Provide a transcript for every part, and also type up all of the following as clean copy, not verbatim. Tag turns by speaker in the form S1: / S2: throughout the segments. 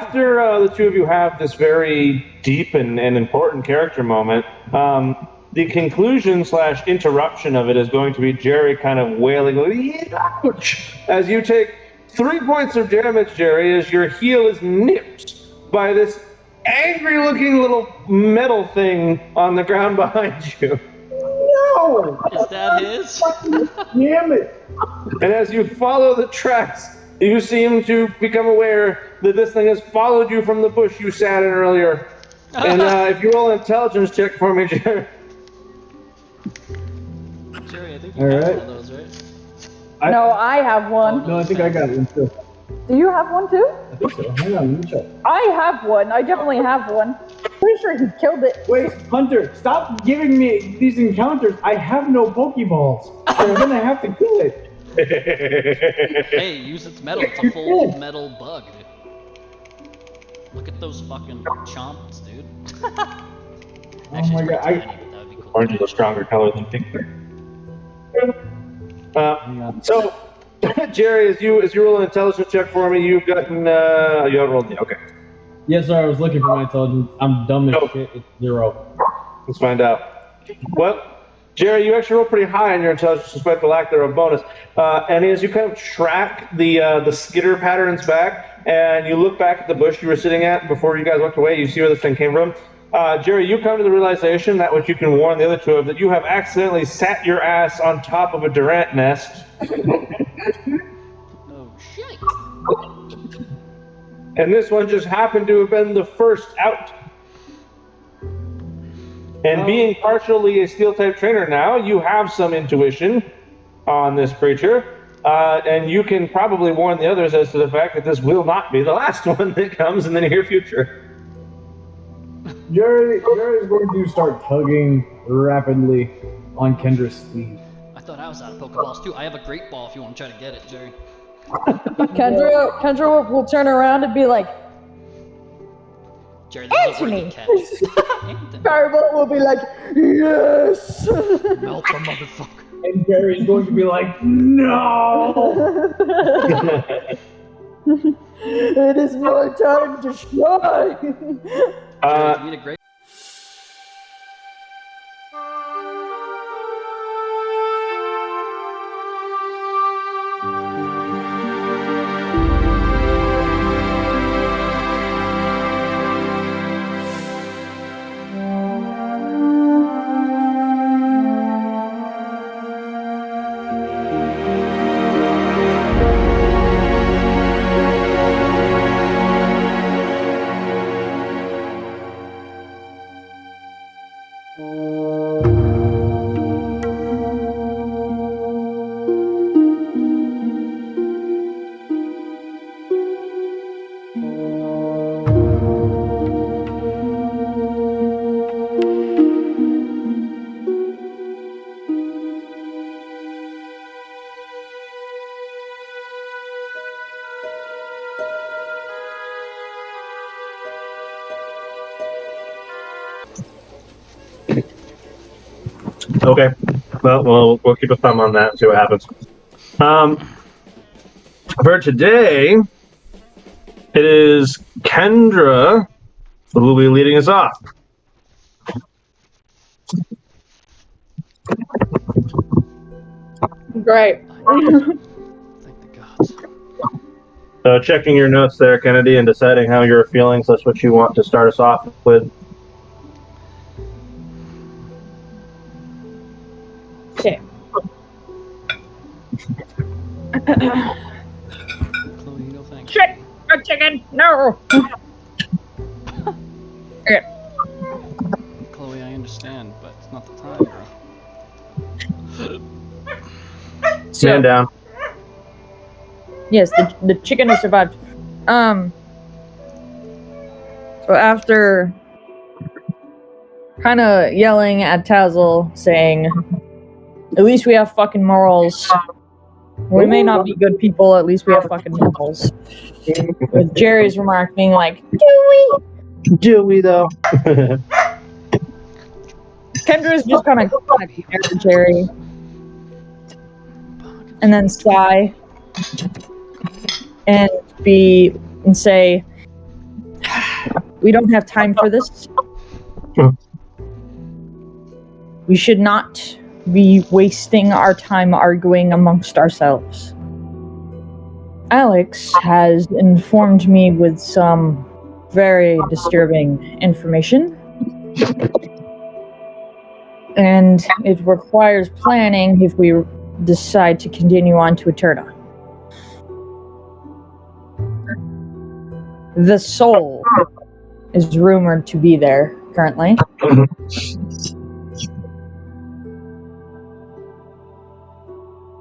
S1: after the two of you have this very deep and important character moment, the conclusion / interruption of it is going to be Jerry kind of wailing, ouch, as you take 3 points of damage, Jerry, as your heel is nipped by this angry-looking little metal thing on the ground behind you.
S2: No!
S3: Is that his?
S2: Damn it!
S1: And as you follow the tracks, you seem to become aware that this thing has followed you from the bush you sat in earlier. And if you roll an intelligence check for me, Jerry.
S3: Jerry, I think you have one of those, right?
S4: No, I have one.
S2: No, I think I got one too.
S4: Do you have one too?
S2: I think so. Hang on, let me check.
S4: I have one. I definitely have one. Pretty sure he killed it.
S2: Wait, Hunter, stop giving me these encounters. I have no Pokeballs. So I'm gonna have to kill it.
S3: Hey, use its metal. It's a full metal bug, dude. Look at those fucking chomps, dude. Actually,
S2: my God,
S3: tiny, but that would be cool.
S1: Orange is a stronger color than pink. So, Jerry, as you roll an intelligence check for me, you've gotten you haven't rolled yet. Okay,
S2: Yes, sir, I was looking for my intelligence. I'm dumb as
S1: No.
S2: shit. It's 0.
S1: let's find out. Well, Jerry, you actually rolled pretty high on your intelligence despite the lack thereof bonus. And as you kind of track the skitter patterns back, and you look back at the bush you were sitting at before you guys walked away, you see where this thing came from. Jerry, you come to the realization that which you can warn the other two of, that you have accidentally sat your ass on top of a Durant nest.
S3: Oh, shit.
S1: And this one just happened to have been the first out. And being partially a steel-type trainer now, you have some intuition on this creature. And you can probably warn the others as to the fact that this will not be the last one that comes in the near future.
S2: Jerry is going to start tugging rapidly on Kendra's sleeve.
S3: I thought I was out of Pokeballs too. I have a great ball if you want to try to get it, Jerry.
S4: Kendra will turn around and be like,
S3: Jerry, this is a
S4: Anthony!
S3: worthy catch. Anthony.
S4: Firebolt will be like, yes!
S3: Melt the motherfucker.
S2: And Jerry's going to be like, no!
S4: It is my time to shine!
S3: Jerry, you need a great.
S1: Okay. Well, we'll keep a thumb on that and see what happens. For today, it is Kendra who will be leading us off.
S4: Great.
S3: Thank the gods.
S1: So checking your notes there, Kennedy, and deciding how you're feeling, so that's what you want to start us off with.
S4: Okay.
S3: Chloe, no thanks.
S4: Shit! A chicken! No! Okay.
S3: Chloe, I understand, but it's not the time, bro.
S1: Stand down.
S4: Yes, the chicken has survived. So after kind of yelling at Tazzle, saying, "At least we have fucking morals. We may not be good people, at least we have fucking morals." With Jerry's remark being like,
S1: Do we, though?
S4: Kendra's just kind of Jerry. And then sigh. And say, We don't have time for this. We should not be wasting our time arguing amongst ourselves. Alex has informed me with some very disturbing information. And it requires planning if we decide to continue on to Eterna. The soul is rumored to be there currently.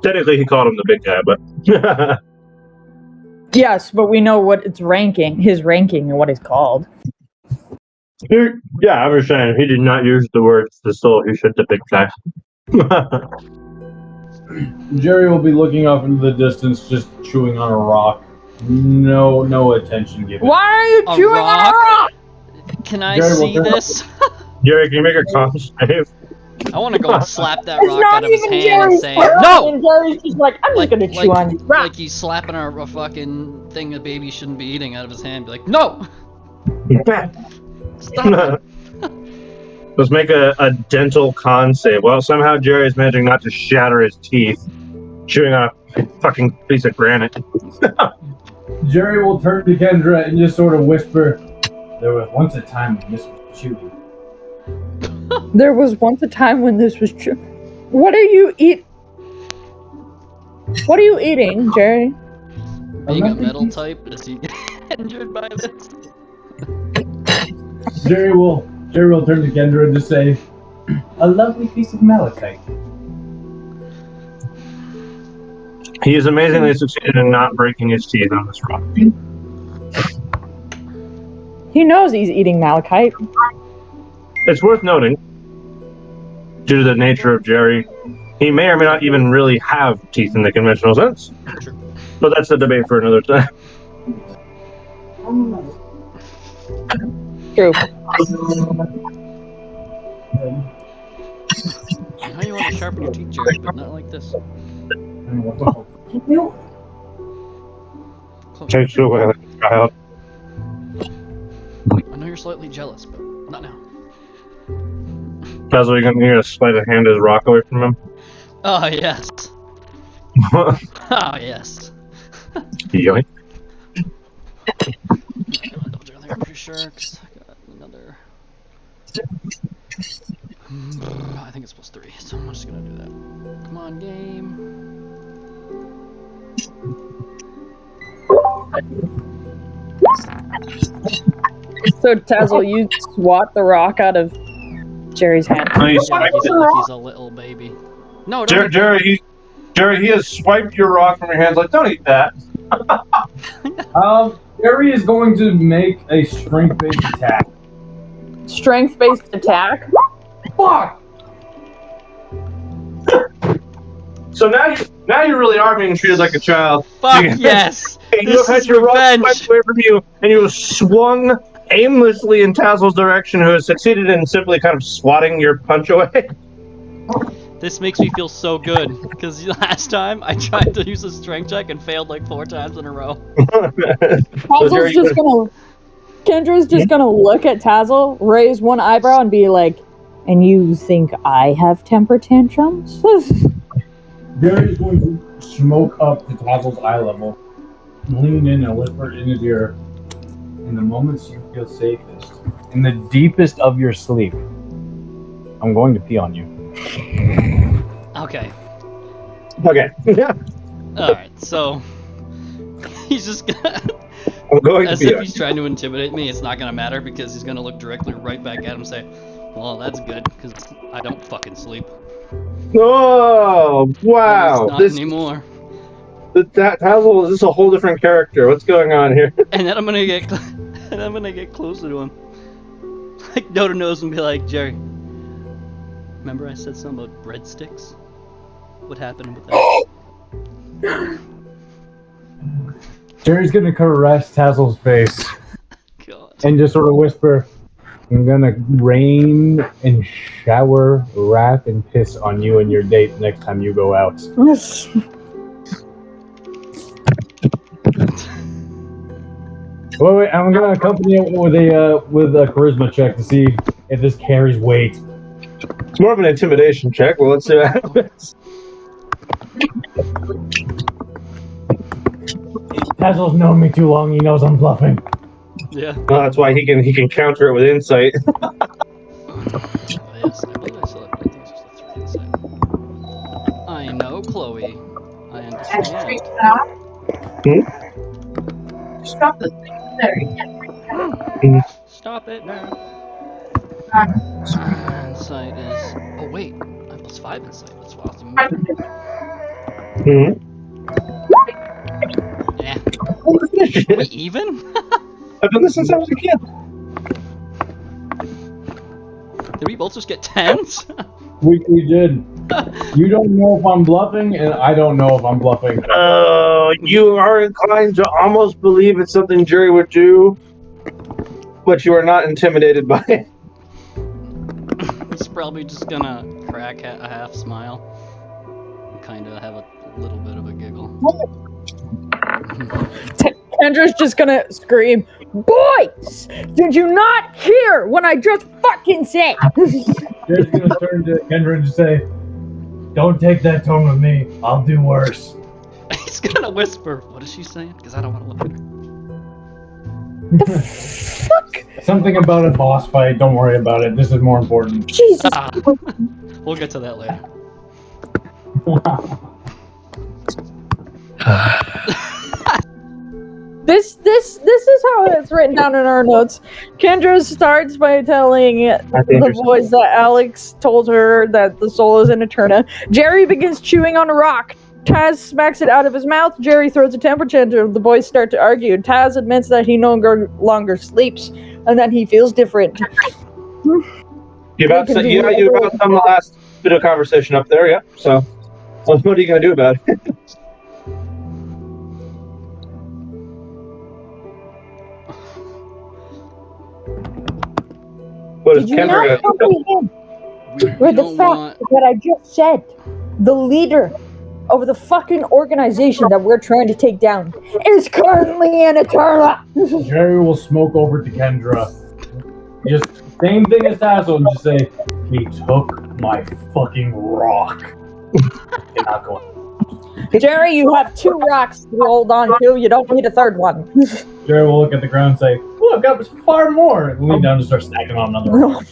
S1: Technically, he called him the big guy, but
S4: Yes, but we know what its ranking, his ranking, and what it's called.
S1: yeah, I was saying he did not use the words the soul. He said the big guy.
S2: Jerry will be looking off into the distance, just chewing on a rock. No attention given.
S4: Why are you
S3: A
S4: chewing on a rock?
S3: Can I
S2: Jerry,
S3: see
S2: what the-
S3: this?
S1: Jerry, can you make a con save?
S3: I want to go and slap that
S4: It's
S3: rock
S4: not
S3: out of his
S4: even
S3: hand
S4: Jerry's
S3: and say,
S4: turn,
S3: "No!"
S4: And Jerry's just like, I'm just gonna chew on this rock.
S3: Like he's slapping a fucking thing a baby shouldn't be eating out of his hand. Be like, "No! Stop it!"
S1: Let's make a dental con save. Well, somehow Jerry's managing not to shatter his teeth, chewing on a fucking piece of granite.
S2: Jerry will turn to Kendra and just sort of whisper, "There was once a time when this was chewing."
S4: There was once a time when this was true. What are you What are you eating, Jerry?
S3: Being a metal type, is he injured by this?
S2: Jerry will turn to Kendra and just say, "A lovely piece of malachite."
S1: He has amazingly succeeded in not breaking his teeth on this rock.
S4: He knows he's eating malachite.
S1: It's worth noting, due to the nature of Jerry, he may or may not even really have teeth in the conventional sense.
S3: Sure.
S1: But that's a debate for another time.
S4: True.
S3: I know you want to sharpen your teeth, Jerry, but not like this. Close.
S1: Take it away, child.
S3: I know you're slightly jealous, but not now.
S1: Basil, you're gonna slide a hand his rock away from him?
S3: Oh yes. Oh yes.
S1: Yoink.
S3: Double check there, I'm pretty sure. 'Cause I got another. I think it's +3, so I'm just gonna do that. Come on, game.
S4: So Tazzle, you swat the rock out of Jerry's hand.
S1: Oh, you
S3: Yeah, like
S1: swiped
S3: he's a little baby. No, don't.
S1: Jerry, he has swiped your rock from your hands like, don't eat that.
S2: Jerry is going to make a strength-based attack.
S4: Strength-based attack?
S2: Fuck!
S1: So now you really are being treated like a child.
S3: Fuck
S1: You-
S3: yes.
S1: You
S3: This
S1: have had
S3: is
S1: your rock
S3: revenge.
S1: swiped away from you, and you have swung aimlessly in Tazzle's direction, who has succeeded in simply kind of swatting your punch away.
S3: This makes me feel so good because last time I tried to use a strength check and failed like 4 times in a row.
S4: Tazzle's just gonna... Kendra's just gonna look at Tazzle, raise one eyebrow, and be like, "And you think I have temper tantrums?"
S2: Jerry is going to smoke up to Tazzle's eye level, lean in and whisper in his ear, "In the moments you feel safest, in the deepest of your sleep, I'm going to pee on you."
S3: Okay.
S1: Okay. Yeah.
S3: Alright, so he's just gonna
S1: I'm going to
S3: as
S1: be.
S3: if he's trying to intimidate me, it's not gonna matter because he's gonna look directly right back at him and say, "Well, that's good, because I don't fucking sleep.
S1: Oh,
S3: At
S1: wow.
S3: least not
S1: This
S3: anymore."
S1: that Tazzle is this a whole different character. What's going on here?
S3: And then I'm gonna get closer to him. Like nose to nose and be like, "Jerry, remember I said something about breadsticks? What happened with that?"
S2: Jerry's going to caress Tazzle's face
S3: God.
S2: and just sort of whisper, "I'm going to rain and shower wrath and piss on you and your date next time you go out." Wait, I'm gonna accompany it with a charisma check to see if this carries weight.
S1: It's more of an intimidation check. Well, let's see what happens.
S2: Tazzle's known me too long. He knows I'm bluffing.
S3: Yeah.
S1: Well, that's why he can counter it with insight.
S3: Yes, I believe I still have, I think it's just a 3 inside. I know, Chloe. I understand.
S5: Stop the thing there.
S3: Stop it now. Insight is. Oh wait, I plus 5 insight. That's awesome.
S1: Hmm.
S3: Yeah.
S1: Holy
S3: Are we
S1: shit.
S3: even?
S1: I've done this since I was a kid.
S3: Did we both just get 10s?
S2: We did. You don't know if I'm bluffing, and I don't know if I'm bluffing.
S1: You are inclined to almost believe it's something Jerry would do, but you are not intimidated by it.
S3: He's probably just gonna crack a half smile. Kind of have a little bit of a giggle.
S4: Kendra's just gonna scream, "Boys! Did you not hear what I just fucking said?"
S2: Jerry's gonna turn to Kendra and say, "Don't take that tone with me. I'll do worse."
S3: He's gonna whisper, "What is she saying?" Because I don't want to look at her.
S4: Fuck!
S2: Something about a boss fight. Don't worry about it. This is more important.
S4: Jesus.
S3: Ah. We'll get to that later.
S4: This is how it's written down in our notes. Kendra starts by telling the boys that Alex told her that the soul is in Eterna. Jerry begins chewing on a rock. Taz smacks it out of his mouth. Jerry throws a temper tantrum. The boys start to argue. Taz admits that he no longer sleeps and that he feels different.
S1: You about summed the last bit of conversation up there, yeah. So what are you gonna do about it? What is
S4: Did you
S1: Kendra
S4: not
S1: gonna
S4: comprehend
S3: We
S4: with the
S3: don't
S4: fact
S3: want.
S4: that I just said? The leader of the fucking organization that we're trying to take down is currently in Eterna.
S2: Jerry will smoke over to Kendra. Just same thing as Tassel and just say, "He took my fucking rock." You're not going.
S4: Jerry, you have 2 rocks to hold on to. You don't need a third one.
S2: Jerry will look at the ground and say, "Oh, I've got far more." And lean down and start stacking on another rock.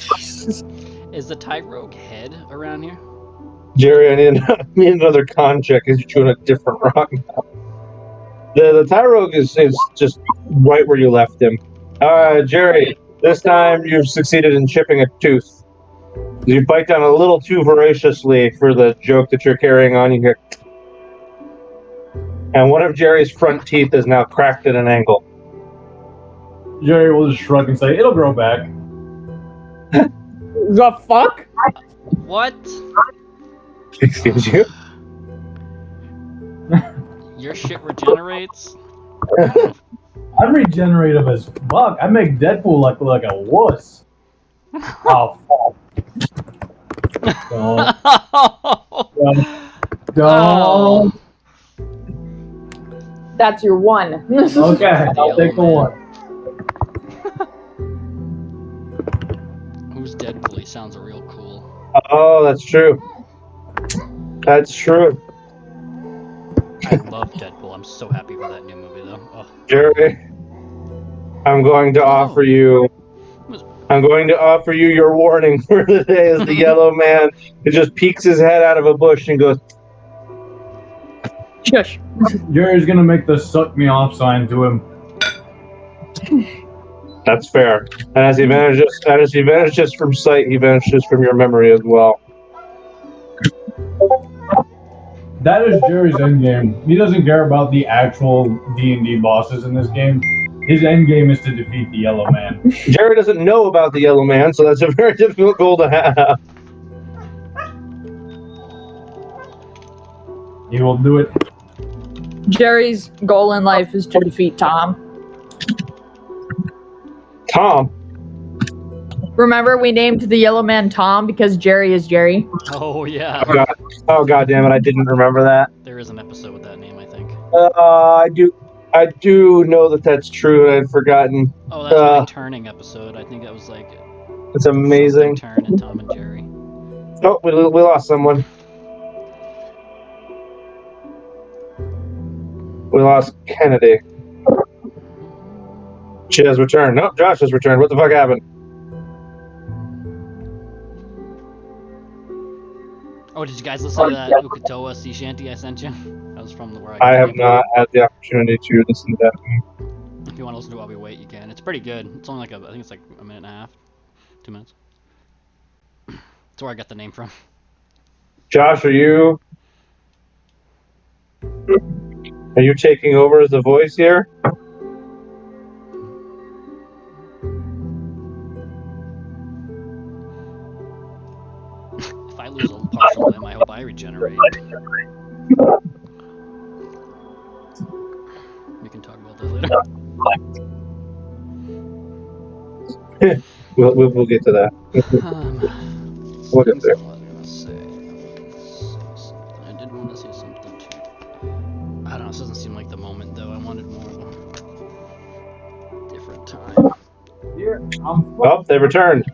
S3: Is the Tyrogue head around here?
S1: Jerry, I need another con check because you're chewing a different rock now. The Tyrogue is just right where you left him. Jerry, this time you've succeeded in chipping a tooth. You bite down a little too voraciously for the joke that you're carrying on. You hear, and one of Jerry's front teeth is now cracked at an angle.
S2: Jerry will just shrug and say, "It'll grow back."
S4: The fuck?
S3: What?
S1: Excuse you?
S3: Your shit regenerates?
S2: I'm regenerative as fuck. I make Deadpool look like a wuss. Oh, fuck. Don't.
S4: That's your one.
S2: Okay, I'll take the one.
S3: Who's Deadpool? He sounds real cool.
S1: Oh, that's true. That's true.
S3: I love Deadpool. I'm so happy for that new movie, though. Oh.
S1: Jerry, I'm going to offer you your warning for the day as the yellow man who just peeks his head out of a bush and goes,
S4: Shush.
S2: Jerry's gonna make the suck me off sign to him.
S1: that's fair. And as he vanishes from sight, he vanishes from your memory as well.
S2: That is Jerry's endgame. He doesn't care about the actual D&D bosses in this game. His endgame is to defeat the Yellow Man.
S1: Jerry doesn't know about the yellow man, so that's a very difficult goal to have.
S2: He will do it.
S4: Jerry's goal in life is to defeat Tom.
S1: Tom,
S4: Remember, we named the yellow man Tom because Jerry is Jerry.
S3: Oh, yeah.
S1: oh god damn it, I didn't remember that.
S3: There is an episode with that name, I think.
S1: I do know that that's true. I'd forgotten.
S3: Oh, that's my turning episode. I think that was like
S1: It's amazing.
S3: something turn in Tom and Jerry.
S1: Oh, we lost someone. We lost Kennedy. She has returned. Nope, Josh has returned. What the fuck happened?
S3: Oh, did you guys listen to that Ukatoa sea shanty I sent you? That was from where
S1: I
S3: I
S1: have not had the opportunity to listen to that.
S3: If you want to listen to While We Wait, you can. It's pretty good. It's only like I think it's like a minute and a half, 2 minutes. That's where I got the name from.
S1: Josh, are you taking over as the voice here?
S3: If I lose a partial limb, I hope I regenerate. We can talk about that later.
S1: We'll get to that. We'll get there.
S3: What was I gonna say? I did want to say something too. I don't know. This doesn't seem like the moment though. I wanted more of a different time.
S1: Oh, they returned.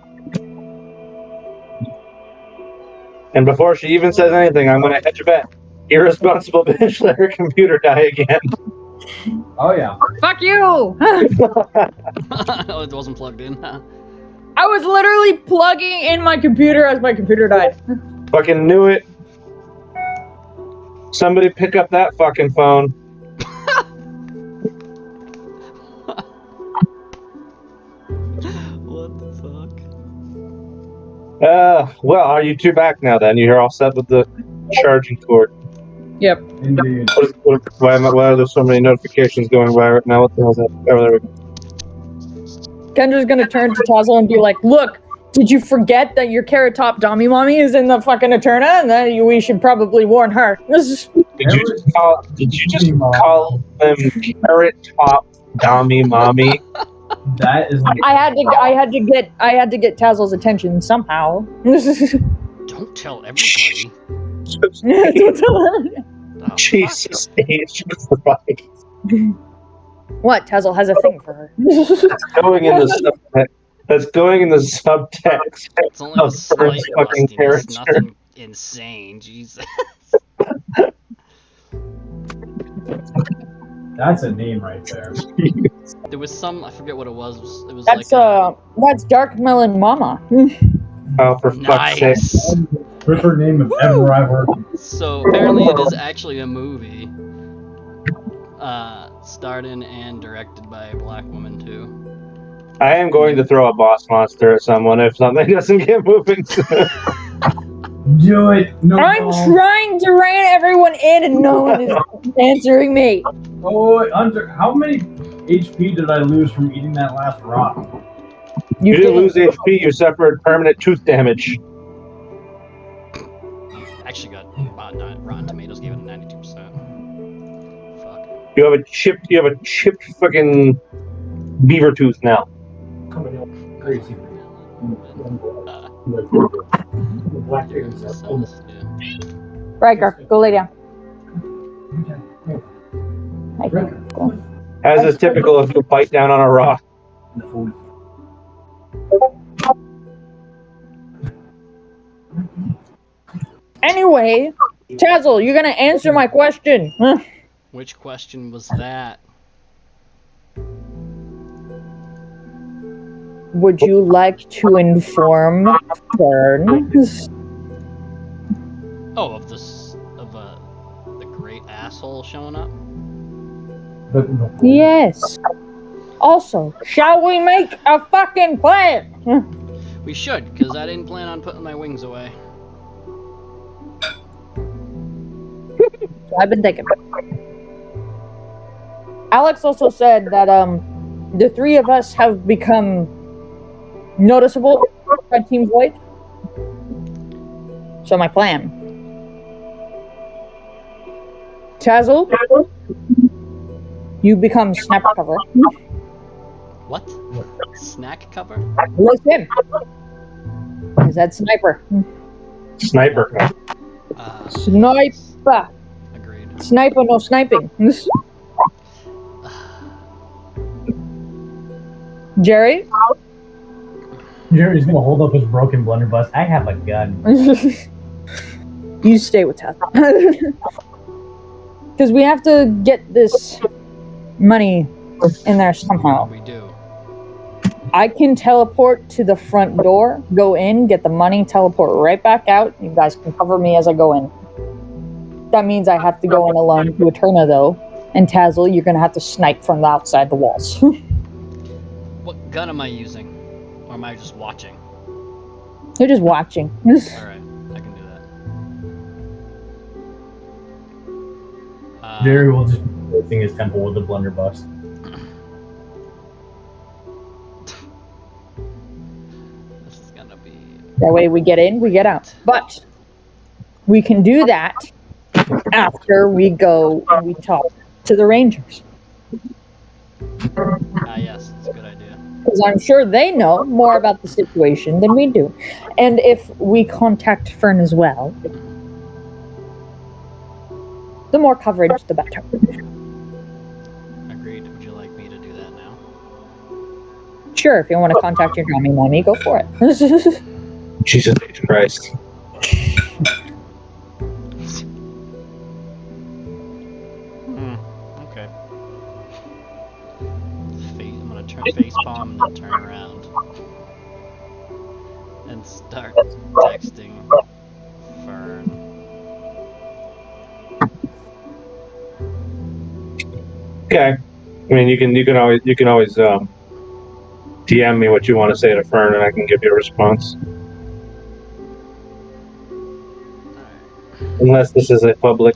S1: And before she even says anything, I'm going to hedge a bet. Irresponsible bitch let her computer die again.
S2: Oh yeah.
S4: Fuck you!
S3: Oh, it wasn't plugged in.
S4: I was literally plugging in my computer as my computer died.
S1: Fucking knew it. Somebody pick up that fucking phone.
S3: What the fuck?
S1: Well, are you two back now then? You're all set with the charging cord.
S4: Yep.
S2: Indeed.
S1: Why are there so many notifications going by right now? What the hell is that? Oh, there we go.
S4: Kendra's gonna turn to Tazzle and be like, look, did you forget that your Carrot Top Dummy Mommy is in the fucking Eterna? And then we should probably warn her.
S1: Did you just call them Carrot Top Dummy Mommy?
S2: That is.
S4: I had to get Tazzle's attention somehow.
S3: Don't tell everybody.
S4: Don't tell her.
S3: Oh,
S1: Jesus H. Christ.
S4: What? Tazzle has a thing for her.
S1: Going in the subtext. That's going in the subtext.
S3: It's only a
S1: of
S3: slight
S1: first fucking
S3: rustiness,
S1: character.
S3: nothing insane. Jesus.
S2: That's a name right there.
S3: There was some, I forget what it was. It was
S4: That's
S3: like
S4: that's Dark Melon Mama.
S1: Oh, for fuck's sake.
S3: nice.
S2: Preferred name of ever I've heard.
S3: So apparently it is actually a movie, starred in and directed by a black woman too.
S1: I am going to throw a boss monster at someone if something doesn't get moving soon.
S2: Do it. No.
S4: I'm trying to rein everyone in and no one is answering me.
S2: Oh, Hunter, how many HP did I lose from eating that last rock?
S1: You didn't lose HP, you suffered permanent tooth damage.
S3: Actually got Rotten Tomatoes gave it a 92%. Fuck.
S1: You have a chipped fucking beaver tooth now.
S2: Coming out crazy. Black chickens.
S3: Yeah.
S4: Riker, go lay down. Riker, go.
S1: As is typical if you bite down on a rock.
S4: Anyway, Tazzle, you're gonna answer my question. Huh?
S3: Which question was that?
S4: Would you like to inform Fern?
S3: Oh, of this, of the great asshole showing up.
S4: Yes. Also, shall we make a fucking plan?
S3: We should, because I didn't plan on putting my wings away.
S4: I've been thinking. Alex also said that the three of us have become noticeable by Team Void. So my plan. Tazzle, you become sniper cover.
S3: What? Snack cover?
S4: Listen. Is that sniper?
S1: Sniper.
S4: Sniper.
S3: Agreed.
S4: Sniper, no sniping. Jerry?
S2: Jerry's gonna hold up his broken blunderbuss. I have a gun.
S4: You stay with Teth. Because we have to get this money in there somehow.
S3: We do.
S4: I can teleport to the front door, go in, get the money, teleport right back out. You guys can cover me as I go in. That means I have to go in alone to Eterna, though. And Tazzle, you're going to have to snipe from the outside the walls.
S3: What gun am I using? Or am I just watching?
S4: You're just watching.
S3: Alright, I can do that.
S2: Jerry will just be placing his temple with the blunderbuss.
S3: This is gonna be...
S4: That way we get in, we get out. But we can do that after we go and we talk to the Rangers.
S3: Yes, it's a good idea.
S4: Because I'm sure they know more about the situation than we do. And if we contact Fern as well, the more coverage, the better.
S3: Agreed. Would you like me to do that now?
S4: Sure, if you want to contact your mommy, go for it.
S1: Jesus H. Christ.
S3: Okay. I'm gonna turn facepalm and then turn around. And start texting Fern.
S1: Okay. I mean, you can always DM me what you want to say to Fern, and I can give you a response. Unless this is a public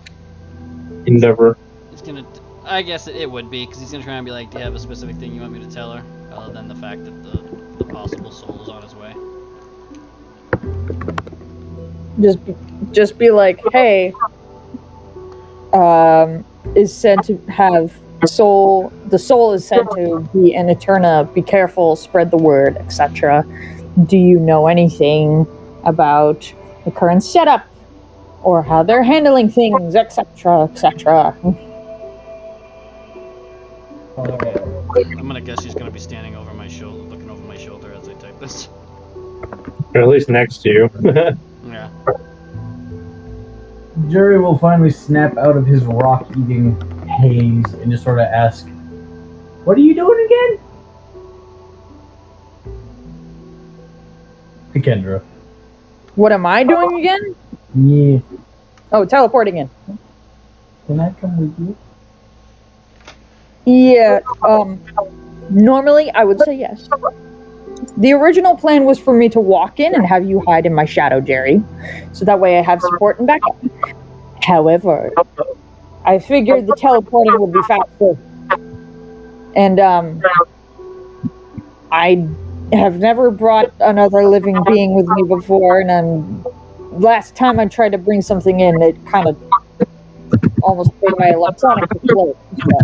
S1: endeavor.
S3: He's gonna. I guess it would be, because he's gonna try and be like, "Do you have a specific thing you want me to tell her?" Other than the fact that the possible soul is on his way.
S4: Just be like, hey, is said to have soul. The soul is said to be in Eterna. Be careful, spread the word, etc. Do you know anything about the current setup or how they're handling things, etc., etc.?
S3: I'm gonna guess she's gonna be standing over my shoulder, looking over my shoulder as I type this.
S1: Or at least next to you.
S3: Yeah.
S2: Jerry will finally snap out of his rock-eating haze and just sort of ask, "What are you doing again?" To Kendra.
S4: What am I doing again?
S2: Yeah.
S4: Oh, teleporting in.
S2: Can I come with you?
S4: Yeah, normally I would say yes. The original plan was for me to walk in and have you hide in my shadow, Jerry. So that way I have support and backup. However, I figured the teleporting would be faster. And, I have never brought another living being with me before, and last time I tried to bring something in, it kind of almost made my electronics explode. So.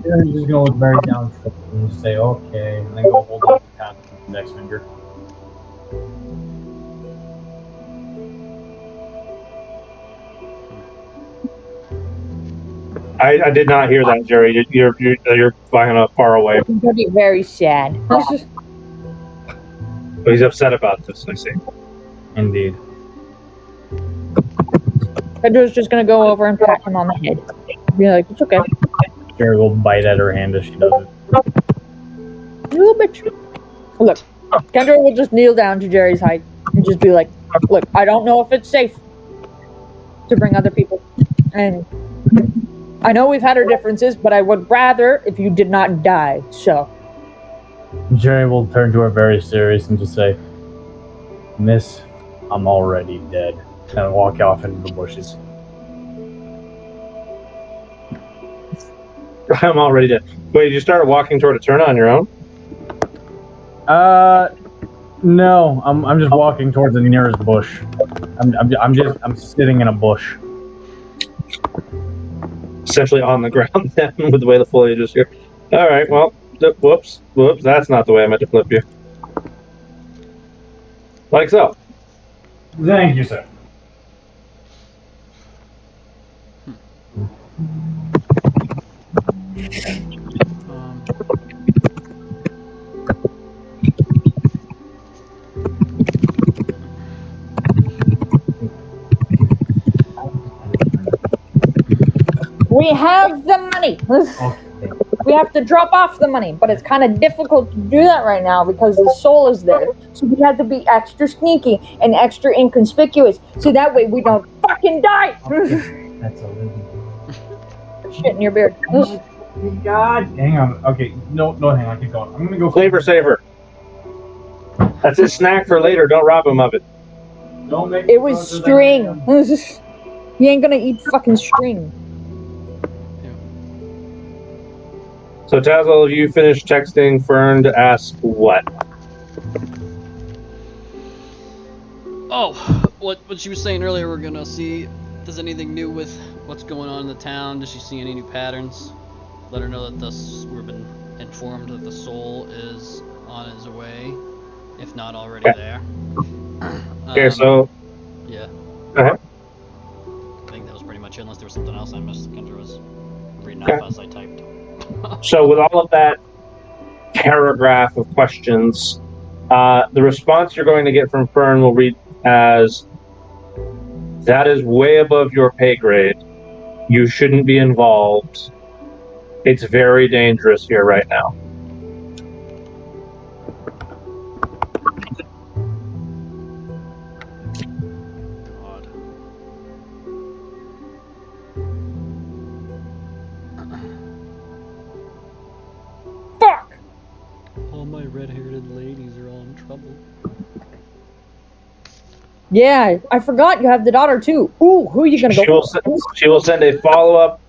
S2: Jerry's just gonna look very down and say, "Okay," and then go hold up the cat with the next finger.
S1: I did not hear that, Jerry. You're far away.
S4: I'm going to be very sad.
S1: But he's upset about this, I see.
S2: Indeed.
S4: Kendra's just going to go over and pat him on the head. Be like, it's okay.
S2: Jerry will bite at her hand as she does it.
S4: You little bitch. Look, Kendra will just kneel down to Jerry's height and just be like, look, I don't know if it's safe to bring other people. And I know we've had our differences, but I would rather if you did not die, so.
S2: Jerry will turn to her very serious and just say, "Miss, I'm already dead," and walk off into the bushes.
S1: I'm already dead. Wait, you started walking toward Eterna on your own?
S2: No, I'm just walking towards the nearest bush. I'm sitting in a bush.
S1: Essentially on the ground then, with the way the foliage is here. Alright, well, whoops, that's not the way I meant to flip you. Like so.
S2: Thank you, sir.
S4: We have the money.
S2: Okay.
S4: We have to drop off the money, but it's kind of difficult to do that right now because the soul is there. So we have to be extra sneaky and extra inconspicuous, so that way we don't fucking die.
S2: Okay. That's a living.
S4: Shit in your beard.
S2: Oh my God. Hang on. Okay. No, hang on. Keep going. I'm gonna go.
S1: Flavor saver. That's his snack for later. Don't rob him of it.
S2: Don't make
S4: It was string. You ain't gonna eat fucking string.
S1: So Tazzle, you finished texting Fern to ask what?
S3: Oh, what she was saying earlier, we're gonna see if there's anything new with what's going on in the town. Does she see any new patterns? Let her know that we've been informed that the soul is on his way, if not already there.
S1: Okay, so
S3: yeah.
S1: Go ahead.
S3: I think that was pretty much it, unless there was something else I missed. Kendra was reading
S1: Okay.
S3: off as I typed.
S1: So with all of that paragraph of questions, the response you're going to get from Fern will read as, "That is way above your pay grade. You shouldn't be involved. It's very dangerous here right now."
S3: God.
S4: Fuck!
S3: All my red-haired ladies are all in trouble.
S4: Yeah, I forgot you have the daughter too. Ooh, who are you gonna go for?
S1: She will send a follow-up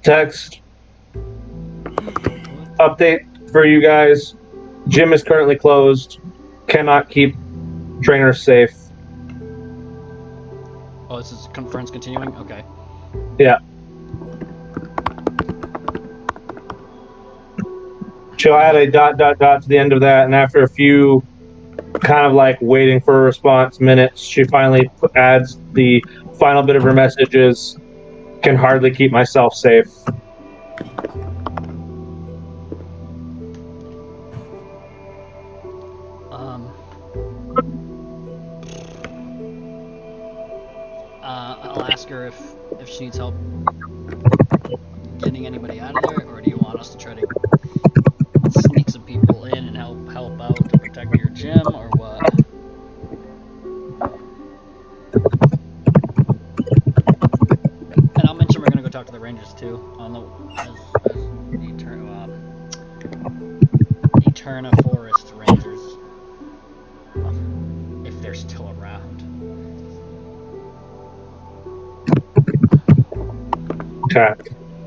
S1: text update for you guys. Gym is currently closed. Cannot keep trainers safe.
S3: Oh, this is conference continuing? Okay.
S1: Yeah. She'll add a ... to the end of that, and after a few kind of like waiting for a response minutes, she finally adds the final bit of her messages. Can hardly keep myself safe.
S3: I'll ask her if she needs help getting anybody out of there, or do you want us to try to sneak some people in and help out to protect your gym, or what? And I'll mention we're gonna go talk to the Rangers too, on the as Eterna Forest Rangers, if they're still around.
S1: Okay.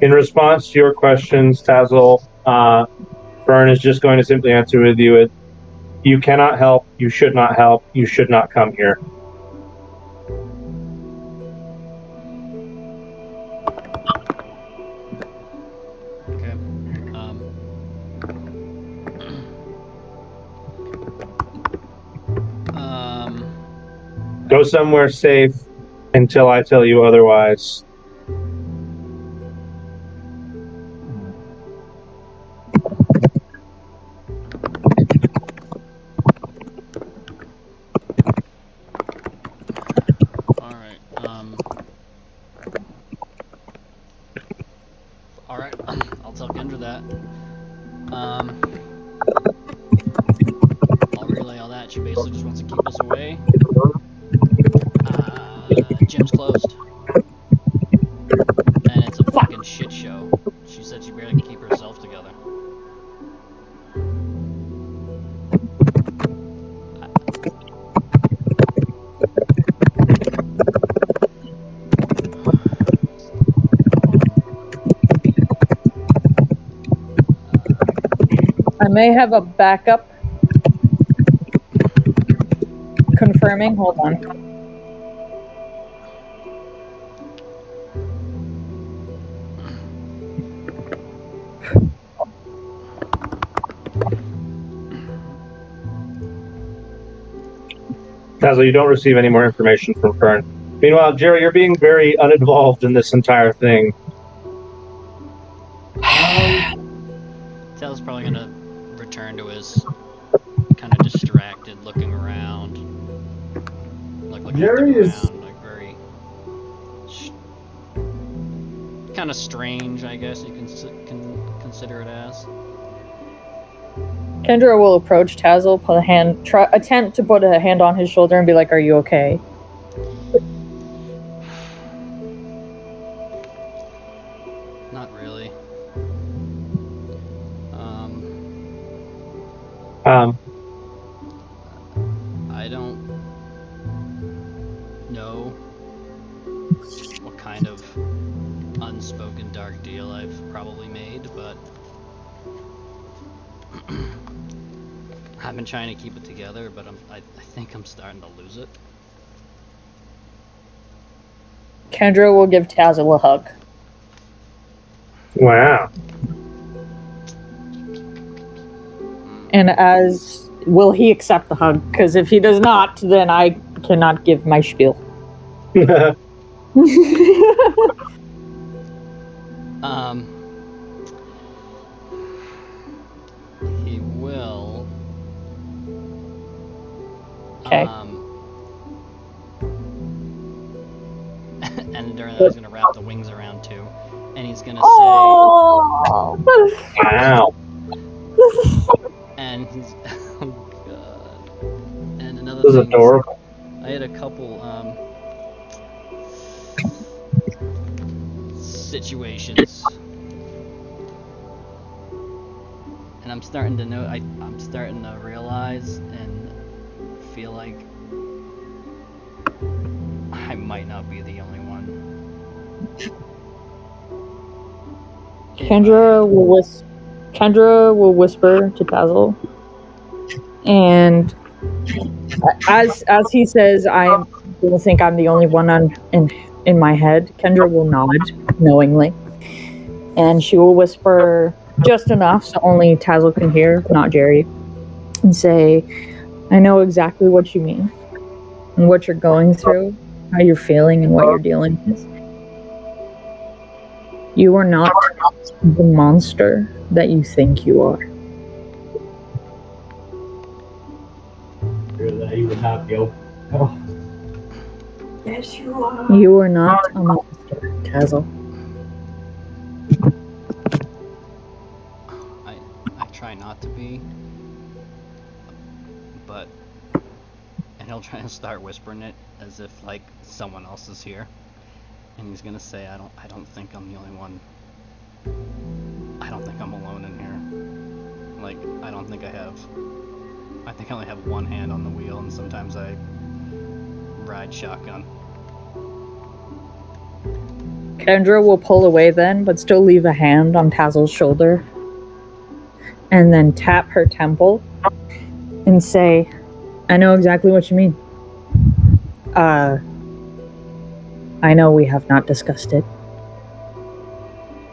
S1: In response to your questions, Tazzle, Fern is just going to simply answer with you with, "You cannot help, you should not help, you should not come here."
S3: Okay.
S1: Go somewhere safe until I tell you otherwise.
S3: Alright, I'll tell Kendra that. I'll relay all that. She basically just wants to keep us away. Gym's closed. And it's a fucking shit show. She said she barely can keep herself together.
S4: I may have a backup. Confirming. Hold on.
S1: Tazzle, you don't receive any more information from Fern. Meanwhile, Jerry, you're being very uninvolved in this entire thing.
S3: Tail's probably gonna return to his kind of distracted, looking around, like looking
S2: Jerry
S3: at the
S2: is-
S3: ground, like very kind of strange, I guess you can consider it as.
S4: Kendra will approach Tazzle, attempt to put a hand on his shoulder and be like, "Are you okay?"
S3: Not really. I don't know what kind of unspoken dark deal I've probably made, but I've been trying to keep it together, but I think I'm starting to lose it.
S4: Kendra will give Tazzle a hug.
S1: Wow.
S4: And will he accept the hug? Because if he does not, then I cannot give my spiel.
S3: He will.
S4: Okay.
S3: And during that, he's gonna wrap the wings around too, and he's gonna say,
S4: Oh!
S1: Wow.
S3: and he's, oh god. And another
S1: This is
S3: thing is,
S1: adorable.
S3: I had a couple situations, and I'm starting to know. I'm starting to realize and feel like I might not be the only one.
S4: Kendra will whisper to Tazzle, and as he says, I don't think I'm the only one in my head. Kendra will nod knowingly, and she will whisper just enough so only Tazzle can hear, not Jerry, and say, "I know exactly what you mean, and what you're going through, how you're feeling, and what you're dealing with. You are not the monster that you think you are.
S2: That he would have the oh.
S5: Yes, you are.
S4: You are not a monster, Tazzle."
S3: I try not to be, but, and he'll try to start whispering it as if like someone else is here, and he's gonna say, I don't think I'm the only one. I don't think I'm alone in here. Like, I think I only have one hand on the wheel, and sometimes I ride shotgun.
S4: Kendra will pull away then, but still leave a hand on Tazzle's shoulder, and then tap her temple and say, "I know exactly what you mean. I know we have not discussed it.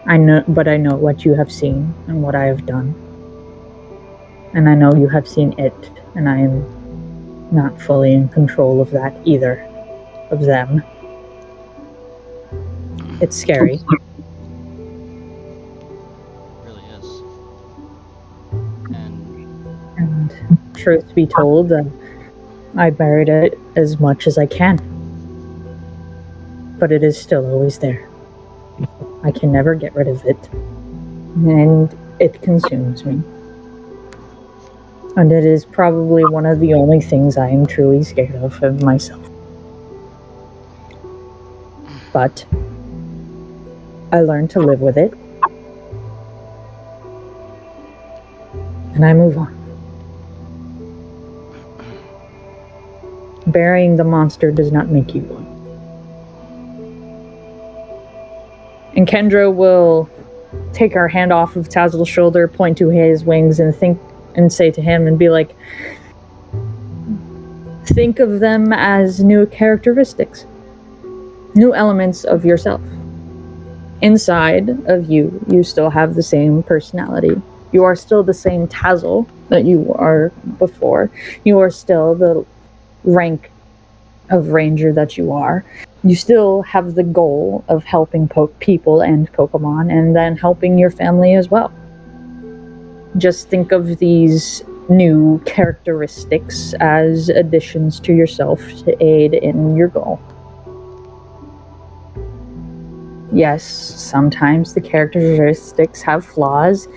S4: I know what you have seen and what I have done. And I know you have seen it, and I am not fully in control of that either, of them. It's scary."
S3: It really is.
S4: And truth be told, I buried it as much as I can. But it is still always there. I can never get rid of it. And it consumes me. And it is probably one of the only things I am truly scared of myself. But I learned to live with it. And I move on. Burying the monster does not make you one. And Kendra will take her hand off of Tazzle's shoulder, point to his wings, and say to him and be like, "Think of them as new characteristics, new elements of yourself. Inside of you, you still have the same personality. You are still the same Tazzle that you were before. You are still the rank of ranger that you are. You still have the goal of helping people and Pokemon, and then helping your family as well. Just think of these new characteristics as additions to yourself to aid in your goal. Yes, sometimes the characteristics have flaws,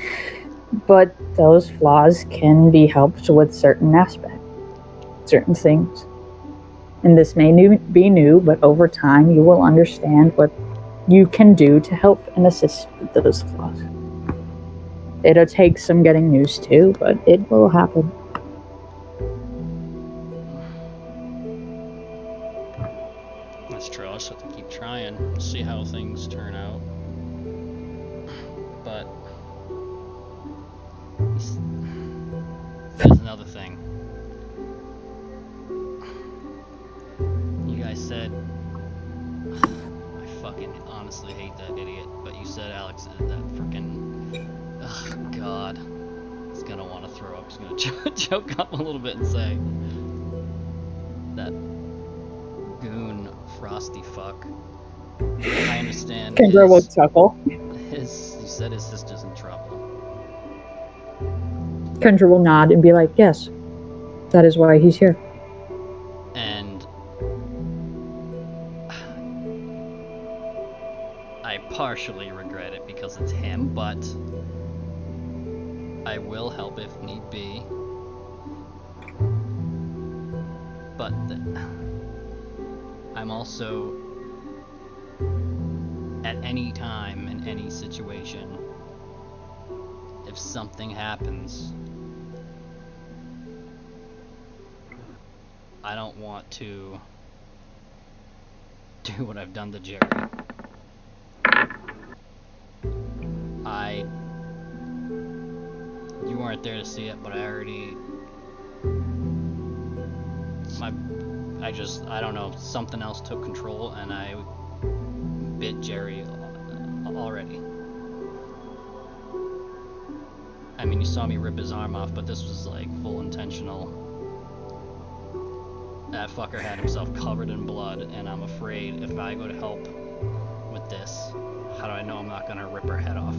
S4: but those flaws can be helped with certain aspects, certain things. And this may be new, but over time you will understand what you can do to help and assist with those flaws. It'll take some getting used to, but it will happen.
S3: That's true. I'll just have to keep trying, see how things turn out. But there's another thing. You guys said, I fucking honestly hate that idiot, but you said Alex is that freaking, oh god, he's gonna want to throw up. He's gonna choke up a little bit and say that goon frosty fuck. I understand.
S4: Kendra will chuckle.
S3: You said his sister's in trouble.
S4: Kendra will nod and be like, yes, that is why he's here.
S3: And I partially regret it because it's him, but I will help if need be. But I'm also, at any time, in any situation, if something happens, I don't want to do what I've done to Jerry. You weren't there to see it, but I already, I don't know, something else took control and I bit Jerry already. I mean, you saw me rip his arm off, but this was like full intentional. That fucker had himself covered in blood, and I'm afraid if I go to help with this, how do I know I'm not gonna rip her head off?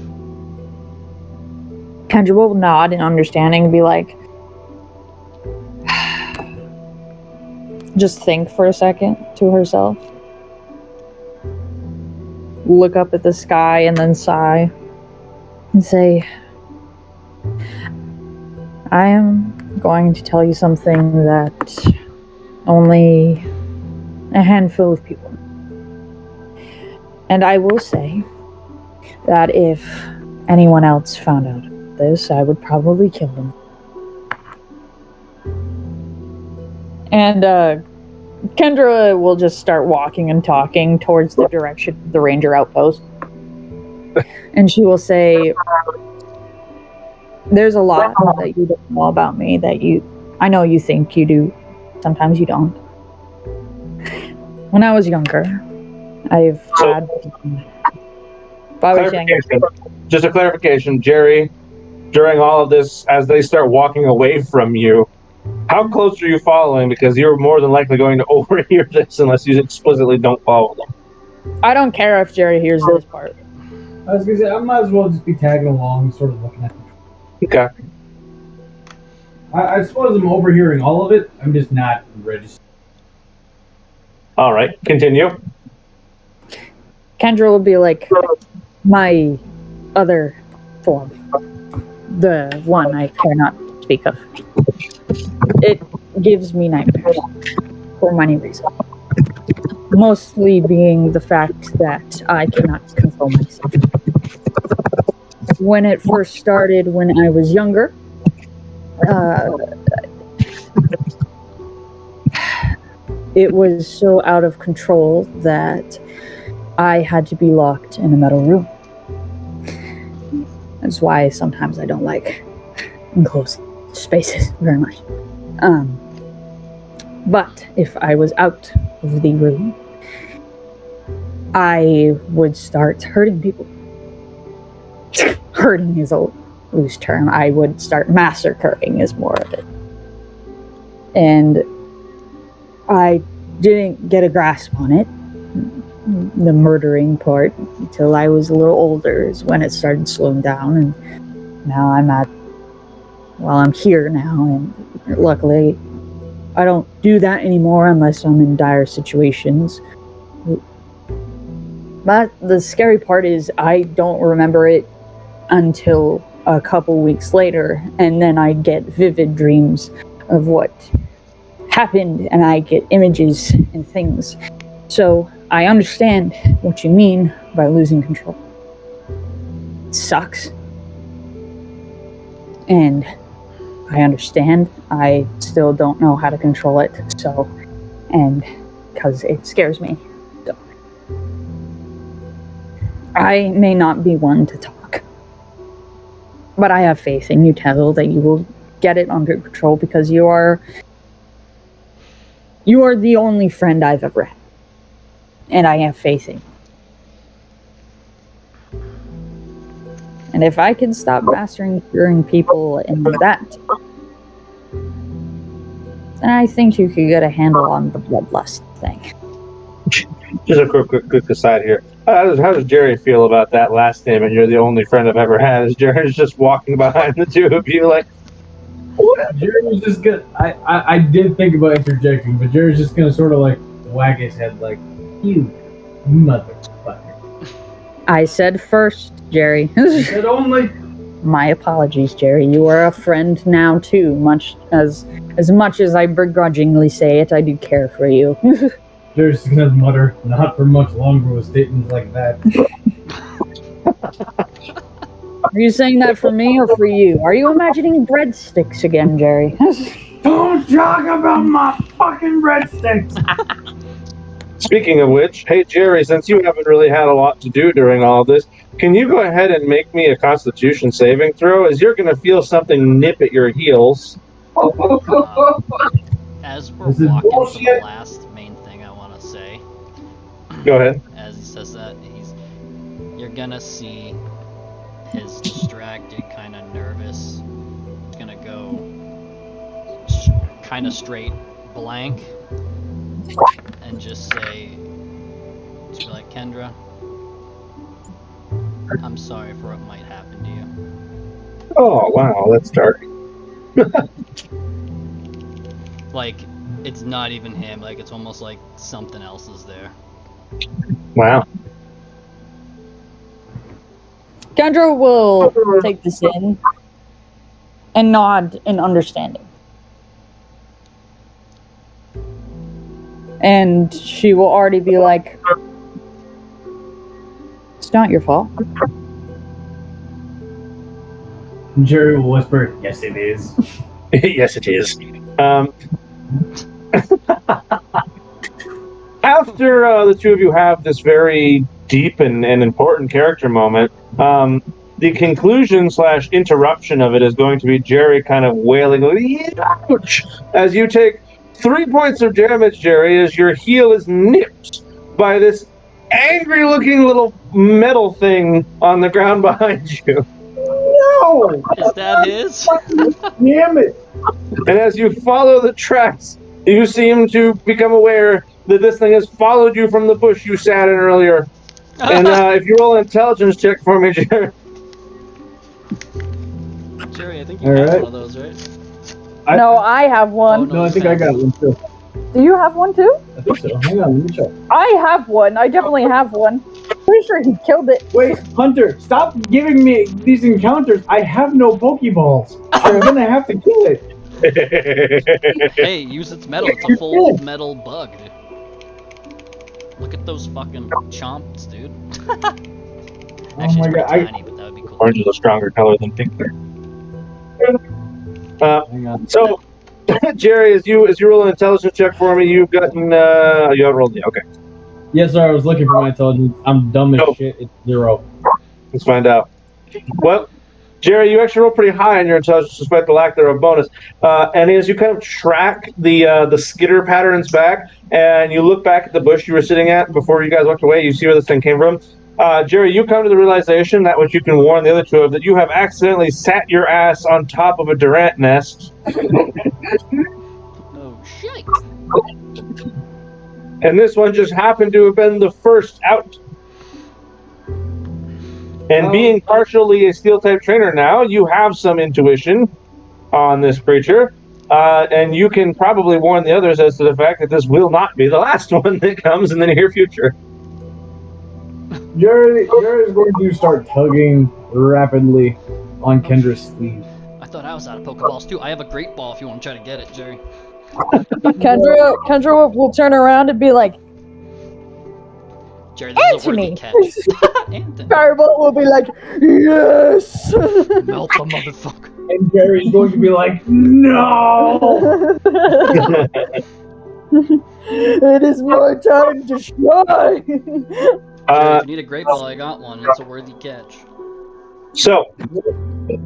S4: Kendra will nod in understanding and be like, just think for a second to herself. Look up at the sky and then sigh and say, I am going to tell you something that only a handful of people know. And I will say that if anyone else found out about this, I would probably kill them. And Kendra will just start walking and talking towards the direction of the ranger outpost. And she will say, there's a lot that you don't know about me that I know you think you do. Sometimes you don't. When I was younger, I've had...
S1: Just a clarification, Jerry, during all of this, as they start walking away from you, how close are you following? Because you're more than likely going to overhear this unless you explicitly don't follow them.
S4: I don't care if Jerry hears this part.
S2: I was gonna say, I might as well just be tagging along, sort of looking at them.
S1: Okay.
S2: I suppose I'm overhearing all of it. I'm just not registered.
S1: All right, continue.
S4: Kendra will be like, my other form. The one I cannot speak of. It gives me nightmares. For many reasons. Mostly being the fact that I cannot control myself. When it first started when I was younger, it was so out of control that I had to be locked in a metal room. That's why sometimes I don't like enclosed spaces very much. But if I was out of the room, I would start hurting people. Hurting is a loose term. I would start massacring is more of it. And I didn't get a grasp on it, the murdering part, until I was a little older is when it started slowing down, and now I'm here now, and luckily I don't do that anymore unless I'm in dire situations. But the scary part is I don't remember it until a couple weeks later, and then I get vivid dreams of what happened, and I get images and things. So I understand what you mean by losing control. It sucks. And I understand. I still don't know how to control it, so, and because it scares me. So. I may not be one to talk, but I have faith in you, Tazzle, that you will get it under control because you are the only friend I've ever had. And I have faith in you. And if I can stop massacring people in that, then I think you could get a handle on the bloodlust thing.
S1: Just a quick aside here. How does Jerry feel about that last statement? You're the only friend I've ever had. Is Jerry's just walking behind the two of you like, what?
S2: Jerry was just gonna. I did think about interjecting, but Jerry's just gonna sort of like wag his head like, you motherfucker.
S4: I said first, Jerry.
S2: I said only.
S4: My apologies, Jerry. You are a friend now too, much as much as I begrudgingly say it, I do care for you.
S2: Jerry's just gonna mutter, not for much longer with statements like that.
S4: Are you saying that for me or for you? Are you imagining breadsticks again, Jerry?
S2: Don't talk about my fucking breadsticks!
S1: Speaking of which, hey Jerry, since you haven't really had a lot to do during all of this, can you go ahead and make me a Constitution saving throw, as you're going to feel something nip at your heels?
S3: As we're walking to the last main thing I want to say,
S1: Go ahead.
S3: as he says that, you're gonna see his distracted, kind of nervous, gonna go kind of straight blank, and just say, just be like, Kendra, I'm sorry for what might happen to you.
S1: Oh, wow, that's dark.
S3: Like, it's not even him, like, it's almost like something else is there.
S1: Wow.
S4: Kendra will take this in and nod in understanding. And she will already be like, it's not your fault.
S2: Jerry will whisper, yes it is.
S1: Yes, it is. After the two of you have this very deep and important character moment, the conclusion / interruption of it is going to be Jerry kind of wailing, ouch, as you take 3 points of damage, Jerry, as your heel is nipped by this angry-looking little metal thing on the ground behind you.
S2: No!
S3: Is that his?
S2: Damn it!
S1: And as you follow the tracks, you seem to become aware that this thing has followed you from the bush you sat in earlier. And if you roll an intelligence check for me, Jerry.
S3: Jerry, I think you
S2: All
S3: have
S2: right.
S3: one of those, right?
S4: No, I have one.
S3: Oh,
S2: No, I think I got one too.
S4: Do you have one too?
S2: I think so. Hang on, let me check.
S4: I have one. I definitely have one. Pretty sure he killed it.
S2: Wait, Hunter, stop giving me these encounters. I have no Pokeballs. I'm gonna have to kill it.
S3: Hey, use its metal. It's a full metal bug, dude. Look at those fucking chomps, dude. Actually,
S2: my
S3: it's
S2: God,
S3: pretty tiny, but that would be cool.
S1: Orange is a stronger color than pink.
S2: Hang on.
S1: So, Jerry, as you roll an intelligence check for me, you've gotten you haven't rolled yet. Okay,
S2: Yes, sir, I was looking for my intelligence. I'm dumb as
S1: No.
S2: shit. It's 0.
S1: let's find out. Well, Jerry, you actually roll pretty high on your intelligence, despite the lack thereof bonus. And as you kind of track the skitter patterns back, and you look back at the bush you were sitting at before you guys walked away, you see where this thing came from. Jerry, you come to the realization that which you can warn the other two of, that you have accidentally sat your ass on top of a Durant nest,
S3: Oh, shit.
S1: and this one just happened to have been the first out. And being partially a steel-type trainer now, you have some intuition on this creature, and you can probably warn the others as to the fact that this will not be the last one that comes in the near future.
S2: Jerry is going to start tugging rapidly on Kendra's sleeve.
S3: I thought I was out of Pokeballs too. I have a great ball if you want to try to get it, Jerry.
S4: Kendra will turn around and be like,
S3: Jerry, this is a worthy
S4: Anthony!
S3: catch. Anthony.
S4: Firebolt will be like, yes!
S3: Melt the motherfucker.
S2: And Jerry's going to be like, no!
S4: It is my time to shine!
S3: Jerry, if you need a great ball, I got one. It's a worthy catch.
S1: So,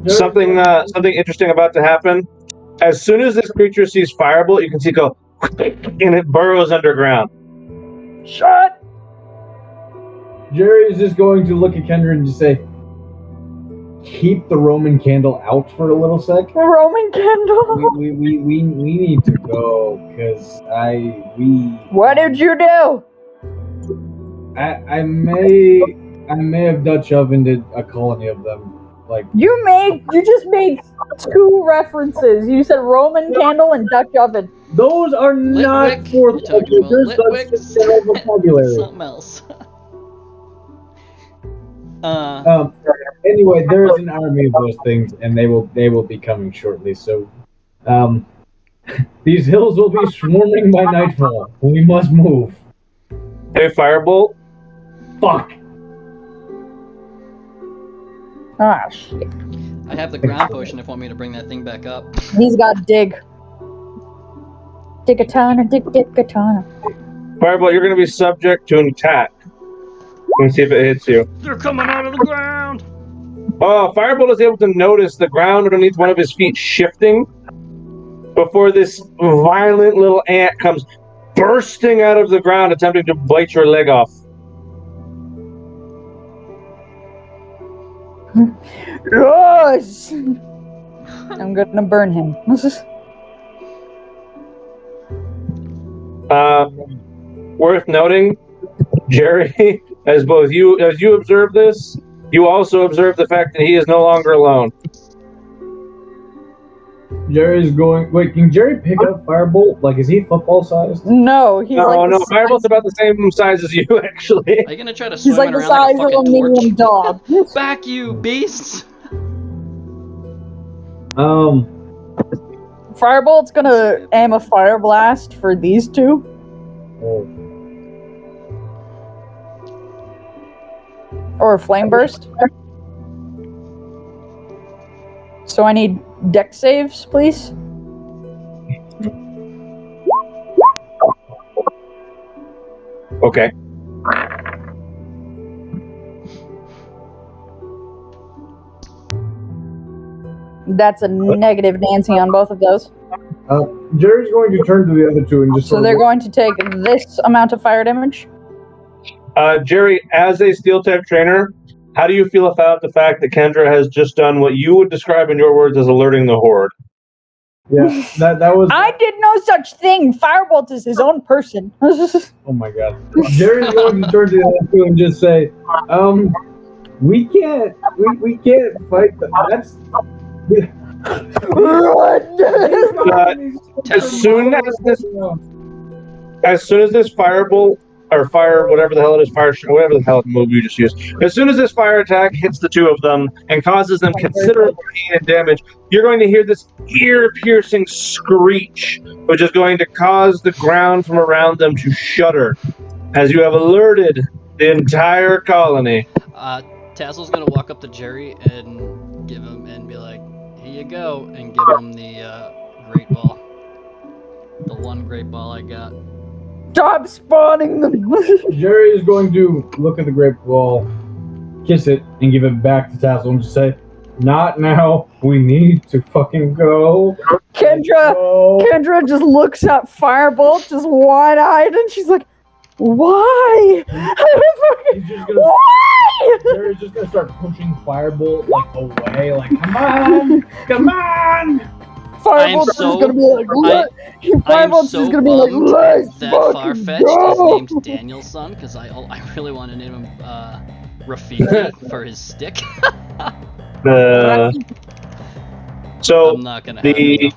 S1: something interesting about to happen. As soon as this creature sees Firebolt, you can see it go, and it burrows underground.
S4: Shut!
S2: Jerry is just going to look at Kendra and just say, keep the Roman candle out for a little sec.
S4: Roman candle!
S2: We need to go, because
S4: What did you do?
S2: I may have Dutch ovened a colony of them. Like,
S4: You just made 2 references. You said Roman candle and Dutch oven.
S2: those are not
S3: Litwick?
S2: fourth
S3: You're talking about
S2: There's
S3: Litwick?
S2: just general vocabulary.
S3: Something else.
S2: Anyway, there is an army of those things, and they will be coming shortly. So, these hills will be swarming by nightfall. We must move.
S1: Hey, Firebolt.
S2: Fuck.
S4: Ah, shit.
S3: I have the ground potion if you want me to bring that thing back up.
S4: He's got dig. Digatana, digatana.
S1: Firebolt, you're going to be subject to an attack. Let's see if it hits you.
S3: They're coming out of the ground!
S1: Oh, Firebolt is able to notice the ground underneath one of his feet shifting before this violent little ant comes bursting out of the ground, attempting to bite your leg off.
S4: Yes! I'm gonna burn him.
S1: Worth noting, Jerry, as you observe this, you also observe the fact that he is no longer alone.
S2: Jerry's going. Wait, can Jerry pick up Firebolt? Like, is he football sized?
S4: No, he's
S1: No,
S4: like
S1: no,
S4: the
S1: Firebolt's about the same size as you, actually.
S3: Are you gonna try to swim
S4: He's like
S3: it
S4: the
S3: around
S4: size
S3: like
S4: of
S3: a
S4: a
S3: fucking
S4: medium
S3: torch?
S4: dog.
S3: Back you, beasts!
S4: Firebolt's gonna aim a fire blast for these 2. Or a flame burst. So I need deck saves, please.
S1: Okay.
S4: That's a negative Nancy on both of those.
S2: Jerry's going to turn to the other 2 and just.
S4: So they're going to take this amount of fire damage.
S1: Jerry, as a steel type trainer, how do you feel about the fact that Kendra has just done what you would describe in your words as alerting the horde?
S2: Yeah, that was.
S4: I did no such thing. Firebolt is his own person.
S2: Oh my god. Jerry's going to turn to the other 2 and just say, we can't fight them. That's.
S1: As soon as this firebolt or fire, whatever the hell it is, whatever the hell move you just used, as soon as this fire attack hits the 2 of them and causes them considerable pain and damage, you're going to hear this ear-piercing screech, which is going to cause the ground from around them to shudder, as you have alerted the entire colony.
S3: Tassel's gonna walk up to Jerry and give him and be like, "Here you go," and give him the great ball, the one great ball I got.
S4: Stop spawning them.
S2: Jerry is going to look at the great ball, kiss it, and give it back to Tassel and just say, "Not now. We need to fucking go."
S4: Kendra just looks at Firebolt, just wide-eyed, and she's like, "Why? Why?"
S2: Jerry's just gonna start pushing Firebolt like away, like, come on.
S4: Firebolt's just gonna be like, Firebolt's just gonna be like, let's
S3: that
S4: fucking
S3: Farfetch'd
S4: go.
S3: is named Daniel's son, because I really want to name him Rafiki for his stick.
S1: So
S3: I'm not gonna have it.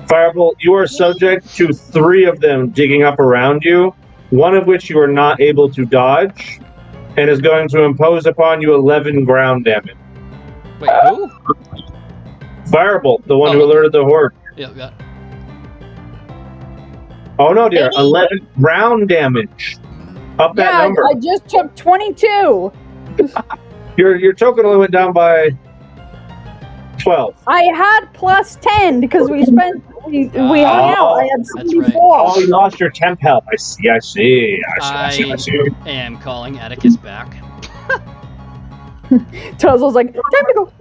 S1: Firebolt, you are subject to 3 of them digging up around you, one of which you are not able to dodge. and is going to impose upon you 11 ground damage.
S3: Wait, who?
S1: Firebolt, the one who
S3: Oh.
S1: alerted the horde.
S3: Yeah.
S1: Oh no, dear, 11 ground damage. Up that
S4: Yeah,
S1: number.
S4: I just took 22.
S1: Your token only went down by 12.
S4: I had plus 10 because we hung out. I had
S3: That's right.
S4: 74.
S1: Oh, you lost your temp health. I see. I see.
S3: I am calling Atticus back.
S4: Tuzzle's like, time to go.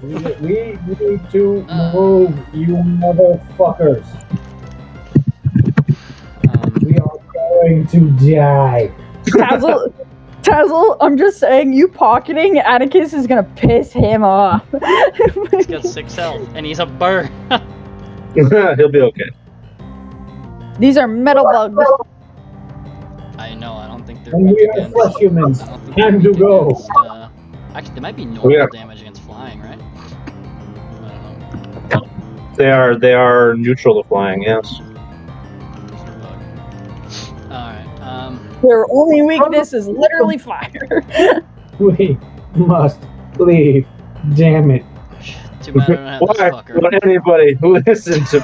S2: We need to move, you motherfuckers. We are going to die.
S4: Tazzle, I'm just saying, you pocketing Atticus is gonna piss him off.
S3: He's got 6 health, and he's a bird.
S1: He'll be okay.
S4: These are metal bugs.
S3: I know, I don't think they're
S2: And
S3: weak
S2: we are
S3: against...
S2: flesh humans.
S3: I don't think
S2: Time
S3: they're
S2: to
S3: weak
S2: go.
S3: against, actually, there might be normal
S1: Yeah.
S3: damage against flying, right? I don't know.
S1: They are neutral to flying. Yes.
S3: Alright,
S4: Their only weakness is literally fire.
S2: We must leave. Damn it.
S3: too bad I don't have this
S1: Why
S3: fucker.
S1: would anybody listen to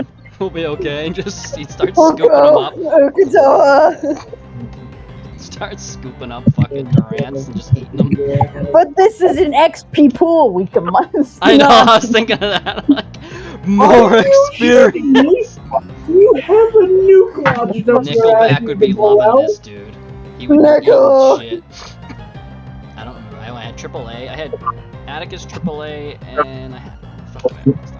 S1: me?
S3: We'll be okay, and just he starts scooping them up. Starts scooping up fucking Durants and just eating them.
S4: But this is an XP pool. We can must.
S3: I know,
S4: not-
S3: I was thinking of that. Like, more experience.
S2: You have a nuke launched up your ass
S3: Nickelback
S2: you
S3: would be
S2: can blow
S3: loving
S2: out?
S3: this, dude. He would be
S4: Nickel.
S3: eating shit. I don't remember. I had AAA. I had Atticus AAA, and I had. Fuck, I missed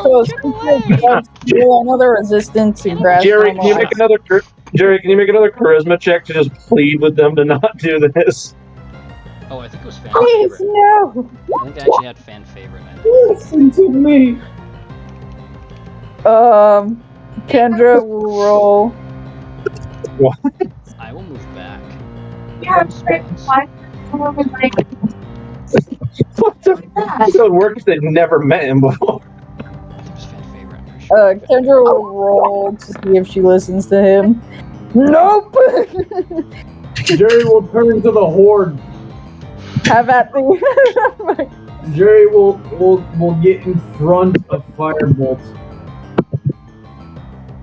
S4: So do another resistance and grab.
S1: Jerry, can you make another charisma check to just plead with them to not do this?
S3: Oh, I think it was fan
S4: Please
S3: favorite.
S4: no.
S3: I think I actually had fan favorite. I think.
S2: Listen to me.
S4: Kendra will roll.
S3: I will move back.
S5: Yeah, I'm straight fine. Like,
S1: What the? So it works. They've never met him before.
S3: I think it was fan favorite. I'm pretty sure.
S4: Kendra will roll to see if she listens to him. Nope.
S2: Jerry will turn to the horde.
S4: Have at the.
S2: Jerry will get in front of Firebolt.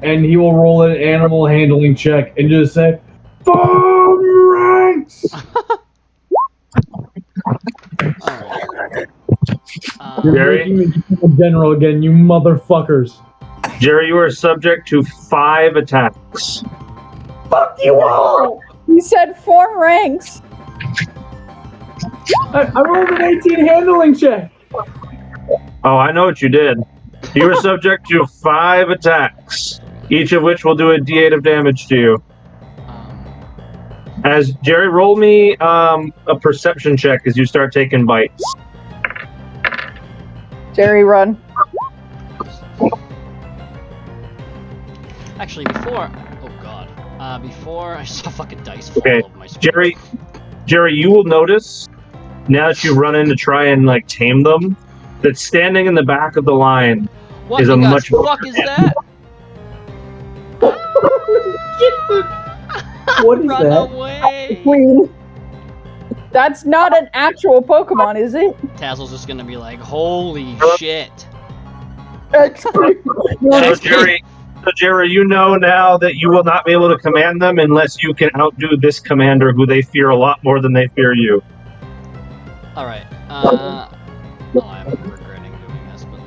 S2: And he will roll an animal handling check and just say, "Form ranks!"
S3: Alright.
S2: You're
S1: Jerry?
S2: making me general again, you motherfuckers.
S1: Jerry, you are subject to 5 attacks.
S2: Fuck you all!
S4: He said form ranks.
S2: I rolled an 18 handling check.
S1: Oh, I know what you did. You are subject to 5 attacks, each of which will do a d8 of damage to you. As Jerry, roll me a perception check as you start taking bites.
S4: Jerry, run.
S3: Actually, before. Oh god. Before I saw fucking dice fall
S1: Okay,
S3: over my screen.
S1: Jerry, you will notice now that you run in to try and like tame them, that standing in the back of the line
S3: What
S1: is
S3: the
S1: a much
S3: fuck is that?
S2: What is
S3: Run
S2: that?
S3: away!
S4: Queen. That's not an actual Pokemon, is it?
S3: Tazzle's just gonna be like, holy shit.
S1: So Jerry, you know now that you will not be able to command them unless you can outdo this commander who they fear a lot more than they fear you.
S3: Alright. Well, I'm regretting doing this, but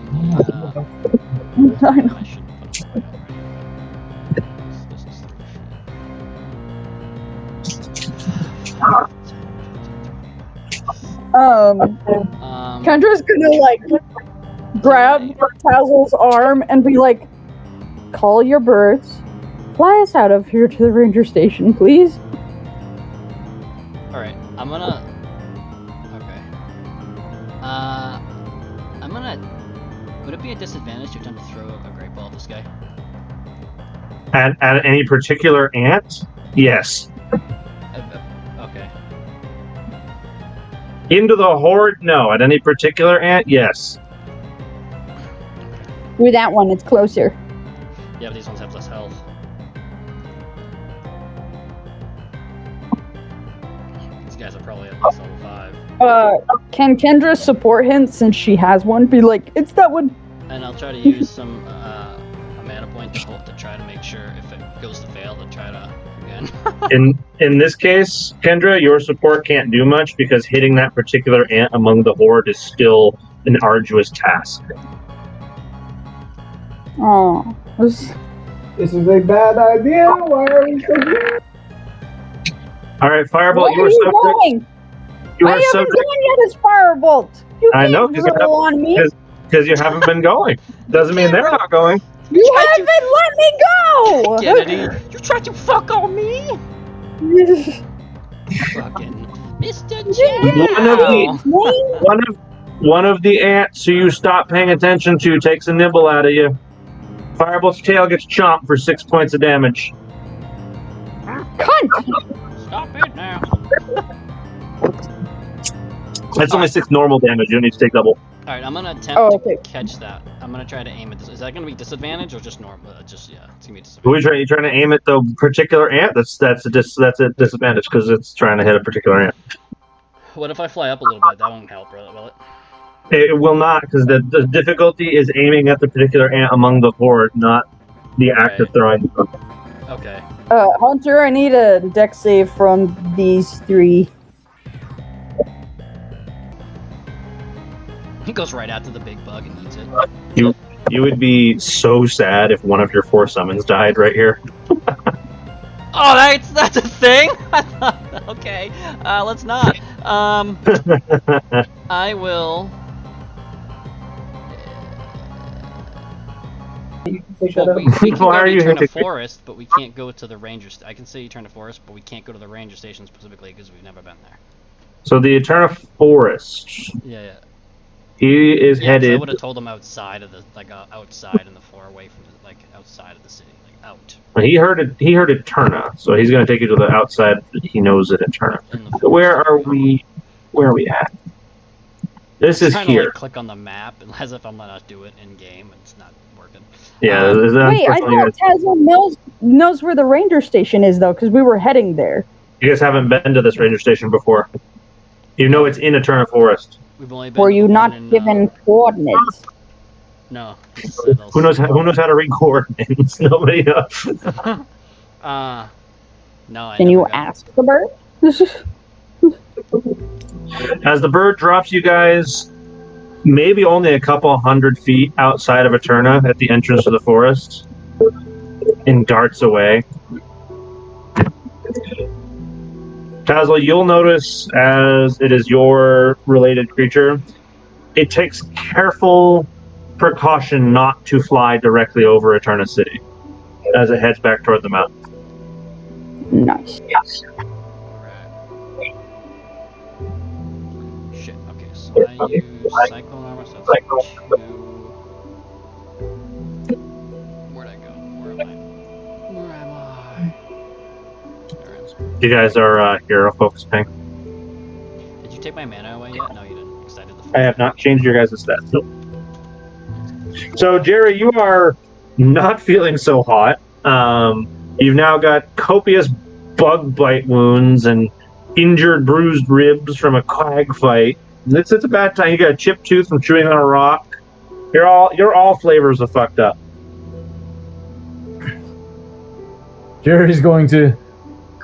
S4: I know.
S3: I should put it away already. This is
S4: Kendra's gonna like grab Tazzle's arm and be like, "Call your birds, fly us out of here to the ranger station, please."
S3: Alright, I'm gonna. Okay. I'm gonna. Would it be a disadvantage to attempt to throw a great ball at this guy?
S1: At any particular ant? Yes.
S3: Okay.
S1: Into the horde? No. At any particular ant? Yes.
S4: With that one, it's closer.
S3: Yeah, but these ones have less health. guys are probably at least level 5.
S4: Can Kendra support him since she has one? Be like, it's that one.
S3: And I'll try to use some a mana point to try to make sure if it goes to fail to try to again.
S1: In this case, Kendra, your support can't do much because hitting that particular ant among the horde is still an arduous task.
S4: Oh,
S2: This is a bad idea. Why are we so here?
S1: All right, Firebolt,
S4: where
S1: you
S4: are
S1: are
S4: you
S1: subject.
S4: going?
S1: You
S4: I
S1: are
S4: haven't
S1: subject
S4: gone yet as Firebolt. You
S1: I
S4: can't
S1: know, 'cause
S4: roll on me.
S1: because you haven't been going. Doesn't mean they're not going.
S4: You haven't let me go.
S3: Kennedy, you tried to fuck on me. Fucking Mr. Chow.
S1: One of the ants who you stop paying attention to takes a nibble out of you. Firebolt's tail gets chomped for 6 points of damage.
S4: Cunt.
S3: Stop it now.
S1: That's only 6 normal damage. You don't need to take double.
S3: All right, I'm gonna attempt
S4: okay.
S3: to catch that. I'm gonna try to aim at this. Is that gonna be disadvantage or just normal? Just yeah, it's gonna be
S1: Who
S3: disadvantage.
S1: are you trying to aim at the particular ant? That's a disadvantage because it's trying to hit a particular ant.
S3: What if I fly up a little bit? That won't help, will it?
S1: It will not, because the difficulty is aiming at the particular ant among the horde, not the act of throwing.
S3: Okay.
S4: Hunter, I need a deck save from these 3.
S3: He goes right after the big bug and eats it.
S1: You would be so sad if one of your 4 summons died right here.
S3: Oh, that's a thing. Okay, let's not. I will. Well, we can
S1: Why
S3: go
S1: are
S3: to
S1: you
S3: Eterna
S1: hitting me?
S3: Forest, but we can't go to the ranger. I can say Eterna Forest, but we can't go to the ranger station specifically because we've never been there.
S1: So the Eterna Forest,
S3: Yeah.
S1: he is
S3: Yeah, 'cause I
S1: headed.
S3: would have told him outside of the outside in the floor, away from the outside of the city, out.
S1: He heard Eterna, so he's going to take you to the outside. He knows it Eterna.
S3: In the
S1: So where are we? Where are we at? This is
S3: trying to,
S1: here.
S3: like, click on the map as if I'm gonna do it in game, and it's not working.
S1: Yeah.
S4: Wait, I
S1: unfortunately,
S4: thought Tazzle knows where the ranger station is, though, because we were heading there.
S1: you guys haven't been to this ranger station before. You know it's in Eterna Forest.
S3: We've only been.
S4: Were you
S3: to the
S4: not
S3: one in,
S4: given coordinates?
S3: No.
S1: Who knows how to read coordinates? Nobody knows.
S3: No. I
S4: Can you
S3: never got-
S4: ask the bird?
S1: As the bird drops you guys, maybe only a couple 100 feet outside of Eterna at the entrance to the forest, and darts away. Tazzle, you'll notice as it is your related creature, it takes careful precaution not to fly directly over Eterna City as it heads back toward the mountain.
S4: Nice.
S3: Alright. Shit, okay, so I use Cyclone Armor, so that's 2. Where'd I go? Where am I? Where am I? There I am.
S1: You guys are hero focus ping.
S3: Did you take my mana away yet? No, you didn't, because I did the
S1: I have not changed your guys' stats. Nope. So, Jerry, you are not feeling so hot. You've now got copious bug bite wounds and injured, bruised ribs from a quag fight. It's a bad time. You got a chipped tooth from chewing on a rock. You're all flavors of fucked up.
S2: Jerry's going to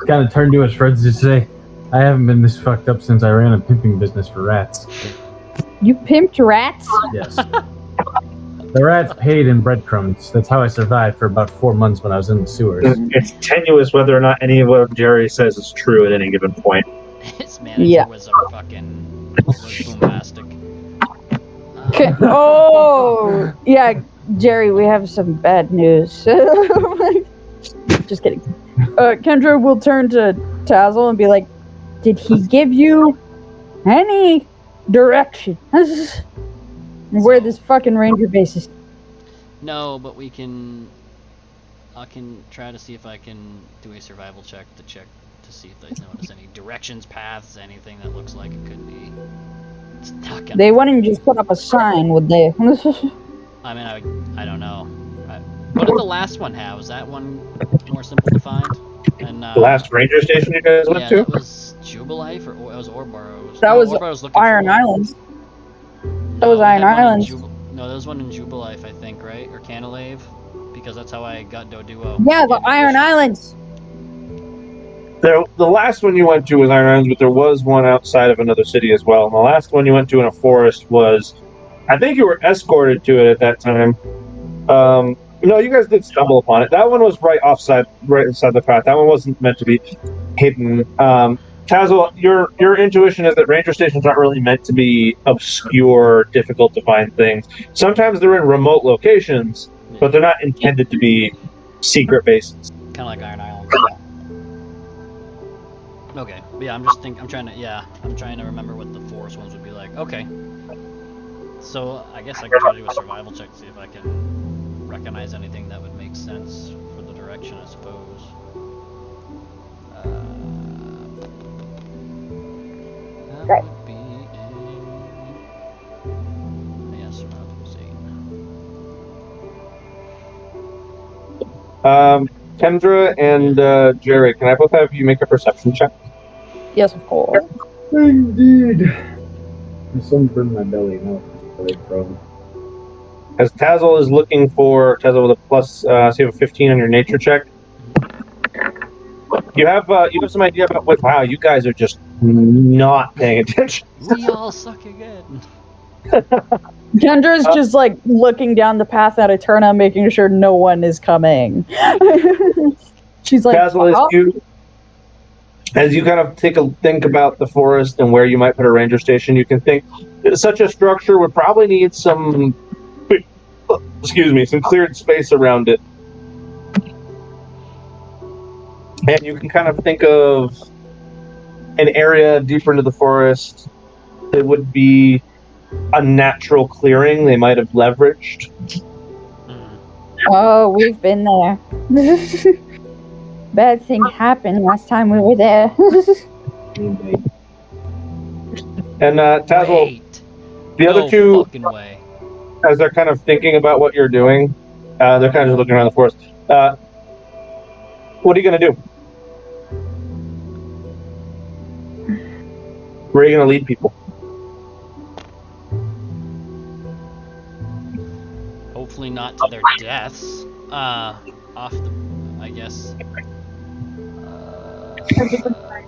S2: kind of turn to his friends and say, I haven't been this fucked up since I ran a pimping business for rats.
S4: You pimped rats?
S2: Yes. The rats paid in breadcrumbs. That's how I survived for about 4 months when I was in the sewers.
S1: It's tenuous whether or not any of what Jerry says is true at any given point.
S3: His manager
S4: Yeah.
S3: was bombastic.
S4: Oh, yeah, Jerry, we have some bad news. Just kidding. Kendra will turn to Tazzle and be like, did he give you any direction where this fucking ranger base is?
S3: No, but I can try to see if I can do a survival check to see if they notice any directions, paths, anything that looks like it could be. It's not gonna.
S4: They wouldn't just put up a sign, would they?
S3: I mean, I don't know. What did the last one have? Was that one more simple to find? And
S1: The last ranger station you guys went
S3: yeah,
S1: to?
S3: that was Jubilife or it was Orboros?
S4: That was
S3: Orboros looking
S4: Iron
S3: for
S4: Islands.
S3: No,
S4: That was
S3: we had
S4: Iron
S3: one in
S4: Islands.
S3: No, there was one in Jubilife, I think, right? Or Canalave? Because that's how I got Doduo.
S4: Yeah, the Iron Islands.
S1: The last one you went to was Iron Islands, but there was one outside of another city as well. And the last one you went to in a forest was, I think you were escorted to it at that time. No, you guys did stumble upon it. That one was right inside the path. That one wasn't meant to be hidden. Tazzle, your intuition is that ranger stations aren't really meant to be obscure, difficult to find things. Sometimes they're in remote locations, but they're not intended to be secret bases.
S3: Kind of like Iron Islands. Okay, but yeah, I'm trying to remember what the forest ones would be like. Okay. So, I guess I can try to do a survival check to see if I can recognize anything that would make sense for the direction, I suppose. That
S4: Right.
S3: would be a survival save.
S1: Kendra and Jerry, can I both have you make a perception check?
S4: Yes, of course.
S2: Indeed. There's something in my belly now. Belly problem.
S1: As Tazzle is looking for Tazzle with a plus, so you have a 15 on your nature check. You have some idea about what? Wow, you guys are just not paying attention.
S3: We all suck again.
S4: Kendra's just like looking down the path at Eterna, making sure no one is coming. She's like,
S1: Tazzle,
S4: "Oh."
S1: as you kind of think about the forest and where you might put a ranger station, you can think that such a structure would probably need some cleared space around it. And you can kind of think of an area deeper into the forest that would be a natural clearing they might have leveraged.
S4: Oh, we've been there. Bad thing happened last time we were there.
S1: And Tazzle,
S3: Wait.
S1: the other
S3: No
S1: two,
S3: fucking way.
S1: as they're kind of thinking about what you're doing, they're kind of just looking around the forest. What are you going to do? Where are you going to lead people?
S3: Hopefully not to their deaths. Off the, I guess.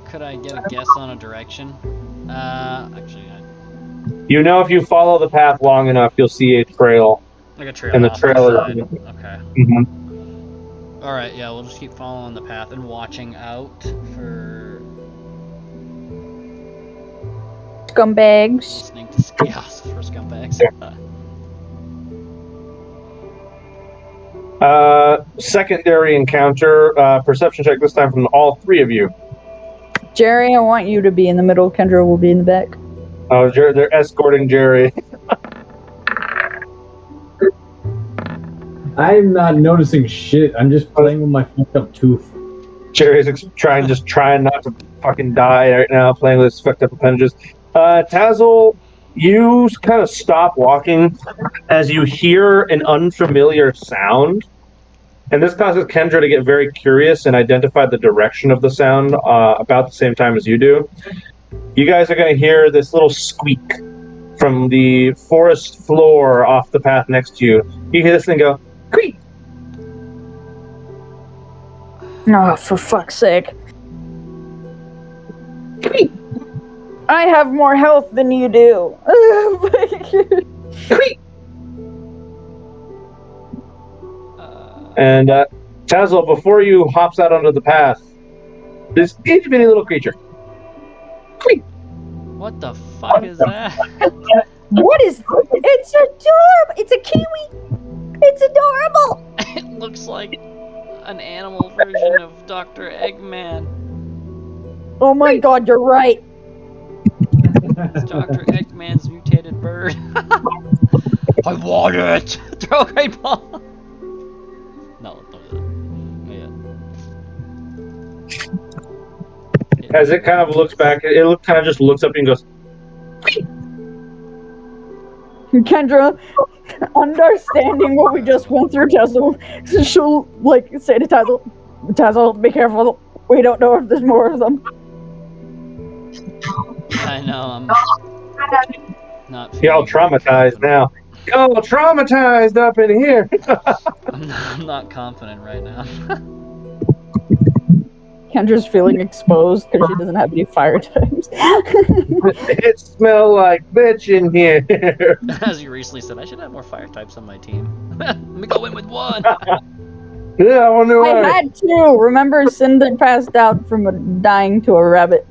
S3: Could I get a guess on a direction? Actually,
S1: You know, if you follow the path long enough, you'll see a trail.
S3: like a trail.
S1: And the
S3: off
S1: trail is-
S3: side. Okay.
S1: Mm-hmm.
S3: All right. Yeah, we'll just keep following the path and watching out for
S4: Scumbags.
S3: listening to chaos for scumbags.
S1: Secondary encounter, perception check this time from all three of you.
S4: Jerry, I want you to be in the middle. Kendra will be in the back.
S1: Oh, they're escorting Jerry.
S2: I'm not noticing shit. I'm just playing with my fucked up tooth.
S1: Jerry's trying not to fucking die right now, playing with his fucked up appendages. Tazzle, you kind of stop walking as you hear an unfamiliar sound. And this causes Kendra to get very curious and identify the direction of the sound about the same time as you do. You guys are going to hear this little squeak from the forest floor off the path next to you. You hear this thing go, squeak!
S4: Oh, for fuck's sake.
S1: Squeak!
S4: I have more health than you do.
S1: Squeak! And Tazzle, before you hops out onto the path, this itty bitty little creature. Squeak!
S3: What the fuck is that?
S4: What is this? It's adorable. It's a kiwi. It's adorable.
S3: It looks like an animal version of Dr. Eggman.
S4: Oh my god, you're right.
S3: It's Dr. Eggman's mutated bird. I want it! Throw a great ball! No, yeah.
S1: As it kind of looks back, it kind of just looks up and goes,
S4: Kendra, understanding what we just went through, Tazzle, she'll like say to Tazzle, be careful. We don't know if there's more of them.
S3: know, I'm not
S1: Y'all
S3: feeling very
S1: traumatized
S3: confident.
S1: now. Y'all traumatized up in here.
S3: I'm not confident right now.
S4: Kendra's feeling exposed because she doesn't have any fire types.
S1: It smell like bitch in here.
S3: As you recently said, I should have more fire types on my team. Let me go in with one.
S1: Yeah, I wonder
S4: I
S1: why.
S4: had two. Remember, Cinder passed out from dying to a rabbit.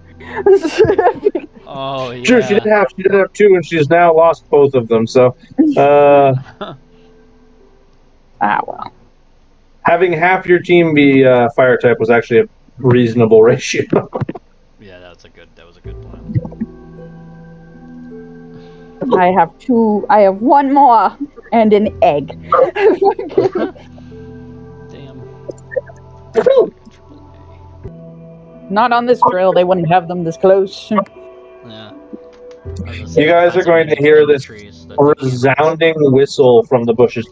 S3: Oh
S1: True, she
S3: yeah.
S1: did have two, and she's now lost both of them. So,
S4: Well.
S1: having half your team be fire type was actually a reasonable ratio.
S3: Yeah, that was a good plan.
S4: I have two. I have one more and an egg.
S3: Damn.
S4: Not on this trail. They wouldn't have them this close.
S3: Yeah. I was gonna say,
S1: You guys are going to hear this resounding whistle from the bushes.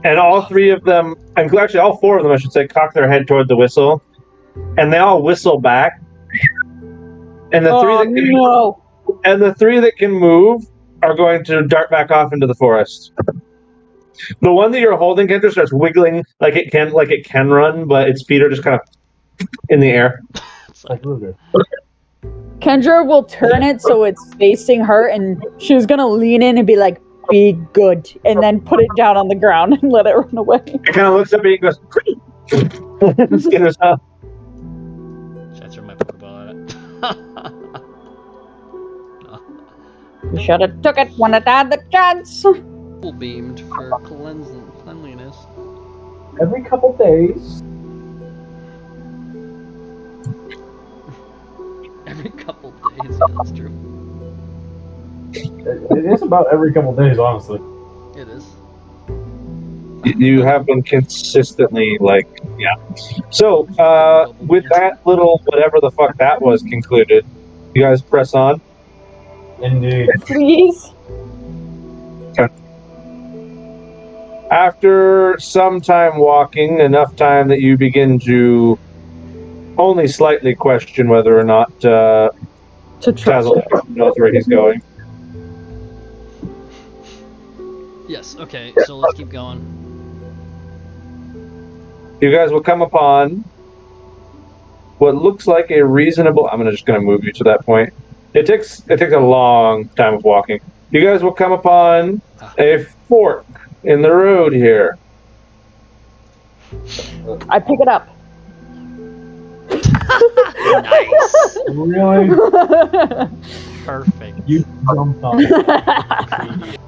S1: And all three of them, and actually all four of them, I should say, cock their head toward the whistle. And they all whistle back. And the three that can move are going to dart back off into the forest. The one that you're holding, Kendra, starts wiggling like it can run, but its feet are just kind of in the air.
S2: Like Ruger.
S4: Kendra will turn it so it's facing her, and she's gonna lean in and be like, "Be good," and then put it down on the ground and let it run away.
S1: It kind of looks at me and goes, skitters up.
S3: Should I throw my Pokeball at it?
S4: You should have took it when it had the chance.
S3: Full beamed for cleanliness.
S2: Every couple days.
S3: Every couple days, yeah, that's true.
S2: It is about every couple days, honestly.
S3: It is.
S1: You have been consistently yeah. So, with that little whatever the fuck that was concluded, you guys press on.
S2: Indeed.
S4: Please.
S1: After some time walking, enough time that you begin to only slightly question whether or not Tazzle knows where he's going.
S3: Yes, okay, so let's keep going.
S1: You guys will come upon what looks like a reasonable. I'm just going to move you to that point. It takes a long time of walking. You guys will come upon a fork in the road here.
S4: I pick it up.
S3: Nice.
S2: Really?
S3: Perfect.
S2: You jumped on it.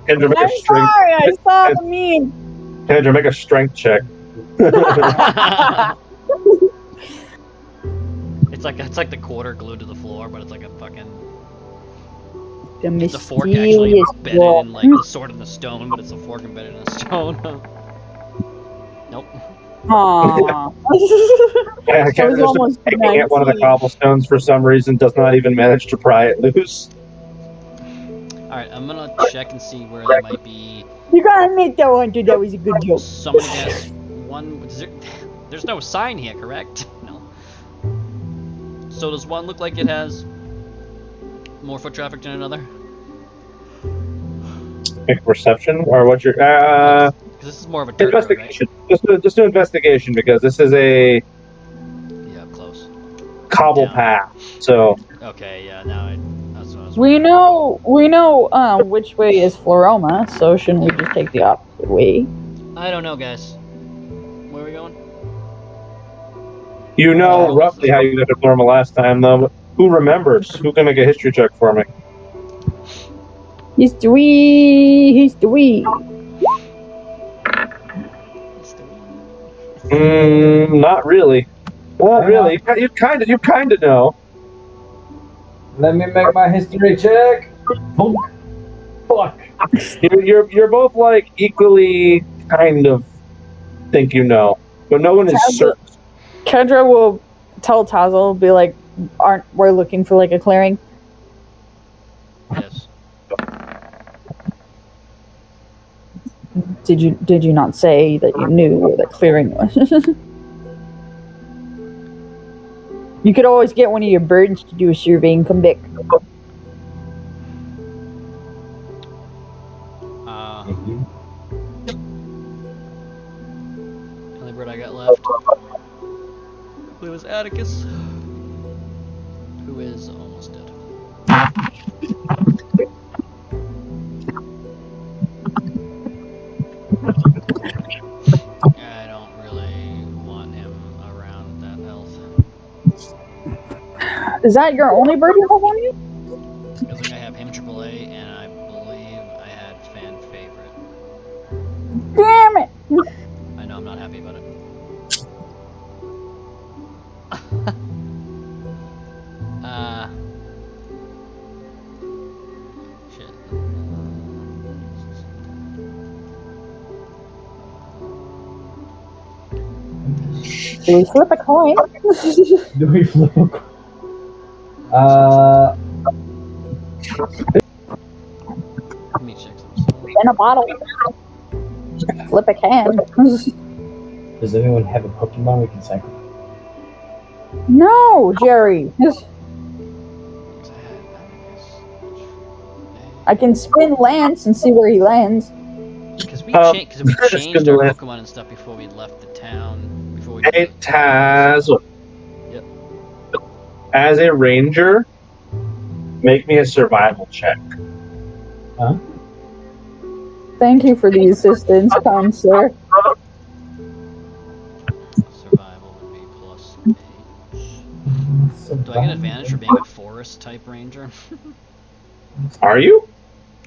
S1: Kendra, make a
S4: I'm
S1: strength.
S4: sorry, I saw the meme.
S1: Kendra, make a strength check.
S3: It's like the quarter glued to the floor, but it's like a fucking.
S4: The
S3: The fork actually
S4: mysterious
S3: embedded
S4: wall.
S3: in like the sword in the stone, but it's a fork embedded in a stone. Nope.
S4: Aww.
S1: Kendra's
S4: almost
S1: taking at one of the
S4: 19.
S1: cobblestones for some reason, does not even manage to pry it loose.
S3: Alright, I'm gonna check and see where there might be.
S4: You gotta admit that one, dude. That was a good joke.
S3: Somebody guess one. There's no sign here, correct? No. So does one look like it has more foot traffic than another?
S1: Make a perception, or what's your
S3: Because this is more of a dirt road, right?
S1: investigation? Just do investigation because this is a
S3: Yeah, close.
S1: cobble
S3: Down.
S1: path. So
S3: Okay, yeah, now that's what I was.
S4: We know which way is Floroma, so shouldn't we just take the opposite way?
S3: I don't know, guys. Where are we going?
S1: you know roughly how you got to Florma last time, though. But who remembers? Who can make a history check for me?
S4: He's Dewey. He's Dewey.
S1: Not really. Not really. You kind of know.
S2: Let me make my history check. Bonk. Fuck.
S1: You're both like equally kind of think you know, but no one is certain.
S4: Kendra will tell Tazzle, be like, "Aren't we're looking for like a clearing?"
S3: Yes.
S4: Did you not say that you knew where the clearing was? You could always get one of your birds to do a survey and come back.
S3: Only bird I got left. It was Atticus, who is almost dead. I don't really want him around that health.
S4: Is that your only bird you have on you?
S3: I think I have him AAA, and I believe I had fan favorite.
S4: Damn it!
S3: I know I'm not happy about it. Shit.
S4: Do we flip a coin?
S2: Do we flip a coin?
S3: Let me check some.
S4: In a bottle. Flip a can.
S2: Does anyone have a Pokemon we can sacrifice?
S4: No, Jerry. I can spin Lance and see where he lands.
S3: Because we,
S1: just
S3: changed
S1: gonna
S3: our
S1: let-
S3: Pokemon and stuff before we left the town. Before we
S1: Hey, Tazzle.
S3: Yep.
S1: As a ranger, make me a survival check.
S4: Thank you for the assistance, kind sir.
S3: Survival would be +8. Do I get advantage for being a forest type ranger?
S1: Are you?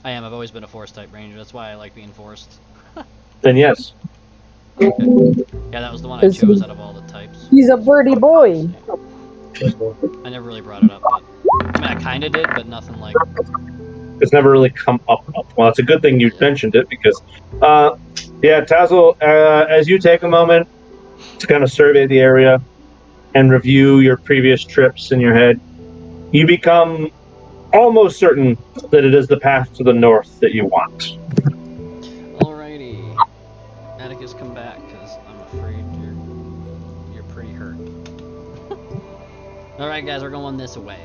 S3: I am. I've always been a forest type ranger. That's why I like being forest.
S1: Then yes.
S3: Okay. Yeah, that was the one I
S4: Does
S3: chose
S4: he-
S3: out of all the types.
S4: He's a birdie boy.
S3: I never really brought it up, but I mean, I kind of did, but nothing like.
S1: It's never really come up. Well, it's a good thing you mentioned it because, yeah, Tazzle, as you take a moment to kind of survey the area and review your previous trips in your head, you become almost certain that it is the path to the north that you want.
S3: Alrighty, Atticus, come back, because I'm afraid you're pretty hurt. All right, guys, we're going this way.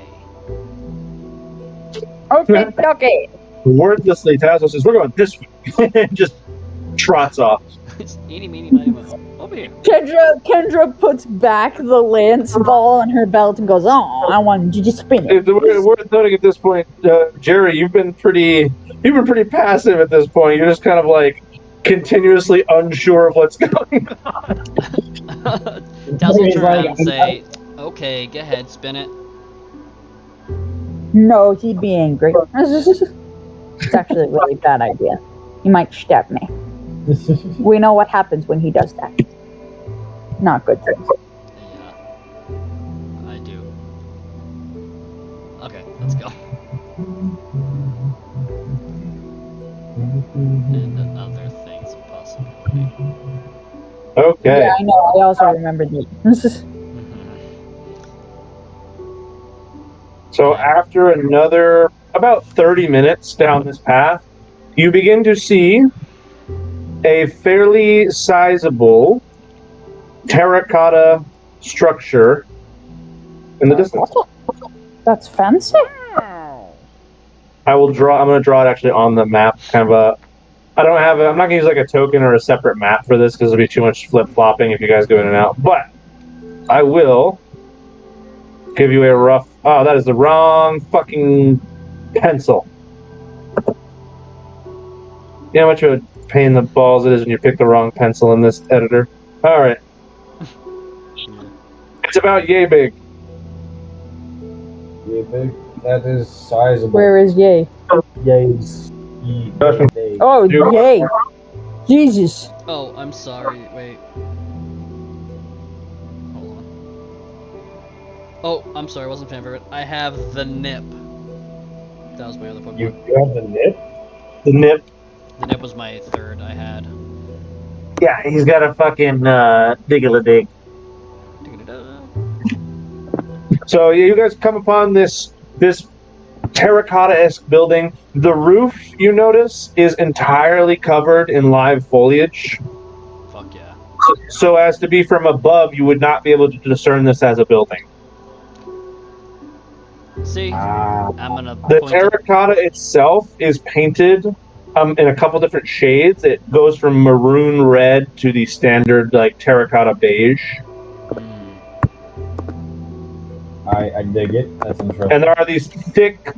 S4: Okay, okay.
S1: Wordlessly, Tazzle says, "We're going this way," and just trots off.
S3: It's eeny, meeny, miny, moe. Over here.
S4: Kendra puts back the Lance ball on her belt and goes, "Oh, I wanted you to spin it."
S1: We're noting at this point, Jerry, you've been pretty passive at this point. You're just kind of like continuously unsure of what's going on.
S3: Tails will
S2: He's
S3: turn
S2: like,
S3: around and say, "Okay, go ahead, spin it."
S4: No, he'd be angry. It's actually a really bad idea. He might stab me. We know what happens when he does that. Not good things.
S3: Yeah, I do. Okay, let's go. And another thing's a possibility.
S1: Okay.
S4: Yeah, I know. I also remember that.
S1: So after another about 30 minutes down this path, you begin to see a fairly sizable terracotta structure in the distance.
S4: That's fancy.
S1: I'm going to draw it actually on the map. I'm not going to use like a token or a separate map for this because it'll be too much flip-flopping if you guys go in and out. But I will give you a rough... Oh, that is the wrong fucking pencil. You know how much of a pain in the balls it is when you pick the wrong pencil in this editor? Alright. It's about yay big.
S2: Yay big. That is sizable.
S4: Where is Yay?
S2: Yay's. Yay.
S4: Oh, Yay. Jesus.
S3: Oh, I'm sorry. Wait. Hold on. Oh, I'm sorry. I wasn't fan favorite. I have the Nip. That was my other Pokemon.
S2: You have the nip?
S1: The nip.
S3: The Nip was my third I had.
S1: Yeah, he's got a fucking dig-a-la-dig. So you guys come upon this terracotta-esque building. The roof, you notice, is entirely covered in live foliage.
S3: Fuck yeah.
S1: So as to be from above, you would not be able to discern this as a building.
S3: See,
S2: Ah,
S3: I'm gonna
S1: The
S3: point it.
S1: terracotta itself is painted in a couple different shades. It goes from maroon red to the standard like terracotta beige.
S3: Hmm.
S2: I dig it. That's interesting.
S1: And there are these thick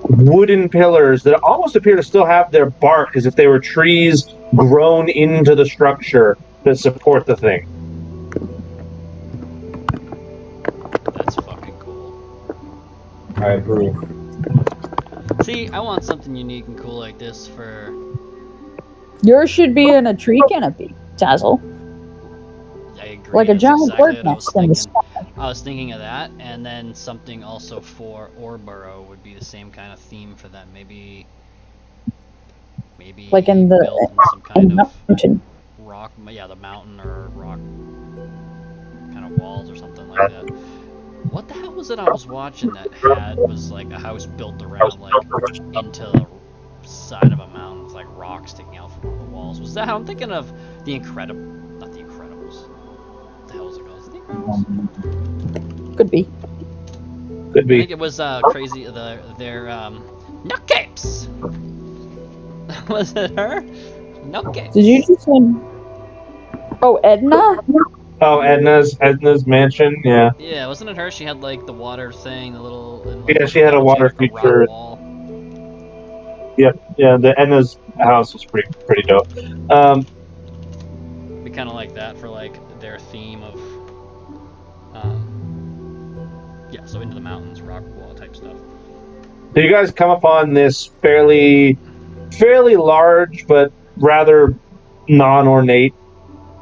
S1: wooden pillars that almost appear to still have their bark as if they were trees grown into the structure that support the thing.
S3: That's fucking cool.
S2: I approve.
S3: See, I want something unique and cool like this for.
S4: Yours should be in a tree canopy, Tazzle.
S3: I agree.
S4: Like a
S3: that's
S4: giant
S3: exactly
S4: bird
S3: what I was
S4: nest in the
S3: thinking.
S4: sky.
S3: I was thinking of that, and then something also for Orboro would be the same kind of theme for them. Maybe
S4: Like in the-
S3: build in some kind of
S4: Mountain.
S3: rock, yeah, the mountain or rock kind of walls or something like that. What the hell was it I was watching that was like a house built around like into the side of a mountain with like rocks sticking out from all the walls? Was that? I'm thinking of not the Incredibles. What the hell was it called? Is it the Incredibles?
S4: Could be.
S1: Could
S3: I
S1: be.
S3: think it was crazy. Their Nutcapes. Was it her? Nutcapes.
S4: Did you just say? Oh, Edna?
S1: Oh, Edna's mansion. Yeah.
S3: Yeah, wasn't it her? She had like the water thing, the little.
S1: Yeah, she had a water
S3: like, rock
S1: feature.
S3: wall.
S1: Yeah. The Edna's house was pretty dope.
S3: Be kind of like that for like their theme of. Yeah, so into the mountains, rock wall type stuff.
S1: So you guys come upon this fairly large but rather non-ornate.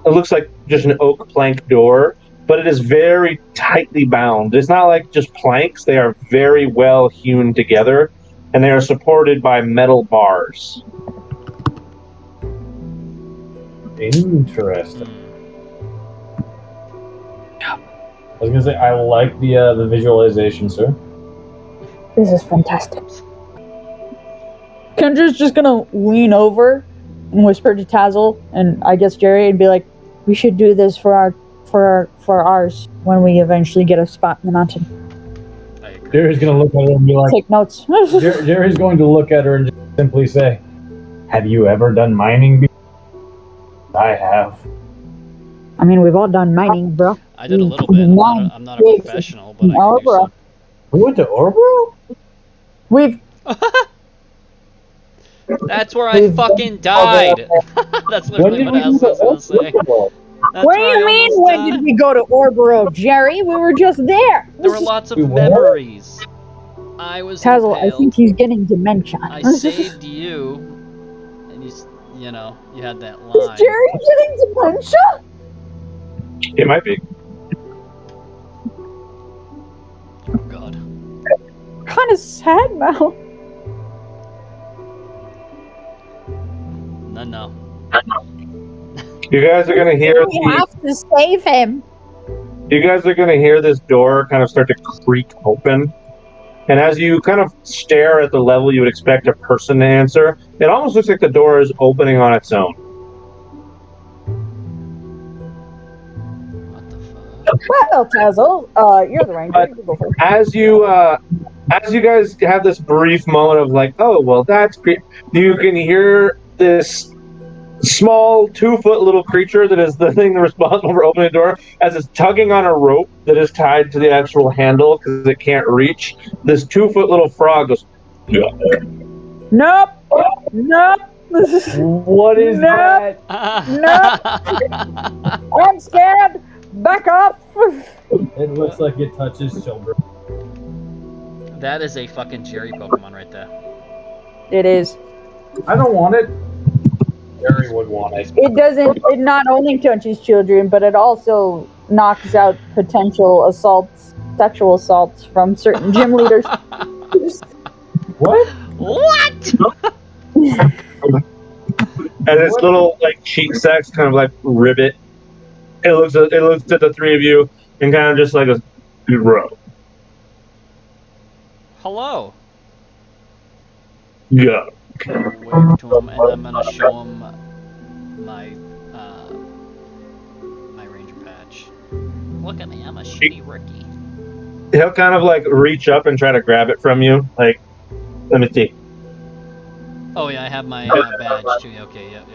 S1: It looks like just an oak plank door, but it is very tightly bound. It's not like just planks; they are very well hewn together, and they are supported by metal bars.
S2: Interesting.
S3: Hmm.
S2: I was gonna say I like the visualization, sir.
S4: This is fantastic. Kendra's just gonna lean over and whisper to Tazzle and I guess Jerry and be like, "We should do this for ours when we eventually get a spot in the mountain.
S3: I agree.
S2: Jerry's gonna look at her and be like,
S4: Take notes."
S2: Jerry's going to look at her and just simply say, "Have you ever done mining before?" I have.
S4: I mean, we've all done mining, bro.
S3: I did a little bit. I'm not a professional, but I can do
S4: Orboro.
S3: some.
S2: We went to Orboro?
S4: We've
S3: That's where I fucking died. That's literally what I was gonna say. That's
S4: What do
S3: where I
S4: you mean?
S3: almost
S4: When
S3: died.
S4: did we go to Orboro, Jerry? We were just there.
S3: There were lots of
S2: We were?
S3: memories. I was
S4: Tazzle, I
S3: impaled.
S4: think he's getting dementia.
S3: I saved you, and you know, you had that
S4: Is
S3: line.
S4: Jerry getting dementia?
S1: It might be.
S3: Oh God.
S4: Kind of sad now.
S3: No.
S1: You guys are gonna hear
S4: We have to save him.
S1: this door kind of start to creak open. And as you kind of stare at the level you would expect a person to answer, it almost looks like the door is opening on its own.
S3: What the fuck?
S4: Well, Tazzle, you're the ranger. You go first.
S1: As you guys have this brief moment of like, oh well, that's great. You can hear this small 2-foot little creature that is the thing responsible for opening the door as it's tugging on a rope that is tied to the actual handle because it can't reach. This 2-foot little frog goes,
S4: Nope. Nope.
S2: What is
S4: No.
S2: that?
S4: I'm scared. Back off.
S2: It looks like it touches children.
S3: That is a fucking Jerry Pokemon right there.
S4: It is.
S2: I don't want it. Jerry would want it.
S4: It doesn't. It not only touches children, but it also knocks out potential assaults, sexual assaults from certain gym leaders.
S2: What?
S3: What?
S1: and its little like cheek sacks kind of like ribbit. It looks at the three of you and kind of just like a bro.
S3: Hello.
S1: Yeah.
S3: Wave to him, and I'm gonna show him my my ranger patch. Look at me, I'm a shitty rookie.
S1: he'll kind of like reach up and try to grab it from you. Like, let me see.
S3: Oh yeah, I have my badge too. Okay, yep.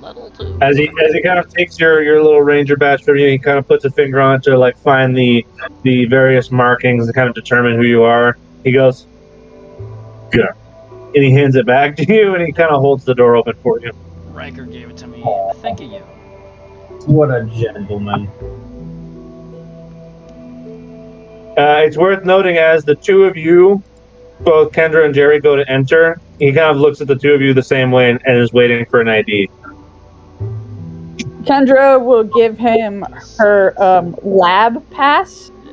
S3: Level 2.
S1: As he kind of takes your little ranger badge from you, he kind of puts a finger on it to like find the various markings and kind of determine who you are. He goes, "Good," and he hands it back to you, and he kind of holds the door open for you.
S3: Riker gave it to me. Thank you.
S2: What a gentleman.
S1: It's worth noting as the two of you, both Kendra and Jerry, go to enter, he kind of looks at the two of you the same way and is waiting for an ID.
S4: Kendra will give him her lab pass,
S3: Yeah,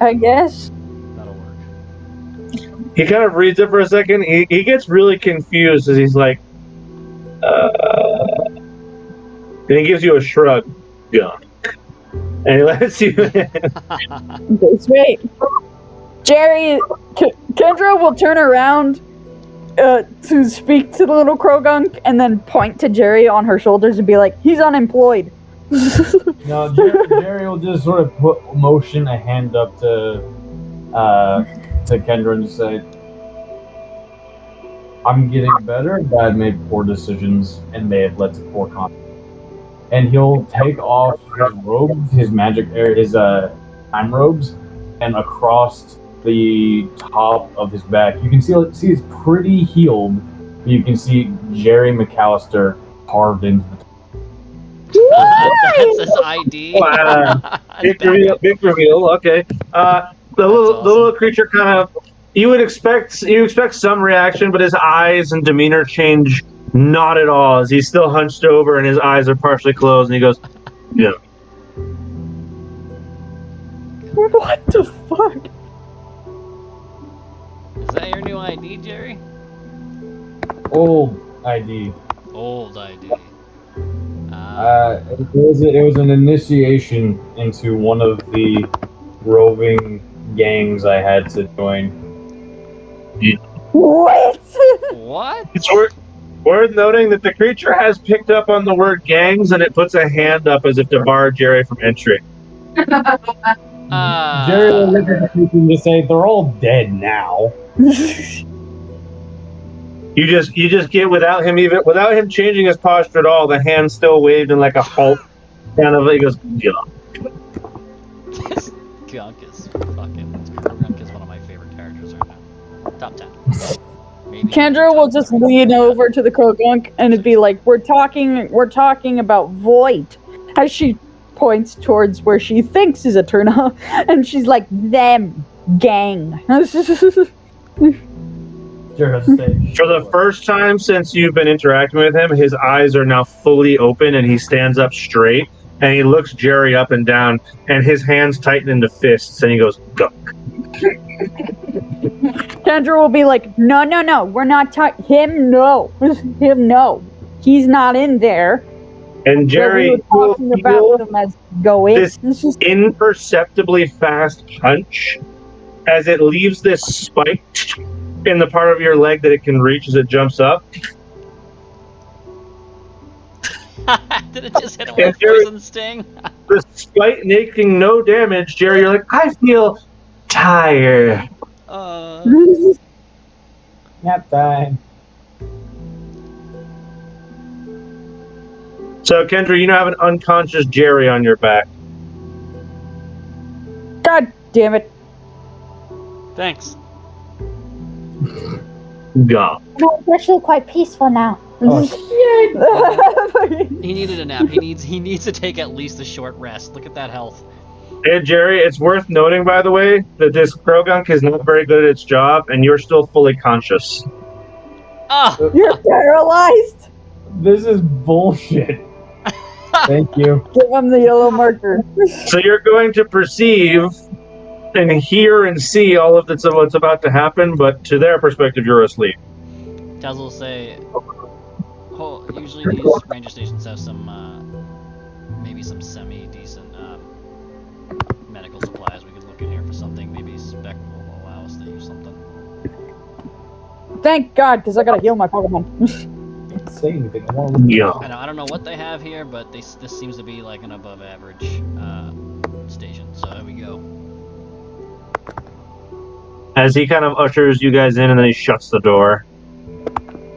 S4: I guess.
S3: that'll work.
S1: He kind of reads it for a second. He gets really confused as he's like, and he gives you a shrug. Yeah. And he lets you in.
S4: This way. Jerry, Kendra will turn around to speak to the little Krogunk and then point to Jerry on her shoulders and be like, he's unemployed.
S2: No, Jerry will just sort of motion a hand up to Kendra and say, I'm getting better, but I've made poor decisions and they have led to poor conduct. And he'll take off his robes, his magic, his time robes, and across the top of his back, you can see it's pretty healed. You can see Jerry McAllister carved into the top.
S3: That's his ID.
S1: Big reveal. Okay. The little creature kind of, you expect some reaction, but his eyes and demeanor change not at all as he's still hunched over and his eyes are partially closed, and he goes, "Yeah."
S4: What the fuck?
S3: Is that your new ID, Jerry?
S2: Old ID.
S3: Old ID.
S2: It was an initiation into one of the roving gangs I had to join.
S4: What?
S3: What?
S1: It's worth noting that the creature has picked up on the word gangs, and it puts a hand up as if to bar Jerry from entry.
S2: Jerry will look at the creature and just say, they're all dead now.
S1: You just get without him changing his posture at all. The hand still waved in like a halt, kind of. He goes, "Yeah."
S3: This Gunk is Gunk is one of my favorite characters right now. Top 10. Maybe
S4: Kendra will just lean over to the Krogunk and it'd be like, we're talking about Void, as she points towards where she thinks is Eterna, and she's like, them gang.
S2: Jerry has to say,
S1: For the first time since you've been interacting with him, his eyes are now fully open, and he stands up straight, and he looks Jerry up and down, and his hands tighten into fists, and he goes, "Go."
S4: Kendra will be like, no, we're not talking. Him, no. He's not in there.
S1: And Jerry,
S4: we were talking about them as go in.
S1: this imperceptibly fast punch, as it leaves this spike in the part of your leg that it can reach as it jumps up.
S3: Did it just hit him with a poison sting?
S1: Despite making no damage, Jerry, you're like, I feel tired.
S2: nap time.
S1: So, Kendra, you now have an unconscious Jerry on your back.
S4: God damn it.
S3: Thanks.
S1: Go.
S5: We're actually quite peaceful now.
S3: He needed a nap. He needs to take at least a short rest. Look at that health.
S1: Hey, Jerry, it's worth noting, by the way, that this Krogunk is not very good at its job, and you're still fully conscious.
S3: Ah!
S4: You're paralyzed.
S2: This is bullshit. Thank you.
S4: Give him the yellow marker.
S1: So you're going to perceive and hear and see all of what's about to happen, but to their perspective, you're asleep.
S3: Taz will say, usually these ranger stations have some, maybe some semi-decent medical supplies. We could look in here for something. Maybe Spec will allow us to use something.
S4: Thank God, because I gotta heal my Pokemon.
S2: Can't say anything. I want to
S1: Yeah.
S3: I don't know what they have here, but this seems to be like an above-average station. So there we go.
S1: as he kind of ushers you guys in and then he shuts the door.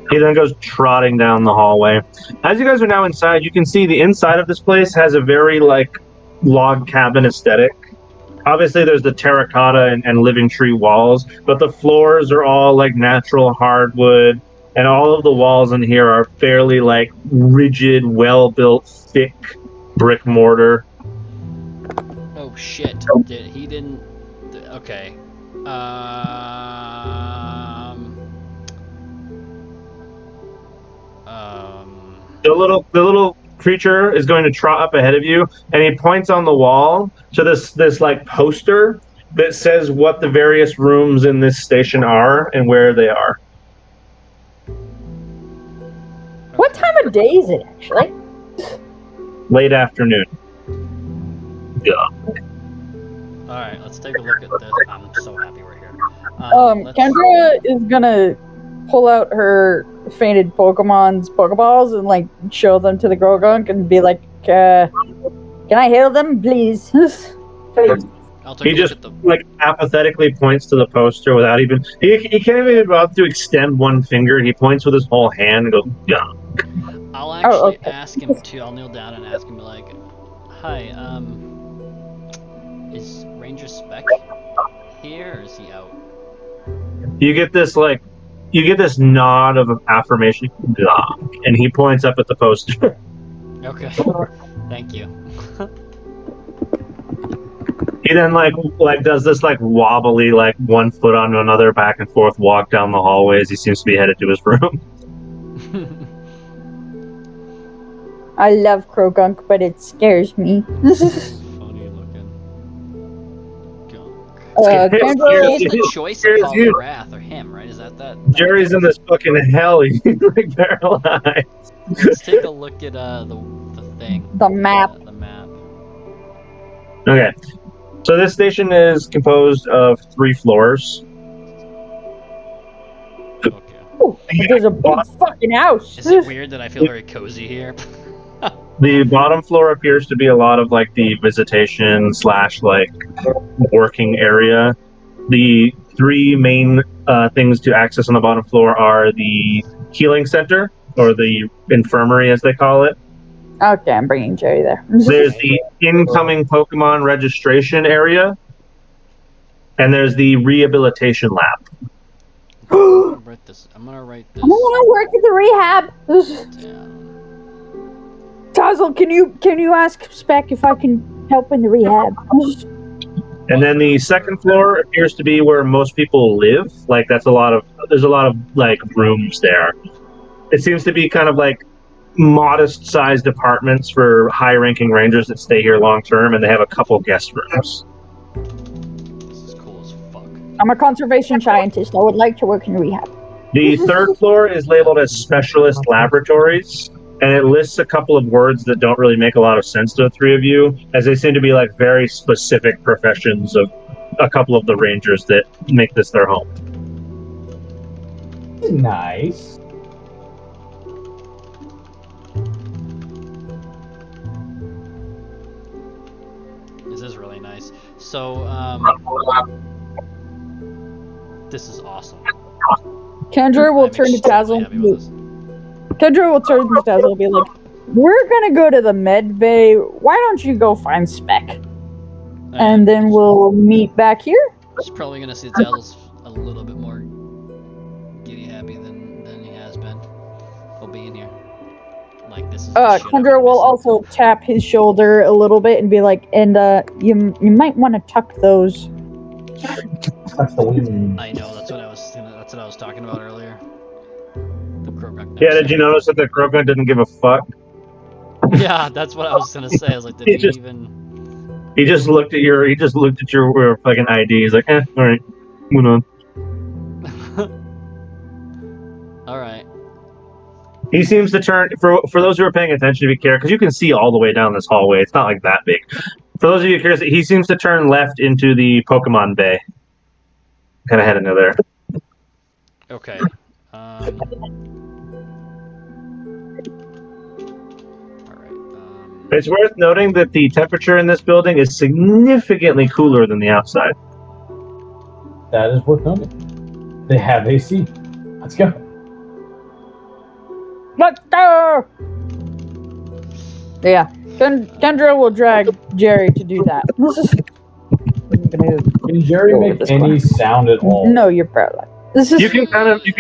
S1: He then goes trotting down the hallway. As you guys are now inside, you can see the inside of this place has a very like log cabin aesthetic. Obviously, there's the terracotta and living tree walls, but the floors are all like natural hardwood, and all of the walls in here are fairly like rigid, well-built, thick brick mortar.
S3: Oh shit! He didn't. Okay.
S1: The little creature is going to trot up ahead of you, and he points on the wall to this like poster that says what the various rooms in this station are and where they are.
S4: What time of day is it actually?
S1: Late afternoon. Yeah.
S3: All right, let's take a look at this. I'm so happy we're here. Let's-
S4: Kendra is gonna pull out her fainted Pokemon's Pokeballs and like show them to the Grogunk and be like, "Can I heal them, please?"
S3: I'll take
S1: He
S3: a
S1: just
S3: look at the.
S1: like apathetically points to the poster without even he can't even bother to extend one finger. He points with his whole hand and goes, yeah.
S3: I'll actually
S4: okay.
S3: ask him to. I'll kneel down and ask him like, "Hi, is Ranger Spec here or is he out?"
S1: You get this nod of affirmation, yeah, and he points up at the poster.
S3: Okay. Thank you.
S1: He then like does this like wobbly like one foot onto another back and forth walk down the hallway as he seems to be headed to his room.
S4: I love Grogunk, but it scares me.
S3: Funny looking. Gunk.
S4: Kendra,
S3: He's the choice of call the Wrath or him, right? Is that?
S1: Jerry's in this fucking hell. He's like paralyzed.
S3: Let's take a look at the thing.
S4: The map.
S3: The map.
S1: Okay. So this station is composed of 3 floors.
S3: Okay.
S4: Ooh, there's a big fucking house.
S3: Is it weird that I feel very cozy here?
S1: The bottom floor appears to be a lot of like the visitation / like working area. The 3 main things to access on the bottom floor are the healing center, or the infirmary as they call it.
S4: Okay, I'm bringing Jerry there.
S1: There's the incoming Pokemon registration area, and there's the rehabilitation lab.
S3: I'm gonna write this.
S4: I don't want to work at the rehab.
S3: down.
S4: Tazzle, can you ask Spec if I can help in the rehab?
S1: And then the second floor appears to be where most people live. Like there's a lot of like rooms there. It seems to be kind of like modest-sized apartments for high-ranking rangers that stay here long-term, and they have a couple guest rooms.
S3: This is cool as fuck.
S4: I'm a conservation scientist. I would like to work in rehab.
S1: The third floor is labeled as specialist laboratories, and it lists a couple of words that don't really make a lot of sense to the 3 of you, as they seem to be like very specific professions of a couple of the rangers that make this their home.
S2: Nice.
S3: This is really nice. So, this is awesome.
S4: Kendra will
S3: I'm
S4: turn to
S3: extremely
S4: Tazzle.
S3: happy with this.
S4: Kendra will turn to Tazzle and be like, "We're gonna go to the med bay. Why don't you go find Spec? And then we'll meet back here."
S3: He's probably gonna see Tazzle's a little bit more giddy happy than he has been. He'll be in here. Like this is. the shit I've
S4: Kendra
S3: been
S4: will
S3: missing.
S4: also tap his shoulder a little bit and be like, "And you might want to tuck those."
S2: That's the win.
S3: I know. That's what I was talking about earlier. The Krogunk.
S1: Yeah, did you notice that the Krogan didn't give a fuck?
S3: Yeah, that's what I was gonna say. I was like, did
S1: He
S3: he
S1: just-
S3: even?
S1: He just looked at your fucking ID. He's like, all right, moving on.
S3: All right.
S1: He seems to turn for those who are paying attention, if you care, because you can see all the way down this hallway. It's not like that big. For those of you curious, he seems to turn left into the Pokemon Bay. Kind of head into there.
S3: Okay. All right.
S1: It's worth noting that the temperature in this building is significantly cooler than the outside.
S2: That is worth noting. They have AC. Let's go.
S4: Let's go! Yeah, Kendra will drag Jerry to do that. I'm gonna
S2: Can Jerry
S4: go
S2: make
S4: with this
S2: any
S4: one.
S2: sound at all?
S4: No, you're paralyzed. This is
S1: You can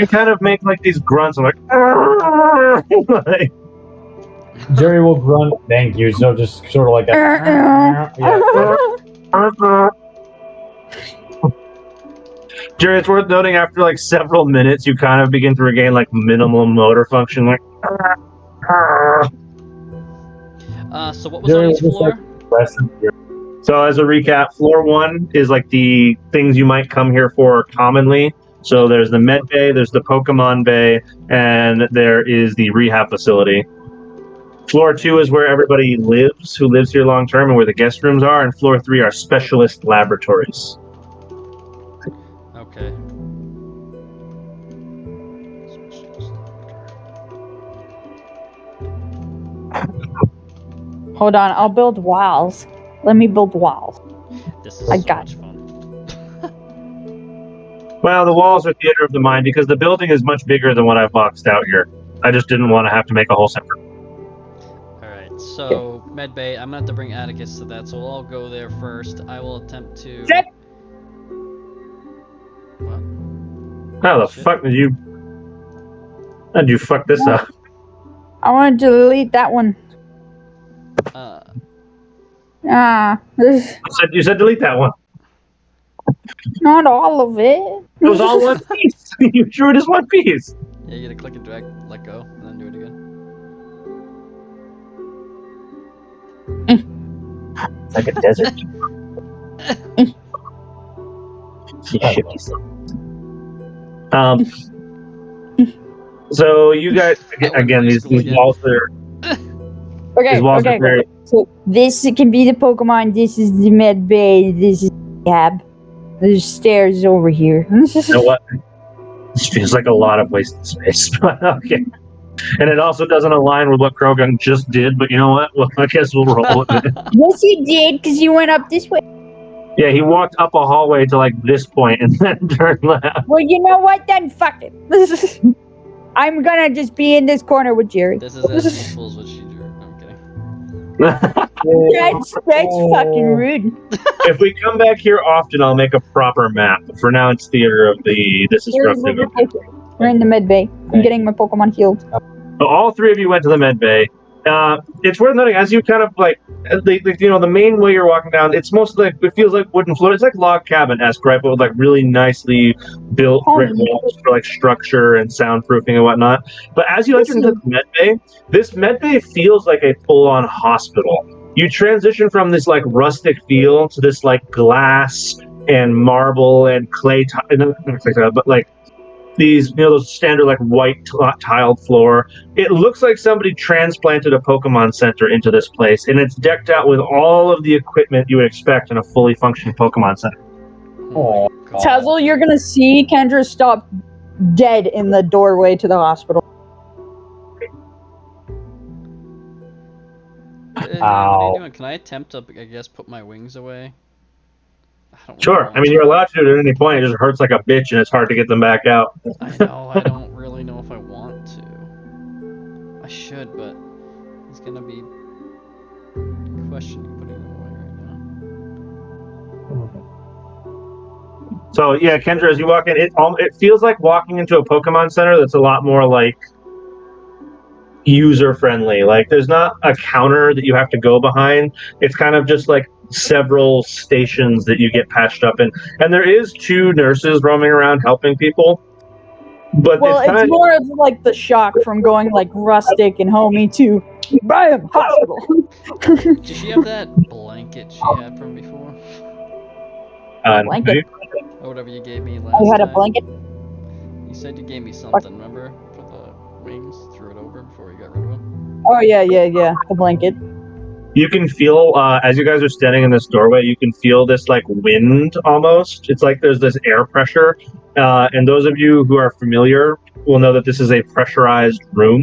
S1: kind of make like these grunts, like, like
S2: Jerry will grunt. Thank you. So just sort of like a. Yeah.
S1: Jerry, it's worth noting after like several minutes, you kind of begin to regain like minimal motor function, like.
S3: So what was on
S2: Jerry
S3: each
S2: was
S3: floor?
S1: So as a recap, floor 1 is like the things you might come here for commonly. So there's the med bay, there's the Pokemon bay, and there is the rehab facility. Floor 2 is where everybody lives, who lives here long term, and where the guest rooms are. And floor 3 are specialist laboratories.
S3: Okay.
S4: Hold on, I'll build walls. Let me build walls.
S3: This is
S4: I
S3: so
S4: got
S3: much fun.
S1: Well, the walls are theater of the mind because the building is much bigger than what I've boxed out here. I just didn't want to have to make a whole separate.
S3: Alright, so medbay, I'm gonna have to bring Atticus to that, so I'll go there first. I will attempt to.
S4: Shit.
S3: What?
S1: How the
S3: Shit.
S1: fuck did you fuck this up?
S4: I want to delete that one.
S1: You said delete that one.
S4: Not all of it.
S1: It was all one piece. You drew it as one piece.
S3: Yeah, you gotta click and drag, let go, and then do it again.
S1: It's like a desert. So you guys again these walls are
S4: Okay,
S1: these walls
S4: okay.
S1: are very
S4: So this can be the Pokemon. This is the med bay. This is the cab. There's stairs over here.
S1: you know what? This feels like a lot of wasted space, but okay. And it also doesn't align with what Krogan just did, but you know what? Well, I guess we'll roll with it.
S4: Yes, you did, because you went up this way.
S1: Yeah, he walked up a hallway to like this point and then turned left.
S4: Well, you know what? Then fuck it. I'm gonna just be in this corner with Jerry.
S3: This is as useful as what she drew. No, I'm kidding.
S4: That's fucking rude.
S1: If we come back here often, I'll make a proper map. But for now, it's theater of the. This is roughly.
S4: We're in the med bay. I'm getting my Pokemon healed.
S1: So all three of you went to the med bay. It's worth noting as you kind of like, the main way you're walking down. It's mostly like it feels like wooden floor. It's like log cabin-esque, right? But with like really nicely built brick walls for like structure and soundproofing and whatnot. But as you enter into the med bay, this med bay feels like a full-on hospital. You transition from this like rustic feel to this like glass and marble and clay, but like these, those standard like white tiled floor. It looks like somebody transplanted a Pokemon Center into this place, and it's decked out with all of the equipment you would expect in a fully functioning Pokemon Center.
S3: Oh,
S4: Tazzle, you're gonna see Kendra stop dead in the doorway to the hospital.
S3: What are you doing? Can I attempt to, I guess, put my wings away?
S1: Sure. I mean, you're allowed to do it at any point. It just hurts like a bitch, and it's hard to get them back out.
S3: I know. I don't really know if I want to. I should, but it's gonna be questioning putting them away right now.
S1: So yeah, Kendra, as you walk in, it feels like walking into a Pokemon Center that's a lot more like user friendly. Like there's not a counter that you have to go behind. It's kind of just like several stations that you get patched up in, and there is 2 nurses roaming around helping people. But
S4: it's more of like the shock from going like rustic and homey to bam, hospital.
S3: Did she have that blanket she had from before?
S4: Blanket.
S3: Or whatever you gave me last
S4: You had a
S3: time.
S4: blanket?
S3: You said you gave me something, remember? For the wings? Threw it over before you got rid of them?
S4: Oh yeah, the blanket.
S1: You can feel, as you guys are standing in this doorway, you can feel this like wind almost. It's like there's this air pressure. And those of you who are familiar will know that this is a pressurized room.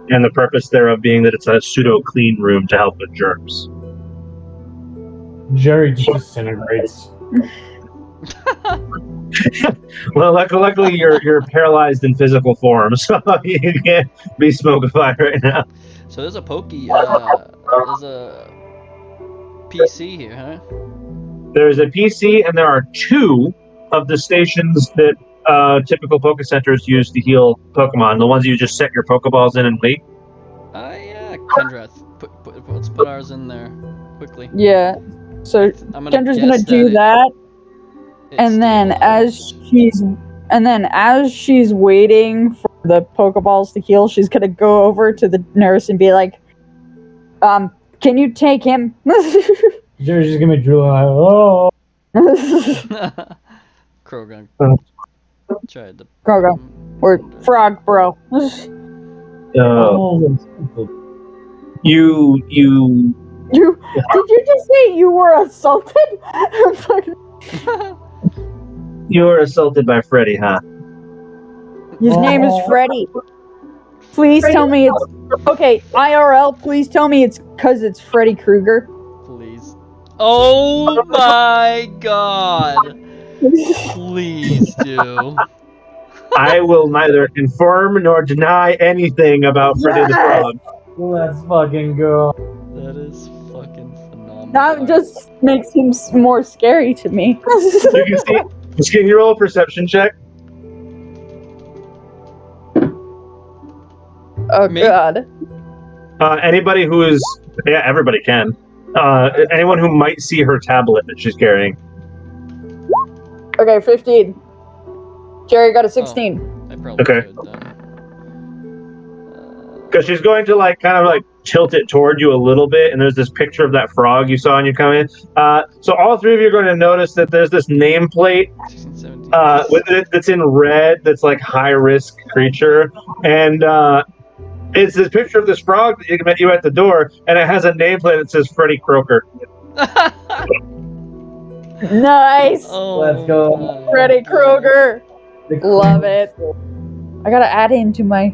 S1: And the purpose thereof being that it's a pseudo-clean room to help with germs.
S2: Jerry just disintegrates.
S1: Well, luckily you're paralyzed in physical form, so you can't be smokified right now.
S3: So there's a pokey. There's a PC here, huh?
S1: There's a PC, and there are 2 of the stations that typical Poké Centers use to heal Pokemon. The ones you just set your Pokeballs in and wait.
S3: Yeah, Kendra. Let's put ours in there quickly.
S4: Yeah. So
S3: I'm
S4: Kendra's
S3: guess
S4: gonna do that,
S3: it's
S4: and then
S3: the-
S4: as she's waiting for the Pokeballs to heal, she's gonna go over to the nurse and be like, can you take him?
S2: Jerry's just gonna be drooling like, oh.
S3: Krogan. Tried to.
S4: Krogan. Or Frog Bro.
S2: Oh.
S1: You
S4: You did you just say you were assaulted?
S1: you were assaulted by Freddy, huh?
S4: His name is Freddy. Please tell me it's okay. IRL. Please tell me it's because it's Freddy Krueger.
S3: Please. Oh my god. Please do.
S1: I will neither confirm nor deny anything about Freddy the Frog.
S2: Let's fucking go.
S3: That is fucking phenomenal.
S4: That just makes him more scary to me.
S1: You can see. Can you roll a perception check?
S4: Oh
S3: Me?
S4: god.
S1: Anybody who is, yeah, everybody can. Anyone who might see her tablet that she's carrying.
S4: Okay, 15. Jerry got a 16.
S3: I probably
S1: Okay.
S3: should then.
S1: Because she's going to kind of tilt it toward you a little bit, and there's this picture of that frog you saw when you come in. So all 3 of you are going to notice that there's this nameplate
S3: 16, 17.
S1: with it that's in red. That's high risk creature, and it's this picture of this frog that met you at the door, and it has a nameplate that says Freddy Croker.
S4: Nice.
S3: Oh
S2: Let's go.
S3: my
S4: Freddy
S3: God.
S4: Krueger. Love it. I gotta add him to my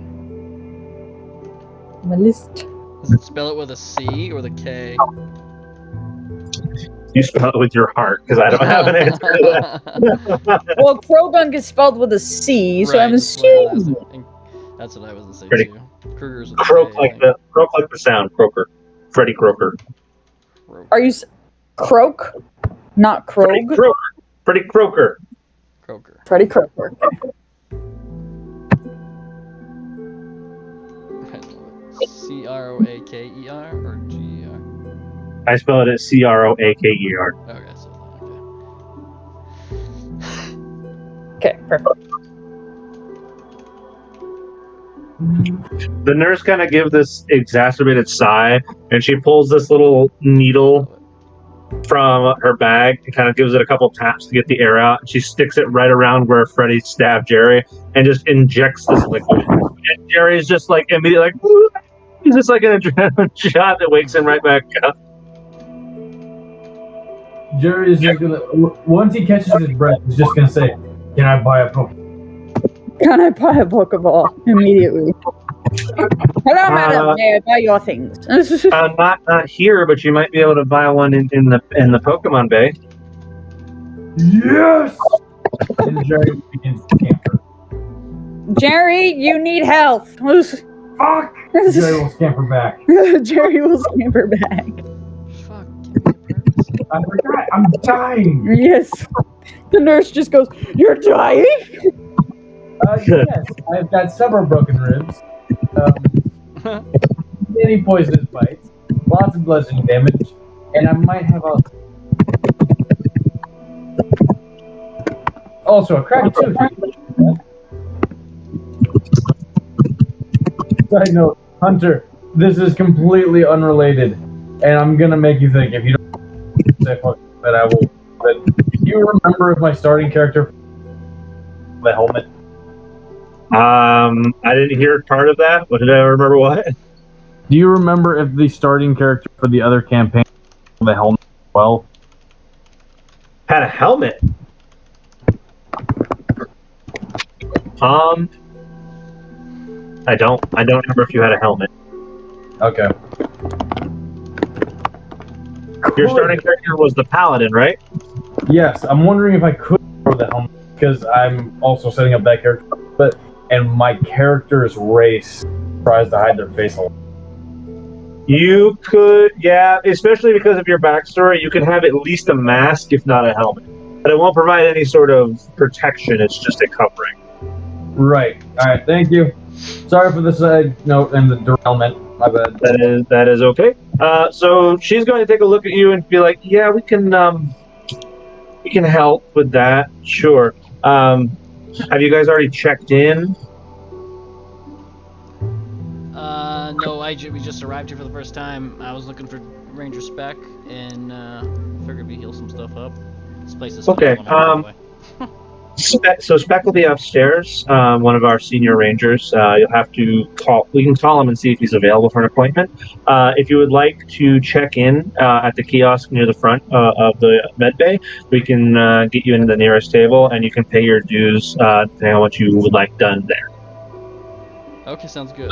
S4: list.
S3: Does it spell it with a C or the K?
S1: You spell it with your heart, because I don't have an answer to that.
S4: Well, Krogan is spelled with a C, so I'm
S3: Right, that's what I was
S4: assuming.
S3: thinking. That's what I was gonna say
S1: Pretty-
S3: too. Kruger's with a
S1: Croak
S3: K.
S1: like the sound, Croaker. Freddy Croker.
S3: Kroger.
S4: Are you Croak? Not
S1: Freddy
S4: Krog?
S1: Croker. Freddy Croker.
S3: Kroger.
S4: Freddy Krueger.
S3: Croaker or Ger?
S1: I spell it as Croaker.
S3: Okay, so okay.
S4: Okay, perfect.
S1: The nurse kind of gives this exacerbated sigh, and she pulls this little needle from her bag and kind of gives it a couple taps to get the air out. She sticks it right around where Freddy stabbed Jerry and just injects this liquid. And Jerry's just immediately "Woo!" He's just an adrenaline shot that wakes him right back up.
S2: Jerry is just gonna, once he catches his breath, he's just gonna say, "Can I buy a Pokemon?"
S4: Can I buy a Pokeball immediately? Hello, madam. May I buy your things?
S1: Not here, but you might be able to buy one in the Pokemon Bay.
S2: Yes! And Jerry begins to camper.
S4: Jerry, you need health.
S2: Fuck! Jerry will scamper back.
S4: Jerry will scamper back.
S3: Fuck. Give me a purpose.
S2: I forgot, I'm dying!
S4: Yes. The nurse just goes, "You're dying?"
S2: Yes, I've got several broken ribs. Many poisonous bites, lots of bludgeoning damage, and I might have also a cracked tooth. Side note, Hunter, this is completely unrelated, and I'm gonna make you think. If you don't say fuck, that I will. But do you remember if my starting character the helmet?
S1: I didn't hear part of that. What did I remember? What?
S2: Do you remember if the starting character for the other campaign the helmet as well?
S1: Had a helmet. I don't remember if you had a helmet.
S2: Okay.
S1: Your starting character was the paladin, right?
S2: Yes, I'm wondering if I could throw the helmet because I'm also setting up that character. And my character's race tries to hide their face a lot.
S1: You could, yeah, especially because of your backstory, you can have at least a mask, if not a helmet. But it won't provide any sort of protection, it's just a covering.
S2: Right. Alright, thank you. Sorry for the side note and the derailment. My bad.
S1: That is okay. So she's going to take a look at you and be like, yeah, we can help with that. Sure. Have you guys already checked in?
S3: No, we just arrived here for the first time. I was looking for Ranger Spec and figured we'd heal some stuff up. This place is
S1: Okay, So Spec will be upstairs. One of our senior rangers. You'll have to call. We can call him and see if he's available for an appointment. If you would like to check in at the kiosk near the front of the med bay, we can get you into the nearest table, and you can pay your dues depending on what you would like done there.
S3: Okay, sounds good.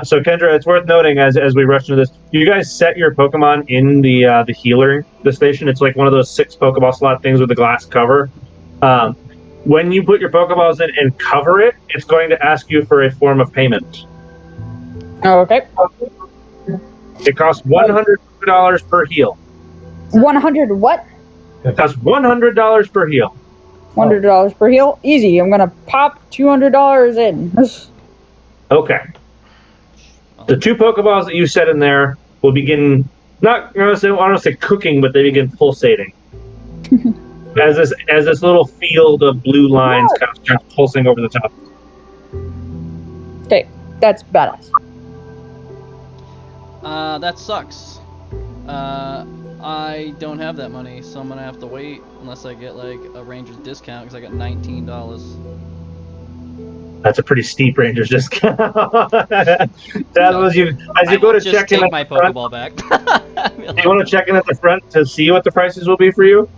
S1: So Kendra, it's worth noting as we rush into this, you guys set your Pokemon in the healer, the station. It's like one of those 6 Pokeball slot things with a glass cover. When you put your Pokeballs in and cover it, it's going to ask you for a form of payment.
S4: Oh, okay.
S1: It costs $100 per heal.
S4: 100 what?
S1: It costs $100 per heal.
S4: $100 per heal? Easy. I'm gonna pop $200 in.
S1: Okay. The 2 Pokeballs that you set in there will begin, I don't want to say cooking, but they begin pulsating. as this little field of blue lines kind of starts pulsing over the top.
S4: Okay, that's badass.
S3: That sucks. I don't have that money, so I'm gonna have to wait unless I get like a Ranger's discount because I got $19.
S1: That's a pretty steep Ranger's discount. That was you as you go to check in at
S3: my
S1: the front.
S3: Pokeball back.
S1: Do you want to check in at the front to see what the prices will be for you?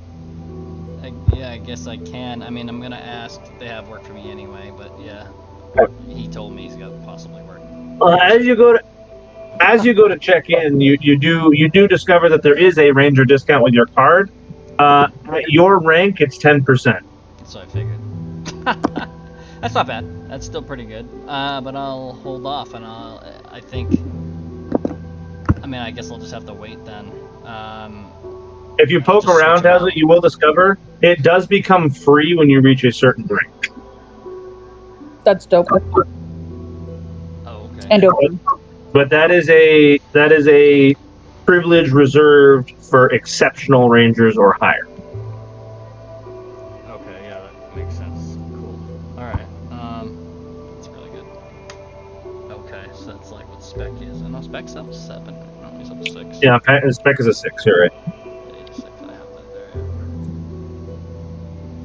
S3: Yeah, I guess I can. I mean, I'm gonna ask. They have work for me anyway, but yeah. He told me he's got possibly work.
S1: As you go to check in, you do discover that there is a Ranger discount with your card. At your rank, it's 10%.
S3: So I figured. That's not bad. That's still pretty good. But I'll hold off, and I guess I'll just have to wait then.
S1: If you poke around, Haslett, you will discover it does become free when you reach a certain rank.
S4: That's dope.
S3: Oh, okay.
S4: And open.
S1: But that is a privilege reserved for exceptional Rangers or higher.
S3: Okay, yeah, that makes sense. Cool. Alright, that's really good. Okay, so that's like what Spec is. And no, Spec's up to 7. No, he's up to 6.
S1: Yeah, Spec is a 6, you're right.
S3: Yeah, 6, I have that there, yeah.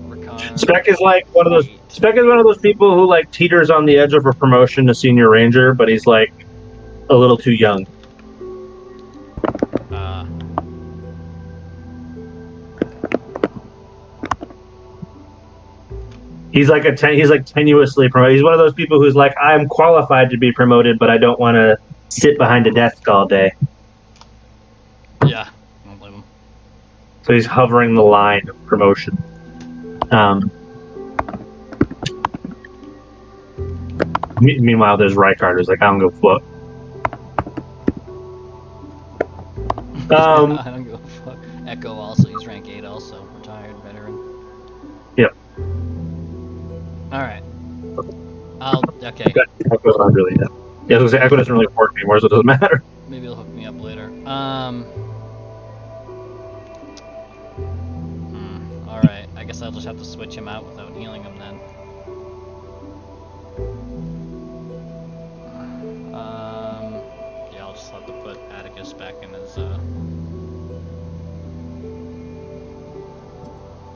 S3: Ricard,
S1: Spec is like one of those. Spec is one of those people who like teeters on the edge of a promotion to senior ranger, but he's like a little too young. He's like tenuously promoted. He's one of those people who's like, I'm qualified to be promoted, but I don't want to sit behind a desk all day.
S3: Yeah, I don't blame him.
S1: So he's hovering the line of promotion. Meanwhile, there's Rykard who's like, I don't go fuck.
S3: I don't give a fuck. Echo also, he's rank 8 also. Retired veteran.
S1: Yep.
S3: Alright. Okay.
S1: Echo's not really that. Yeah, I was gonna say, Echo doesn't really work anymore, so it doesn't matter.
S3: Maybe he'll hook me up later. Alright, I guess I'll just have to switch him out without healing him then. Yeah, I'll just have to put Atticus back in his,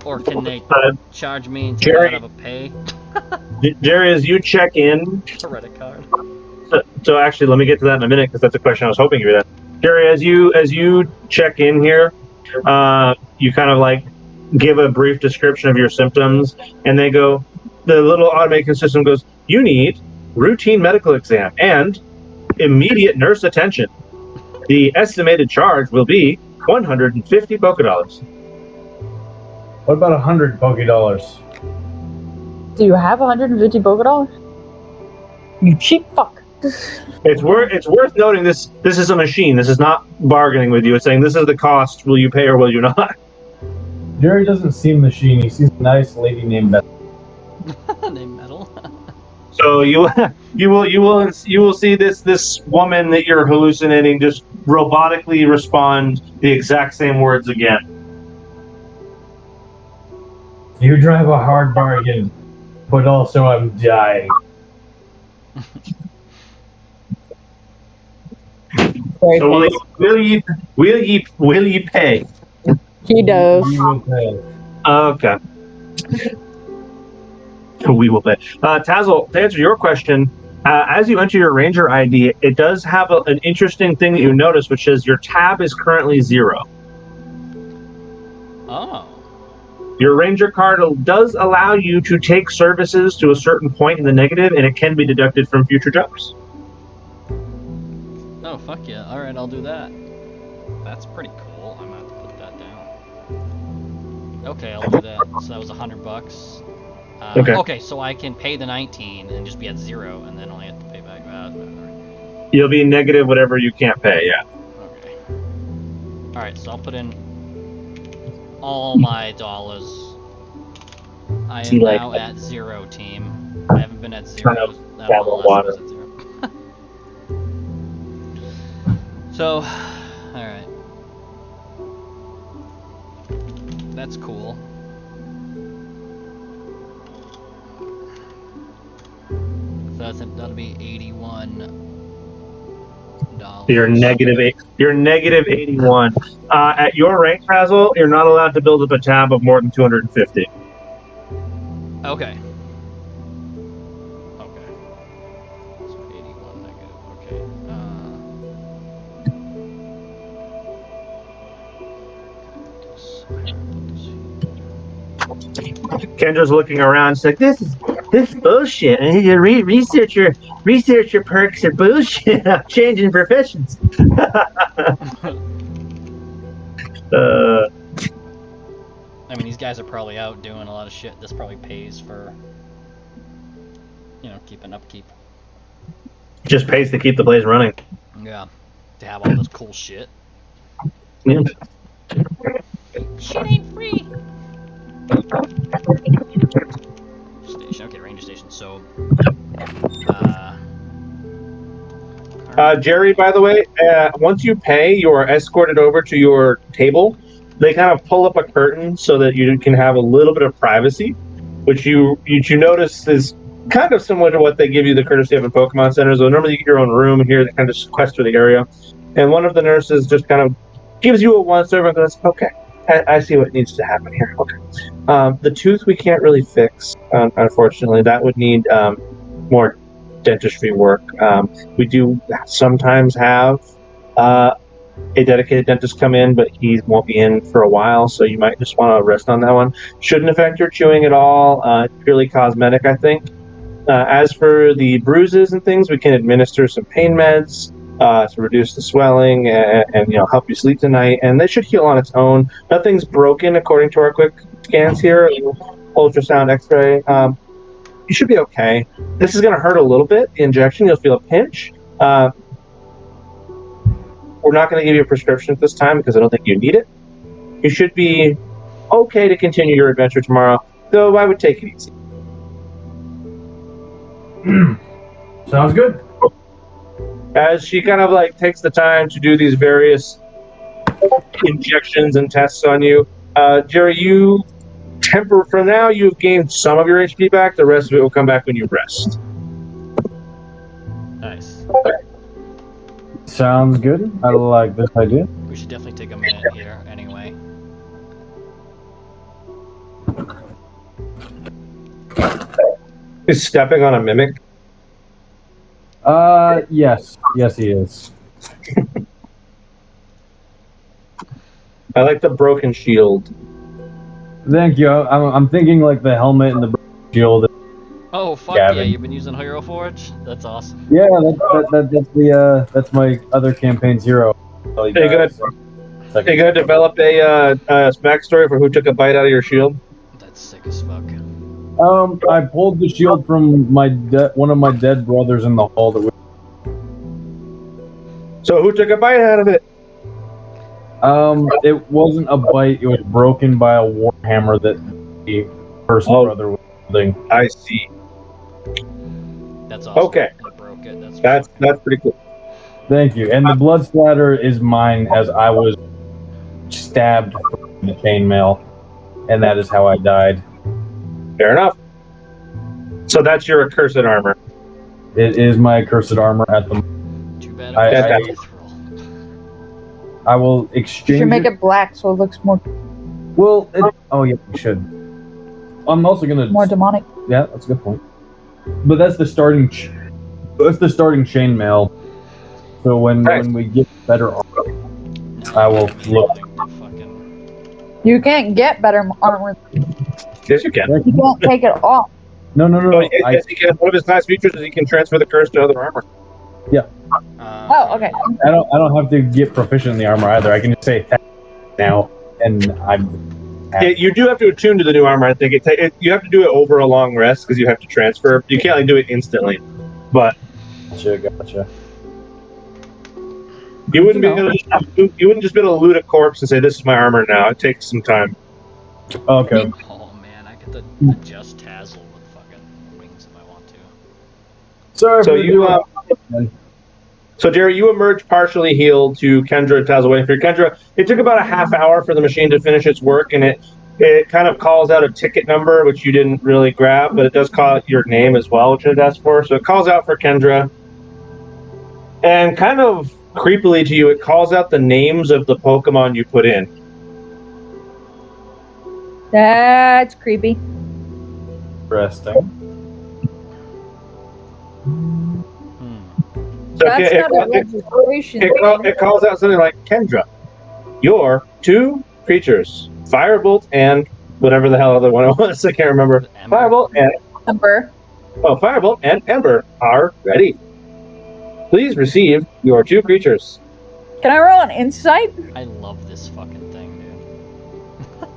S3: Or can they charge me and take
S1: Jerry,
S3: out of a pay?
S1: Jerry, as you check in...
S3: A Reddit card.
S1: So actually, let me get to that in a minute, because that's a question I was hoping you would ask. Jerry, as you check in here, you kind of like give a brief description of your symptoms, and they go, the little automated system goes, you need routine medical exam and immediate nurse attention. The estimated charge will be 150 Poké Dollars.
S2: What about 100 Poké Dollars?
S4: Do you have 150 Poké Dollars? You cheap fuck.
S1: It's worth noting this is a machine. This is not bargaining with you. It's saying this is the cost. Will you pay or will you not?
S2: Jerry doesn't see a machine. He sees a nice lady named Beth.
S3: Name metal.
S1: So you will see this woman that you're hallucinating just robotically respond the exact same words again.
S2: You drive a hard bargain, but also I'm dying.
S4: Very
S1: So
S4: pissed.
S1: will you pay?
S4: He does.
S2: You will pay.
S1: Okay. We will pay. Tazzle, to answer your question, as you enter your Ranger ID, it does have an interesting thing that you notice, which is your tab is currently 0.
S3: Oh.
S1: Your Ranger card does allow you to take services to a certain point in the negative, and it can be deducted from future jobs.
S3: Oh, fuck yeah. Alright, I'll do that. That's pretty cool. I'm gonna have to put that down. Okay, I'll do that. So that was $100. Okay, so I can pay the 19 and just be at 0, and then only have to pay back.
S1: You'll be negative whatever you can't pay, yeah.
S3: Okay. Alright, so I'll put in all my dollars. I am now at 0, team. I haven't been at 0. That
S1: Shallow
S3: was
S1: water.
S3: at 0. So, alright. That's cool. So that'll be $81.
S1: You're negative 81. At your rank, Tazzle, you're not allowed to build up a tab of more than 250.
S3: Okay. Okay. So 81 negative. Okay.
S1: Kendra's looking around. She's like, "This is bullshit. I need to research your perks are bullshit. I'm changing professions."
S3: I mean, these guys are probably out doing a lot of shit. This probably pays for, keeping upkeep.
S1: Just pays to keep the place running.
S3: Yeah. To have all this cool shit.
S1: Yeah.
S3: Shit ain't free. Station. Okay, ranger station. So,
S1: Jerry, by the way, once you pay, you are escorted over to your table. They kind of pull up a curtain so that you can have a little bit of privacy, which you notice is kind of similar to what they give you the courtesy of in Pokemon centers. So normally you get your own room, and here they kind of just quest through the area. And one of the nurses just kind of gives you a once-over and goes, "Okay, I see what needs to happen here. Okay. The tooth we can't really fix, unfortunately. That would need more dentistry work. We do sometimes have a dedicated dentist come in, but he won't be in for a while, so you might just want to rest on that one. Shouldn't affect your chewing at all. Purely cosmetic, I think. As for the bruises and things, we can administer some pain meds to reduce the swelling and help you sleep tonight, and they should heal on its own. Nothing's broken according to our quick scans here. Ultrasound, X-ray. You should be okay. This is going to hurt a little bit. The injection, you'll feel a pinch. We're not going to give you a prescription at this time because I don't think you need it. You should be okay to continue your adventure tomorrow, though I would take it easy.
S2: Sounds good.
S1: As she kind of takes the time to do these various injections and tests on you, Jerry, for now you've gained some of your HP back. The rest of it will come back when you rest.
S3: nice.
S2: Sounds good. I like this idea.
S3: We should definitely take a minute here, anyway.
S1: Is stepping on a mimic?
S2: Yes. Yes, he is.
S1: I like the broken shield.
S2: Thank you. I'm thinking like the helmet and the shield.
S3: Oh, fuck
S2: Gavin.
S3: yeah, you've been using Hero Forge? That's awesome.
S2: Yeah, that's my other campaign's hero.
S1: Hey, good.
S2: second.
S1: You gonna develop a backstory for who took a bite out of your shield?
S3: That's sick as fuck.
S2: I pulled the shield from one of my dead brothers in the hall.
S1: So who took a bite out of it?
S2: It wasn't a bite. It was broken by a warhammer that the first brother was holding.
S1: I see.
S3: That's awesome.
S1: Okay.
S3: I broke it.
S1: That's pretty cool.
S2: Thank you. And the blood splatter is mine as I was stabbed in the chainmail, and that is how I died.
S1: Fair enough. So that's your accursed armor.
S2: It is my accursed armor at the.
S3: Too bad
S2: I-
S3: it
S1: I-
S3: was
S2: I will exchange.
S4: You should make it black so it looks more
S2: Oh yeah, we should. I'm also gonna.
S4: more demonic.
S2: Yeah, that's a good point. But that's the starting. That's the starting chainmail. So when we get better armor, I will look.
S3: fucking...
S4: You can't get better armor.
S1: Yes, you can.
S4: You can't take it off.
S2: No.
S1: Oh, yes, he can. One of his class features is he can transfer the curse to other armor.
S4: Oh, okay.
S2: I don't have to get proficient in the armor either. I can just say attack now, and I'm.
S1: You do have to attune to the new armor. I think you have to do it over a long rest because you have to transfer. You can't like do it instantly, but
S2: Gotcha.
S1: you wouldn't be able to, you wouldn't just be able to loot a corpse and say this is my armor now. It takes some time.
S2: Okay.
S3: Oh man, I could adjust Tazzle with fucking wings if I want to.
S2: Sorry.
S1: So
S2: for the
S1: So Jerry, you emerge partially healed to Kendra and Tazzle waiting for you. Kendra, it took about a half hour for the machine to finish its work, and it kind of calls out a ticket number, which you didn't really grab, but it does call out your name as well, which it asked for. So it calls out for Kendra, and kind of creepily to you, it calls out the names of the Pokemon you put in.
S4: That's creepy.
S2: Interesting.
S1: So
S4: That's
S1: it,
S4: not a registration.
S1: it calls out something like, Kendra, your two creatures, Firebolt and whatever the hell other one it was, I can't remember.
S3: Ember.
S1: Firebolt and Ember are ready. Please receive your two creatures.
S4: Can I roll an insight?
S3: I love this fucking thing, dude.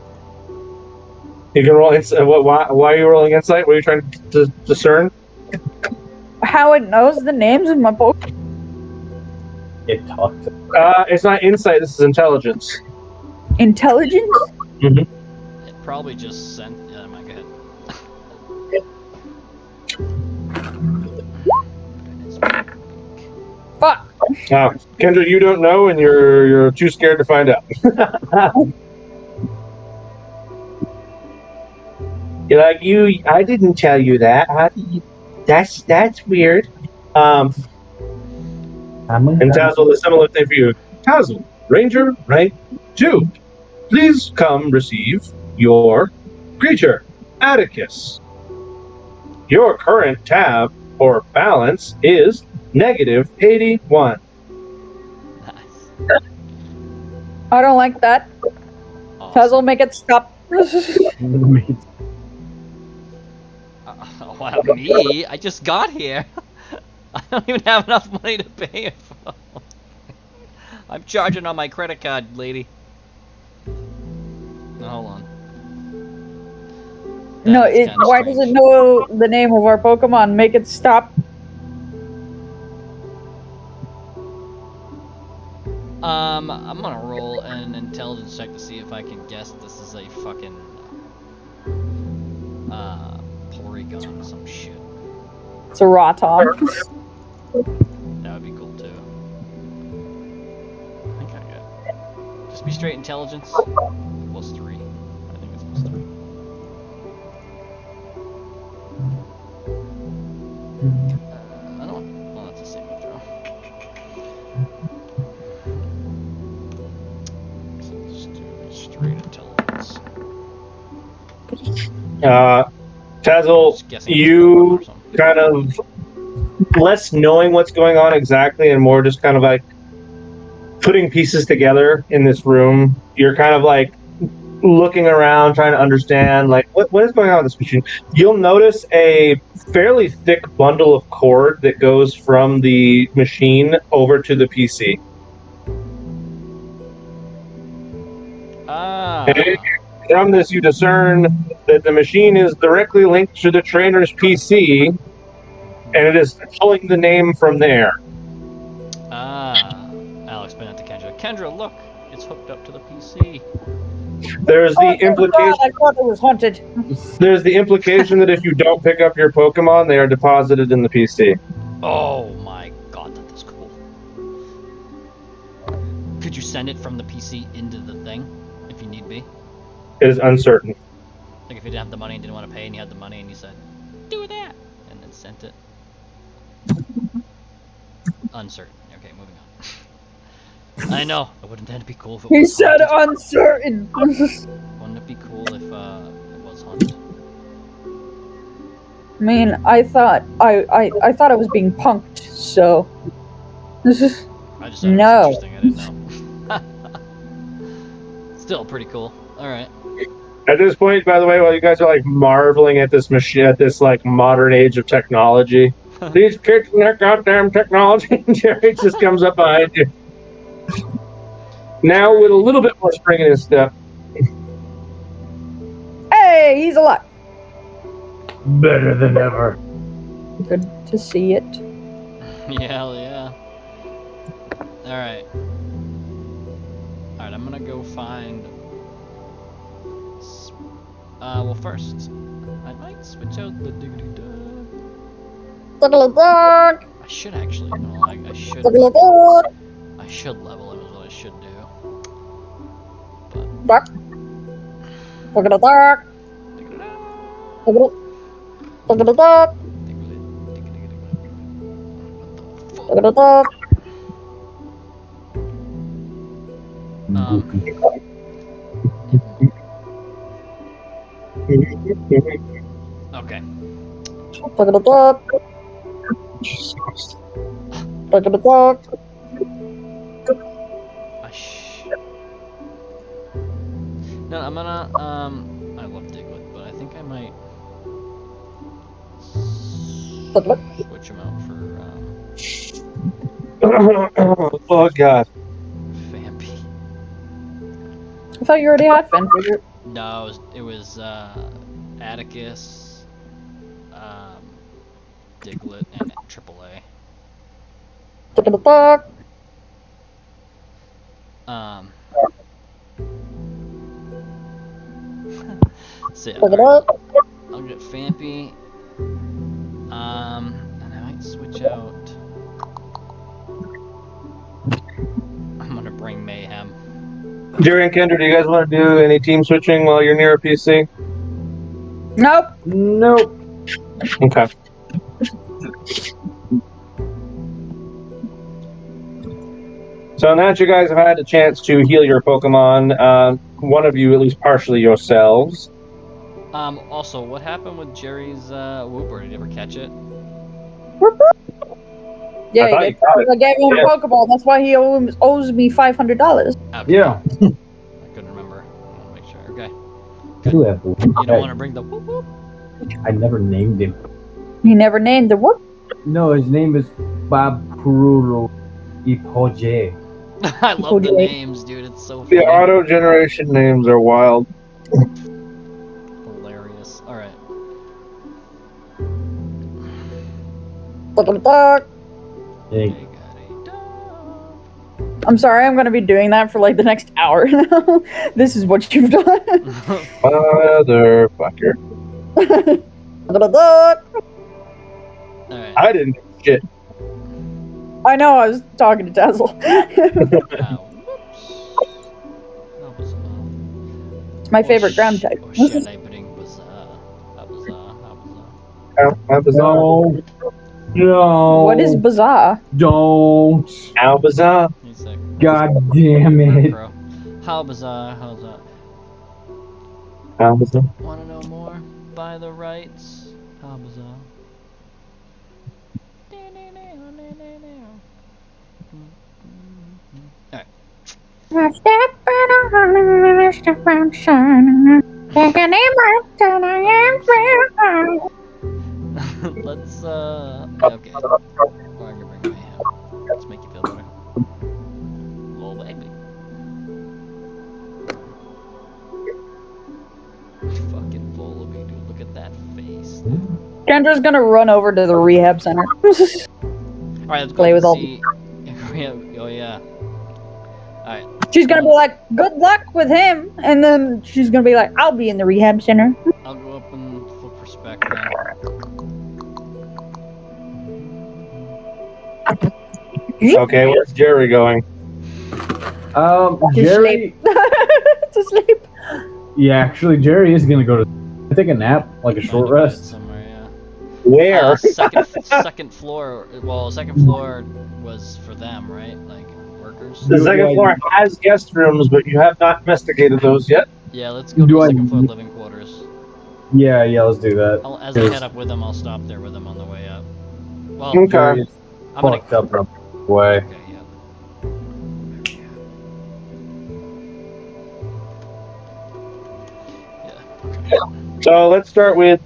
S1: You can roll insight. Why are you rolling insight? What are you trying to discern?
S4: How it knows the names of my Pokemon?
S2: It talked.
S1: It's not insight, this is intelligence.
S4: Intelligence?
S3: It probably just sent. Yeah, go ahead.
S4: Fuck.
S1: Kendra, you don't know, and you're too scared to find out. You're like, I didn't tell you that. How do you? That's weird. And Tazzle, a similar thing for you. Tazzle, Ranger, rank 2. Please come receive your creature, Atticus. Your current tab or balance is negative 81.
S3: Nice.
S4: I don't like that.
S3: Awesome.
S4: Puzzle, make it stop.
S3: Wow, me? I just got here. I don't even have enough money to pay a phone. I'm charging on my credit card, lady. No, hold on.
S4: No,
S3: That is kinda
S4: why
S3: strange.
S4: does it know the name of our Pokemon? Make it stop.
S3: I'm gonna roll an intelligence check to see if I can guess this is a fucking Porygon or some shit.
S4: It's a Rotom.
S3: That would be cool too. I think I got. Just be straight intelligence. +3. I think it's +3. I don't. Well, that's the same throw. So just do straight intelligence.
S1: Tazzle,
S3: Just guessing
S1: you
S3: or something.
S1: kind of less knowing what's going on exactly and more just kind of like putting pieces together in this room. You're kind of like looking around, trying to understand like what is going on with this machine. You'll notice a fairly thick bundle of cord that goes from the machine over to the PC. From this, you discern that the machine is directly linked to the trainer's PC, and it is pulling the name from there.
S3: I'll explain that to Kendra. Kendra, look, it's hooked up to the PC.
S1: There's the
S4: Oh, God,
S1: implication.
S4: I thought it was haunted.
S1: There's the implication that if you don't pick up your Pokemon, they are deposited in the PC.
S3: Oh my god, that is cool. Could you send it from the PC into the thing, if you need be?
S1: It is uncertain.
S3: Like if you didn't have the money and didn't want to pay, and you had the money and you said, do that, and then sent it. Uncertain. Okay, moving on. I know. Wouldn't that be cool if it
S4: He
S3: was
S4: said
S3: haunted?
S4: uncertain.
S3: Wouldn't it be cool if it was haunted?
S4: I mean, I thought I thought I was being punked, so
S3: I just thought
S4: No.
S3: it was interesting. I didn't know. Still pretty cool. All right.
S1: At this point, by the way, while you guys are like marveling at this machine, at this like modern age of technology, these kids and their goddamn technology, Jerry just comes up behind you. Now with a little bit more spring in his step.
S4: hey, he's alive.
S2: Better than ever.
S4: Good to see it.
S3: Hell yeah. Alright. Alright, I'm gonna go find... well first, I might switch out the diggity dog. I should actually, no, I should level him is what I should do. But... Okay. No, I'm gonna, I love Diglett, but I think I might switch him out for,
S1: Oh god.
S3: Vampy.
S4: I thought you already had Fenfigure.
S3: No, it was Atticus, Diglett, and AAA. So yeah, I'll get Vampy, and I might switch out. I'm gonna bring Mayhem.
S1: Jerry and Kendra, do you guys want to do any team switching while you're near a PC?
S4: Nope.
S2: Nope.
S1: Okay. So now that you guys have had a chance to heal your Pokemon, one of you at least partially yourselves.
S3: Also, what happened with Jerry's Wooper? Did you ever catch it?
S4: Yeah,
S1: I thought you got it.
S4: I gave him
S1: Yeah.
S4: a Pokeball. That's why he owes me $500.
S3: Okay.
S2: Yeah.
S3: I couldn't remember. I want to make sure. Okay.
S2: I do have
S3: You don't want to bring the whoop whoop?
S2: I never named him.
S4: He never named the whoop.
S2: No, his name is Bob Kururo Ipoje.
S3: I love the
S4: Okay.
S3: names, dude. It's so funny.
S1: The auto generation names are wild.
S3: Hilarious. Alright.
S2: Hey,
S4: I'm sorry, I'm gonna be doing that for like the next hour now. This is what you've done.
S1: Motherfucker.
S3: Alright.
S1: I didn't do shit.
S4: I know, I was talking to Tazzle.
S3: Whoops. That was,
S4: It's my favorite ground type.
S3: Oceanibring was,
S2: no. No.
S4: What is Bazaar?
S2: Don't.
S1: Albazar.
S3: He's like,
S2: God damn it.
S3: bro. How bizarre, how's that?
S1: Albazar.
S3: Wanna know more? Buy the rights. How bizarre. Alright. Let's, okay. We're gonna bring Mayhem. Let's make you feel better. Little baby.
S4: Kendra's gonna run over to the rehab center.
S3: Alright, let's go
S4: Play with all
S3: see. Oh yeah. Alright.
S4: She's gonna be like, good luck with him, and then she's gonna be like, I'll be in the rehab center.
S3: I'll go up and flip for spec then.
S1: Okay, where's Jerry going?
S4: To
S2: Jerry.
S4: sleep. To sleep.
S2: Yeah, actually, Jerry is gonna go to take a nap, like a short
S3: Might have
S2: rest.
S3: somewhere, yeah.
S1: Where?
S3: Second floor. Well, second floor was for them, right? Like workers.
S1: The second floor has guest rooms, but you have not investigated those yet.
S3: Yeah, let's go to
S2: Do
S3: the
S2: I-
S3: second floor living quarters.
S2: Yeah, let's do that.
S3: As I head up with them, I'll stop there with them on the way up. Well,
S1: Okay.
S2: Jerry is
S3: I'm gonna.
S2: fucked up way.
S3: Okay, yeah. Yeah.
S1: So let's start with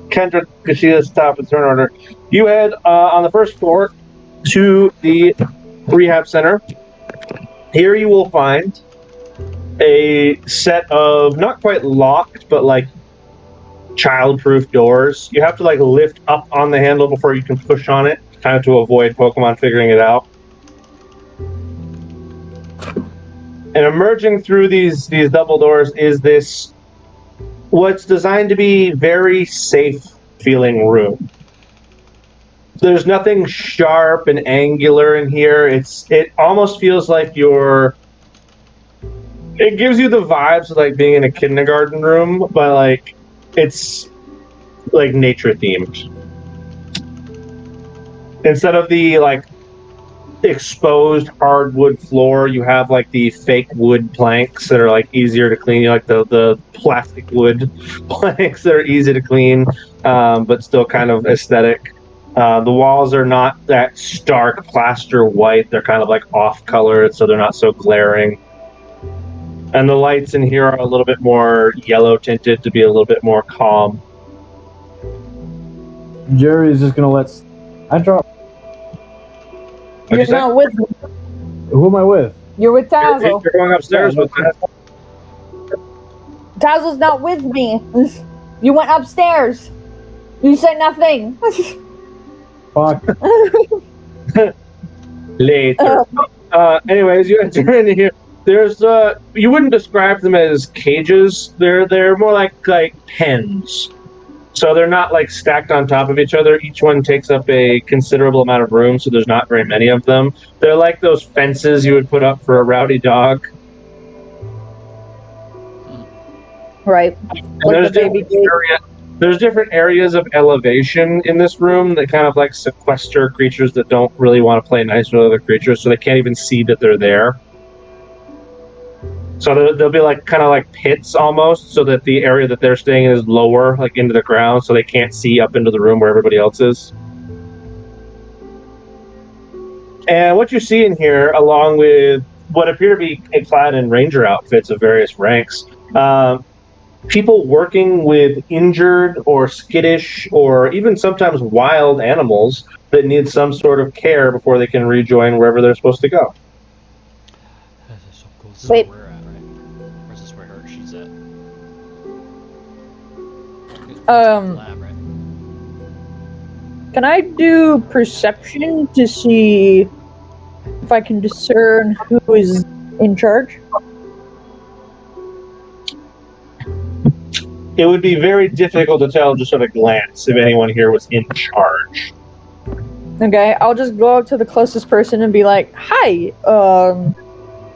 S1: Kendra, because she is top of turn order. You head on the first floor to the rehab center. Here you will find a set of not quite locked, but like child-proof doors. You have to like lift up on the handle before you can push on it, kind of to avoid Pokemon figuring it out. And emerging through these double doors is this what's designed to be very safe feeling room. There's nothing sharp and angular in here. It almost feels like it gives you the vibes of like being in a kindergarten room, but like it's like nature themed. Instead of the like exposed hardwood floor, you have like the fake wood planks that are like easier to clean. You like the plastic wood planks that are easy to clean, but still kind of aesthetic. The walls are not that stark plaster white. They're kind of like off colored, so they're not so glaring. And the lights in here are a little bit more yellow tinted to be a little bit more calm.
S2: Jerry is just gonna I drop.
S1: What'd you
S4: You're
S1: say?
S4: not with me.
S2: Who am I with?
S4: You're with Tazzle.
S1: You're going upstairs with that.
S4: Tazzle's not with me. You went upstairs. You said nothing.
S2: Fuck.
S1: Later. Anyways, you enter in here. There's you wouldn't describe them as cages. They're more like pens. So they're not like stacked on top of each other. Each one takes up a considerable amount of room, so there's not very many of them. They're like those fences you would put up for a rowdy dog.
S4: Right.
S1: And
S4: Like the baby gate.
S1: there's different areas of elevation in this room that kind of like sequester creatures that don't really want to play nice with other creatures, so they can't even see that they're there. So they'll be like kind of like pits almost, so that the area that they're staying in is lower, like into the ground, so they can't see up into the room where everybody else is. And what you see in here, along with what appear to be clad in ranger outfits of various ranks, people working with injured or skittish or even sometimes wild animals that need some sort of care before they can rejoin wherever they're supposed to go.
S3: This is so cool. This is
S4: Wait.
S3: where we're at, right? Or is this where she's at? Lab, right?
S4: Can I do perception to see if I can discern who is in charge?
S1: It would be very difficult to tell just at a glance if anyone here was in charge.
S4: Okay, I'll just go up to the closest person and be like, "Hi,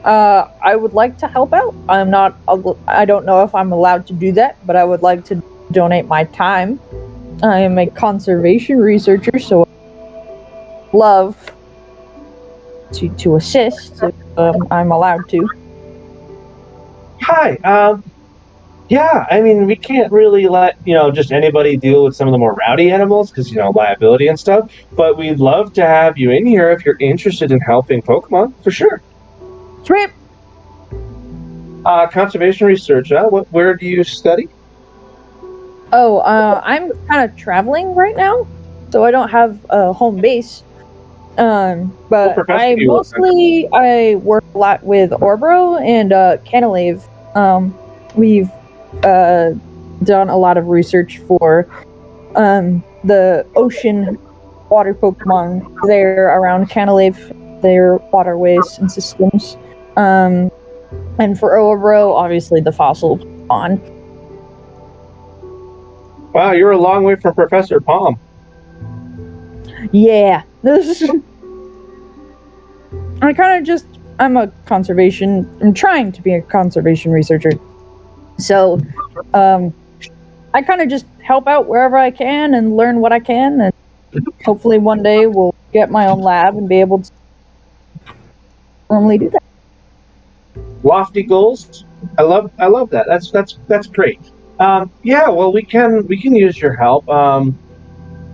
S4: I would like to help out. I don't know if I'm allowed to do that, but I would like to donate my time. I am a conservation researcher, so I love to assist if I'm allowed to."
S1: Hi, yeah, I mean, we can't really let, just anybody deal with some of the more rowdy animals because, liability and stuff, but we'd love to have you in here if you're interested in helping Pokemon, for sure.
S4: Sweet.
S1: Conservation research, where do you study?
S4: Oh, I'm kind of traveling right now, so I don't have a home base. But
S1: professor
S4: I
S1: do you work
S4: I work a lot with Orbro and Canalave. We've done a lot of research for the ocean water Pokemon there around Canalave, their waterways and systems. And for Oabro, obviously the fossil pond.
S1: Wow, you're a long way from Professor Palm.
S4: Yeah. I'm trying to be a conservation researcher. So, I kind of just help out wherever I can and learn what I can, and hopefully one day we'll get my own lab and be able to normally do that.
S1: Lofty goals. I love that. That's great. Yeah, well, we can use your help.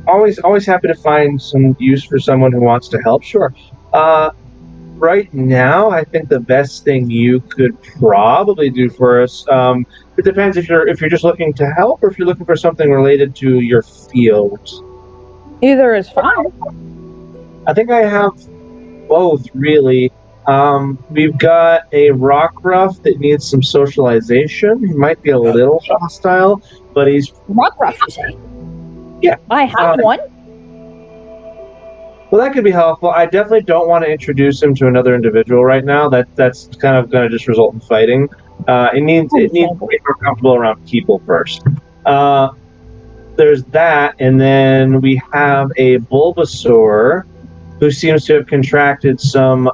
S1: Always happy to find some use for someone who wants to help. Sure. Right now, I think the best thing you could probably do for us. It depends if you're just looking to help or if you're looking for something related to your field.
S4: Either is fine.
S1: I think I have both, really. We've got a Rockruff that needs some socialization. He might be a little hostile, but he's...
S4: Rockruff, you say?
S1: Yeah.
S4: I have one?
S1: Well, that could be helpful. I definitely don't want to introduce him to another individual right now. That's kind of going to just result in fighting. It needs to be more comfortable around people first. There's that, and then we have a Bulbasaur who seems to have contracted some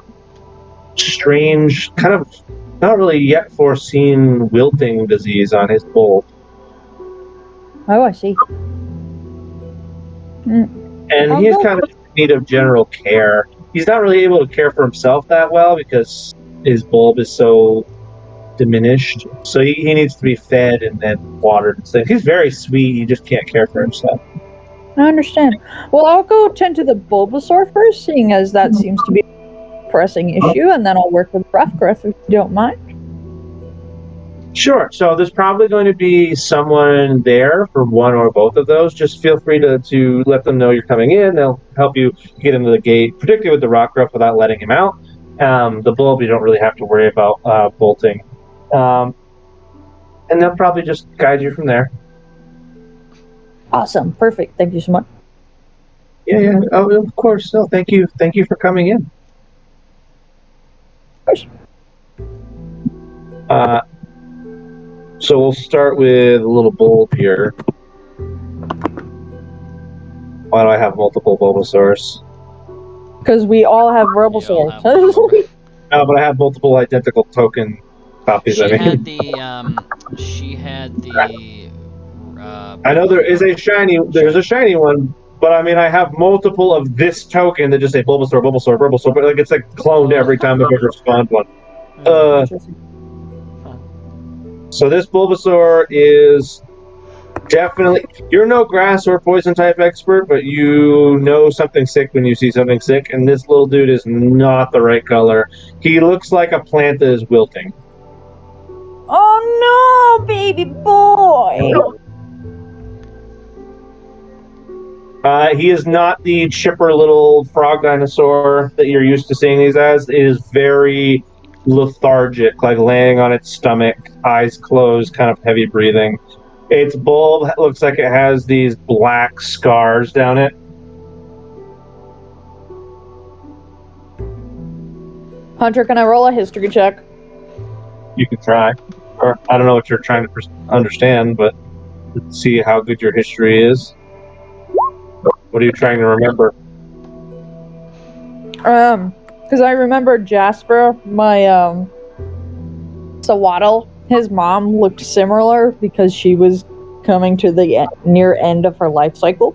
S1: strange, kind of not really yet foreseen wilting disease on his bulb.
S4: Oh, I see.
S1: And he's kind of in need of general care. He's not really able to care for himself that well because his bulb is so diminished. So he needs to be fed and then watered and stuff. He's very sweet. He just can't care for himself.
S4: I understand. Well, I'll go tend to the Bulbasaur first, seeing as that seems to be a pressing issue, and then I'll work with Rockruff if you don't mind.
S1: Sure. So there's probably going to be someone there for one or both of those. Just feel free to let them know you're coming in. They'll help you get into the gate, particularly with the Rockruff, without letting him out. The bulb, you don't really have to worry about bolting. And they'll probably just guide you from there.
S4: Awesome. Perfect. Thank you so much.
S1: Yeah. Oh, of course. No, thank you. Thank you for coming in.
S4: Of course.
S1: So we'll start with a little bulb here. Why do I have multiple Bulbasaurs?
S4: Because we all have Bulbasaur.
S1: No, but I have multiple identical token copies.
S3: She
S1: I
S3: had the.
S1: I know there's a shiny one, but I mean I have multiple of this token that just say Bulbasaur, but like it's like cloned every time I've ever spawned one. So this Bulbasaur is definitely... You're no grass or poison type expert, but you know something sick when you see something sick, and this little dude is not the right color. He looks like a plant that is wilting.
S4: Oh no, baby boy!
S1: He is not the chipper little frog dinosaur that you're used to seeing these as. It is very lethargic, like laying on its stomach, eyes closed, kind of heavy breathing. Its bulb looks like it has these black scars down it.
S4: Hunter, can I roll a history check?
S1: You can try. Or I don't know what you're trying to understand, but let's see how good your history is. What are you trying to remember?
S4: Because I remember Jasper, my Sawaddle, his mom looked similar because she was coming to the near end of her life cycle.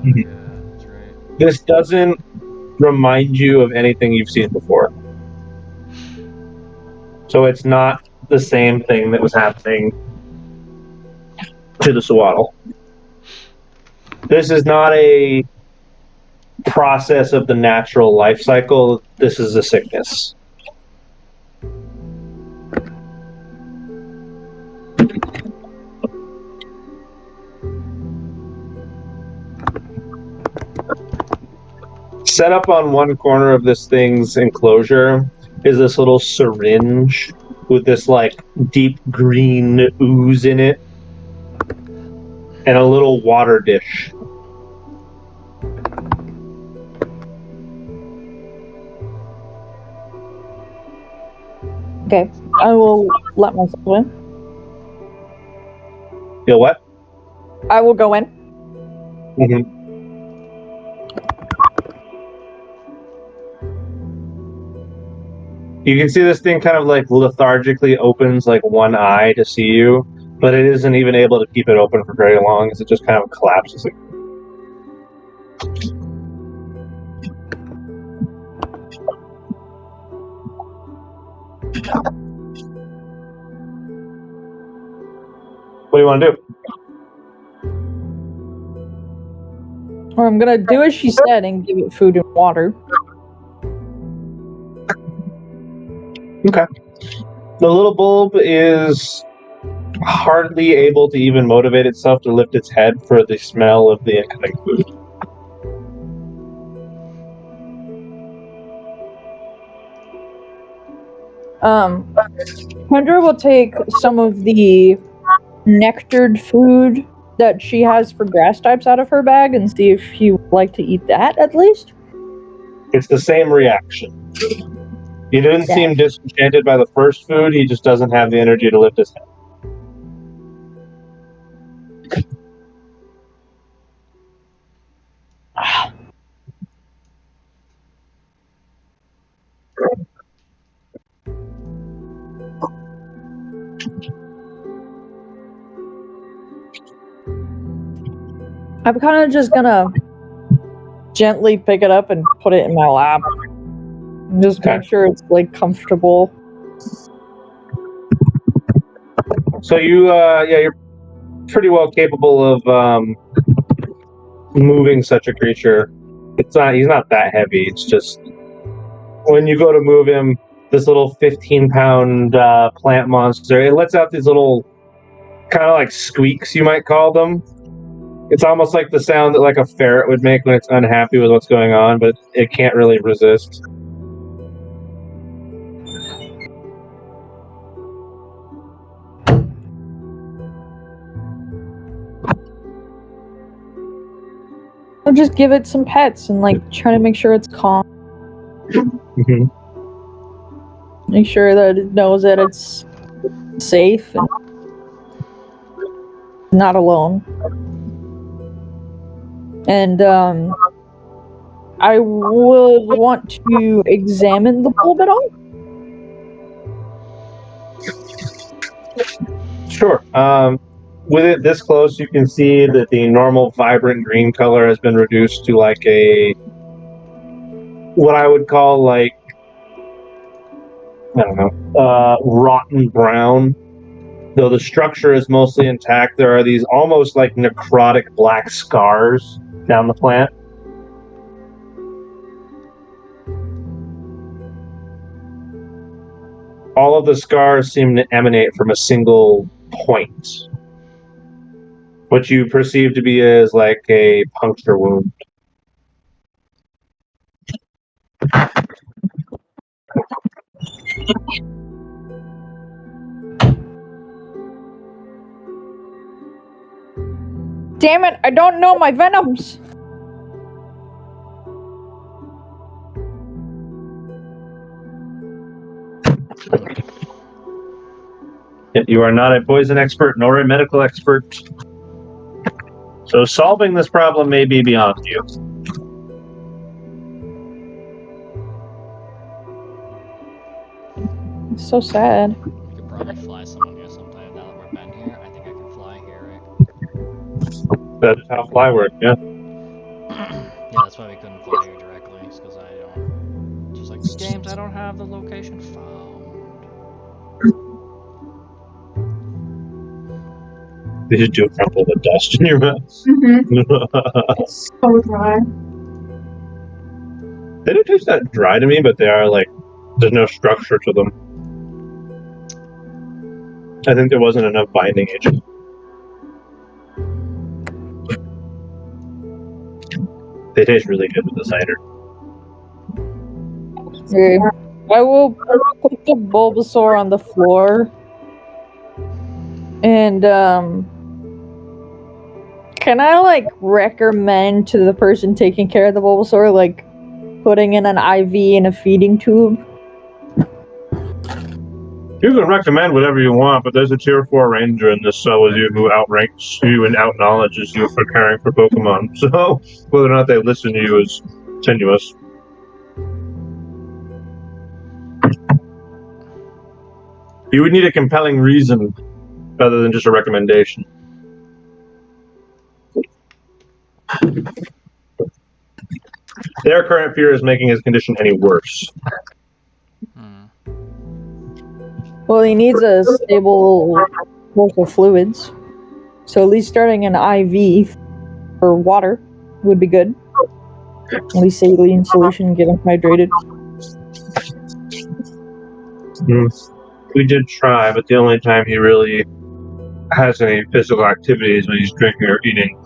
S6: Yeah, that's right.
S1: This doesn't remind you of anything you've seen before. So it's not the same thing that was happening to the Sawaddle. This is not a process of the natural life cycle. This is a sickness. Set up on one corner of this thing's enclosure is this little syringe with this like deep green ooze in it. and a little water dish.
S4: Okay, I will let myself in.
S1: You'll what?
S4: I will go in.
S1: Mm-hmm. You can see this thing kind of like lethargically opens like one eye to see you, but it isn't even able to keep it open for very long as it just kind of collapses. What do you want to do?
S4: Or I'm gonna do as she said and give it food and water.
S1: Okay. The little bulb is hardly able to even motivate itself to lift its head for the smell of the incoming food.
S4: Kendra will take some of the nectared food that she has for grass types out of her bag and see if she would like to eat that at least.
S1: It's the same reaction. He didn't seem disenchanted by the first food, he just doesn't have the energy to lift his head.
S4: I'm kind of just gonna gently pick it up and put it in my lap. Just
S1: Okay.
S4: make sure it's like comfortable.
S1: So you're pretty well capable of moving such a creature. He's not that heavy. It's just when you go to move him, this little 15-pound plant monster, it lets out these little kind of like squeaks, you might call them. It's almost like the sound that like a ferret would make when it's unhappy with what's going on, but it can't really resist.
S4: I'll just give it some pets and like try to make sure it's calm.
S1: Mm-hmm.
S4: Make sure that it knows that it's safe and not alone. And I would want to examine the bulb at all.
S1: Sure. With it this close, you can see that the normal vibrant green color has been reduced to like what I would call like, I don't know, rotten brown. Though the structure is mostly intact, there are these almost like necrotic black scars down the plant. All of the scars seem to emanate from a single point, what you perceive to be as like a puncture wound.
S4: Damn it, I don't know my venoms.
S1: You are not a poison expert nor a medical expert, so solving this problem may be beyond you.
S4: It's so sad.
S3: We could probably fly someone here sometime now that we're been here. I think I can fly here, right?
S1: That's how fly works, yeah.
S3: Yeah, that's why we couldn't fly here directly, because I don't. Just like, games, I don't have the location found.
S1: Did you do crumple the dust in your mouth?
S7: Mm-hmm. It's so dry.
S1: They don't taste that dry to me, but they are like, there's no structure to them. I think there wasn't enough binding agent. They taste really good with the cider.
S4: Okay. I will put the Bulbasaur on the floor and Can I, like, recommend to the person taking care of the Bulbasaur, like, putting in an IV in a feeding tube?
S1: You can recommend whatever you want, but there's a tier 4 ranger in this cell with you who outranks you and outknowledges you for caring for Pokemon. So whether or not they listen to you is tenuous. You would need a compelling reason rather than just a recommendation. Their current fear is making his condition any worse.
S4: Well, he needs a stable source of fluids. So at least starting an IV for water would be good. At least saline solution, get him hydrated.
S1: We did try, but the only time he really has any physical activity is when he's drinking or eating.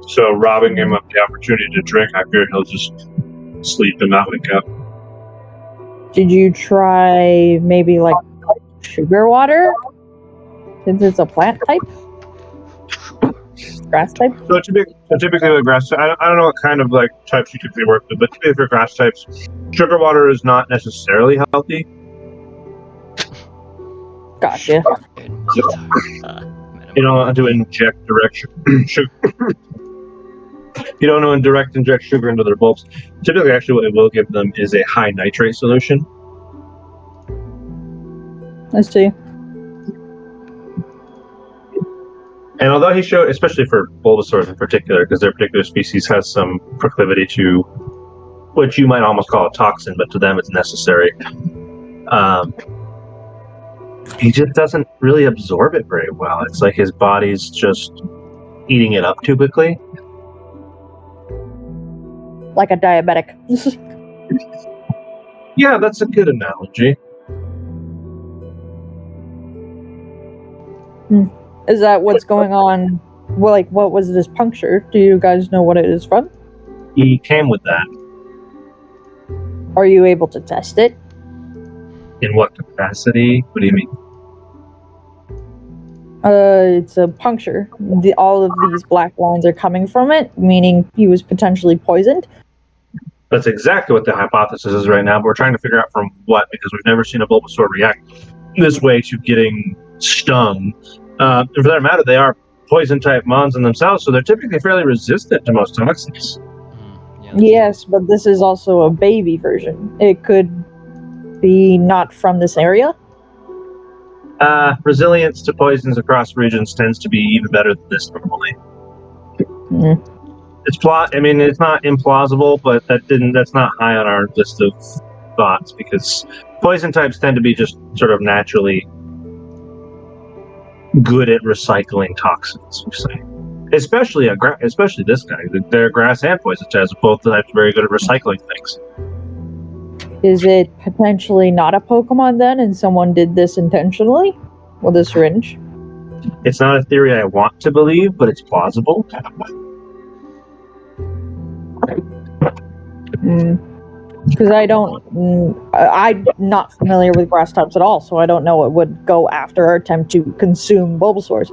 S1: So robbing him of the opportunity to drink, I fear he'll just sleep and not wake up.
S4: Did you try maybe like sugar water? Since it's a plant type? Grass type?
S1: So typically with grass, I don't know what kind of like types you typically work with, but typically for grass types, sugar water is not necessarily healthy.
S4: Gotcha.
S1: You don't want to inject sugar. You don't want to inject sugar into their bulbs. Typically, actually, what it will give them is a high nitrate solution.
S4: I see.
S1: And although he showed, especially for Bulbasaurs in particular, because their particular species has some proclivity to what you might almost call a toxin, but to them it's necessary. He just doesn't really absorb it very well. It's like his body's just eating it up too quickly.
S4: Like a diabetic.
S1: Yeah, that's a good analogy.
S4: Is that what's going on? Well, like, what was this puncture? Do you guys know what it is from?
S1: He came with that.
S4: Are you able to test it?
S1: In what capacity? What do you mean?
S4: It's a puncture. All of these black lines are coming from it, meaning he was potentially poisoned.
S1: That's exactly what the hypothesis is right now, but we're trying to figure out from what, because we've never seen a Bulbasaur react this way to getting stung. And for that matter, they are poison-type mons in themselves, so they're typically fairly resistant to most toxins.
S4: Yes, but this is also a baby version. It could be not from this area.
S1: Resilience to poisons across regions tends to be even better than this normally. It's it's not implausible, but that's not high on our list of thoughts, because poison types tend to be just sort of naturally good at recycling toxins, we say. Especially this guy. They're grass and poison types, both types very good at recycling things.
S4: Is it potentially not a Pokemon then, and someone did this intentionally with a syringe?
S1: It's not a theory I want to believe, but it's plausible.
S4: Because I'm not familiar with grass types at all, so I don't know what would go after our attempt to consume Bulbasaurs.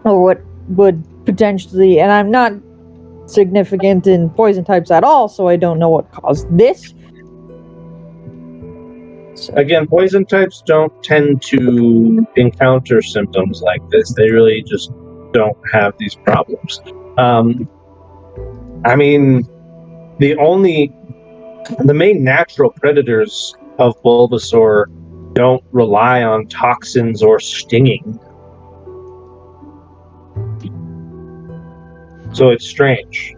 S4: Or what would potentially, and I'm not significant in poison types at all, so I don't know what caused this. So.
S1: Again, poison types don't tend to encounter symptoms like this. They really just don't have these problems. The main natural predators of Bulbasaur don't rely on toxins or stinging. So it's strange.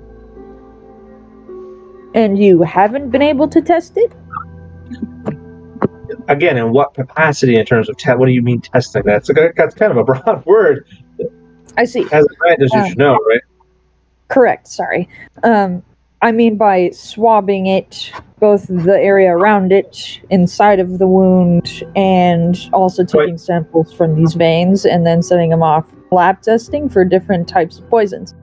S4: And you haven't been able to test it?
S1: Again, in what capacity in terms of what do you mean testing? That's kind of a broad word.
S4: I see.
S1: As a scientist, you should know, right?
S4: Correct, sorry. I mean by swabbing it, both the area around it, inside of the wound, and also taking samples from these veins and then sending them off lab testing for different types of poisons.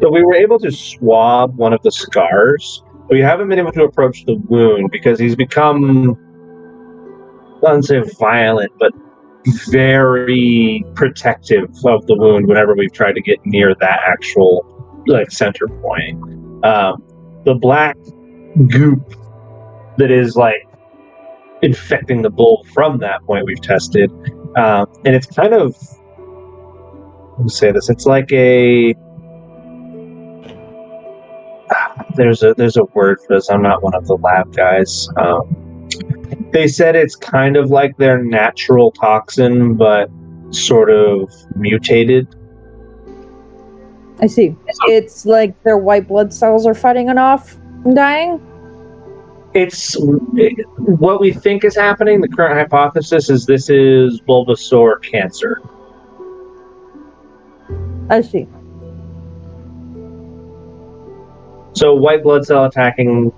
S1: So we were able to swab one of the scars. We haven't been able to approach the wound because he's become, I wouldn't say violent, but very protective of the wound whenever we've tried to get near that actual like center point. The black goop that is like infecting the bull from that point we've tested, and it's kind of, let me say this, it's like a there's a word for this. I'm not one of the lab guys. They said it's kind of like their natural toxin, but sort of mutated.
S4: I see. It's like their white blood cells are fighting it off and dying?
S1: What we think is happening, the current hypothesis is this is Bulbasaur cancer.
S4: I see.
S1: So white blood cell attacking,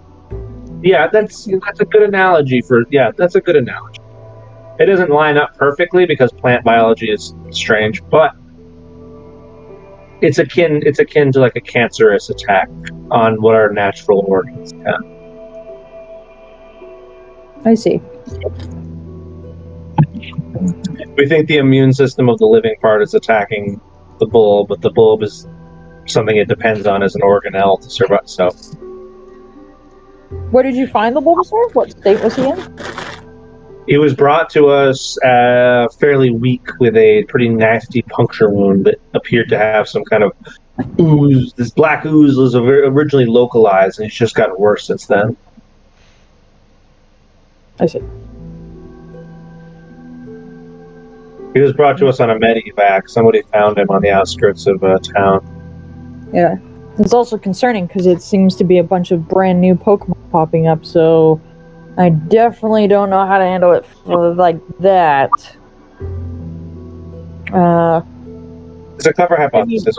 S1: that's a good analogy that's a good analogy. It doesn't line up perfectly because plant biology is strange, but it's akin to like a cancerous attack on what our natural organs can.
S4: I see.
S1: We think the immune system of the living part is attacking the bulb, but the bulb is something it depends on as an organelle to survive. So,
S4: Where did you find the Bulbasaur? What state was he in?
S1: he was brought to us fairly weak with a pretty nasty puncture wound that appeared to have some kind of ooze. This black ooze was originally localized, and it's just gotten worse since then.
S4: I see.
S1: He was brought to us on a medevac. Somebody found him on the outskirts of town.
S4: Yeah. It's also concerning because it seems to be a bunch of brand new Pokemon popping up, so I definitely don't know how to handle it like that.
S1: It's a clever hypothesis.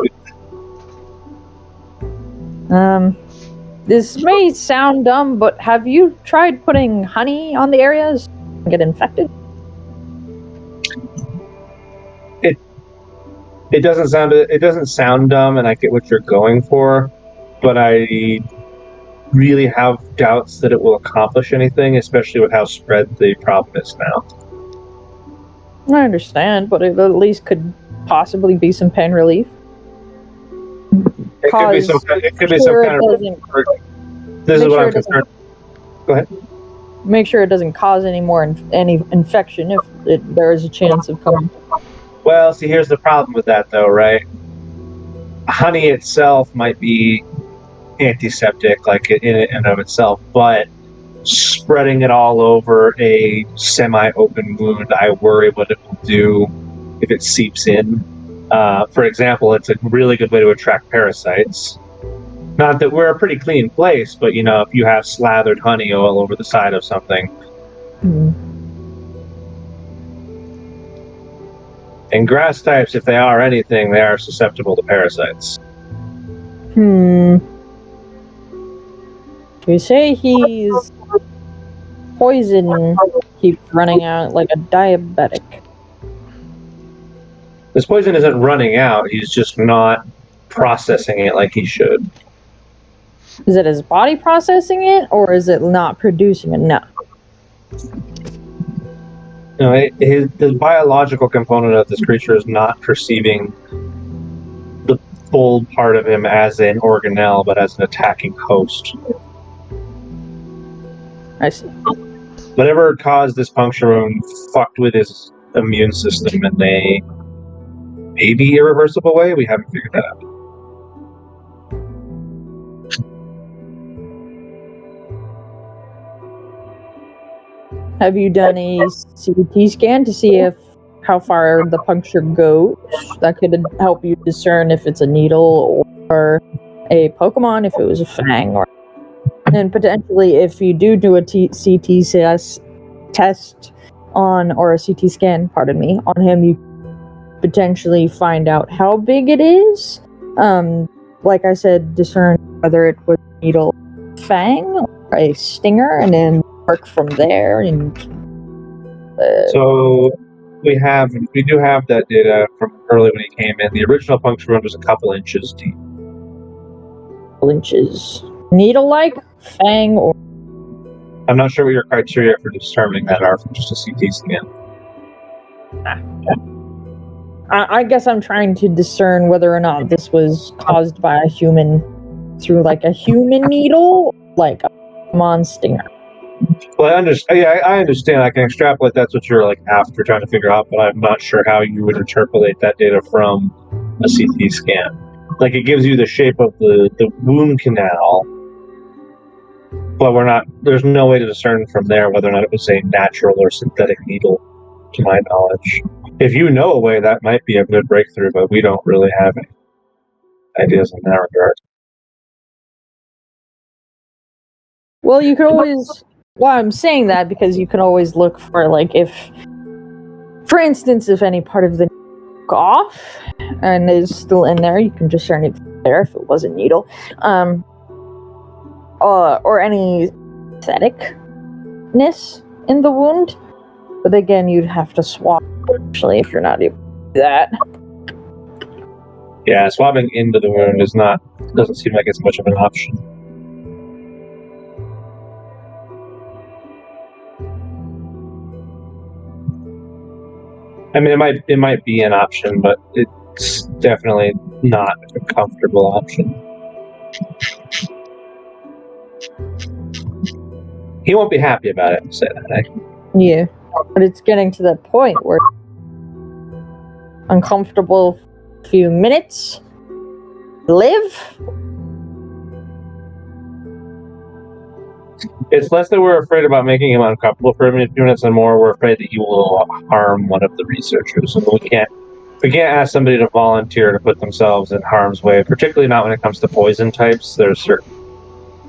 S4: This may sound dumb, but have you tried putting honey on the areas and get infected?
S1: It doesn't sound dumb, and I get what you're going for, but I really have doubts that it will accomplish anything, especially with how spread the problem is now.
S4: I understand, but it at least could possibly be some pain relief.
S1: It could be some kind of. This is what I'm concerned. Go ahead.
S4: Make sure it doesn't cause any more any infection if there is a chance of coming.
S1: Well, see, here's the problem with that, though, right? Honey itself might be antiseptic, like in and of itself, but spreading it all over a semi-open wound, I worry what it will do if it seeps in. For example, it's a really good way to attract parasites. Not that we're a pretty clean place, but if you have slathered honey all over the side of something. And grass types, if they are anything, they are susceptible to parasites.
S4: You say he's poison keeps running out like a diabetic.
S1: This poison isn't running out, he's just not processing it like he should.
S4: Is it his body processing it, or is it not producing enough?
S1: The biological component of this creature is not perceiving the full part of him as an organelle, but as an attacking host.
S4: I see.
S1: Whatever caused this puncture wound fucked with his immune system in a maybe irreversible way. We haven't figured that out.
S4: Have you done a CT scan to see how far the puncture goes? That could help you discern if it's a needle or a Pokemon, if it was a Fang, and potentially if you do a CT test on, or a CT scan, on him, you potentially find out how big it is. Like I said, discern whether it was a needle, Fang, or a stinger, and then work from there. And
S1: so we do have that data from early when he came in. The original puncture wound was a couple inches deep.
S4: Inches. Needle-like, Fang, or...
S1: I'm not sure what your criteria for determining that are from just a CT scan.
S4: I guess I'm trying to discern whether or not this was caused by a human through like a human needle, like a monster.
S1: Well, I understand. Yeah, I understand. I can extrapolate. That's what you're like after trying to figure out, but I'm not sure how you would interpolate that data from a CT scan. Like it gives you the shape of the wound canal, but we're not. There's no way to discern from there whether or not it was a natural or synthetic needle, to my knowledge. If you know a way, that might be a good breakthrough, but we don't really have any ideas in that regard.
S4: Well, you could always. Well, I'm saying that because you can always look for like if, for instance, if any part of the broke off and is still in there, you can discern it there if it was a needle, or any aestheticness in the wound. But again, you'd have to swab actually if you're not able to do that.
S1: Yeah, swabbing into the wound doesn't seem like it's much of an option. I mean, it might be an option, but it's definitely not a comfortable option. He won't be happy about it. Say that. Eh?
S4: Yeah, but it's getting to that point where uncomfortable few minutes live.
S1: It's less that we're afraid about making him uncomfortable for a few minutes, and more we're afraid that he will harm one of the researchers. And we can't ask somebody to volunteer to put themselves in harm's way, particularly not when it comes to poison types. There's certain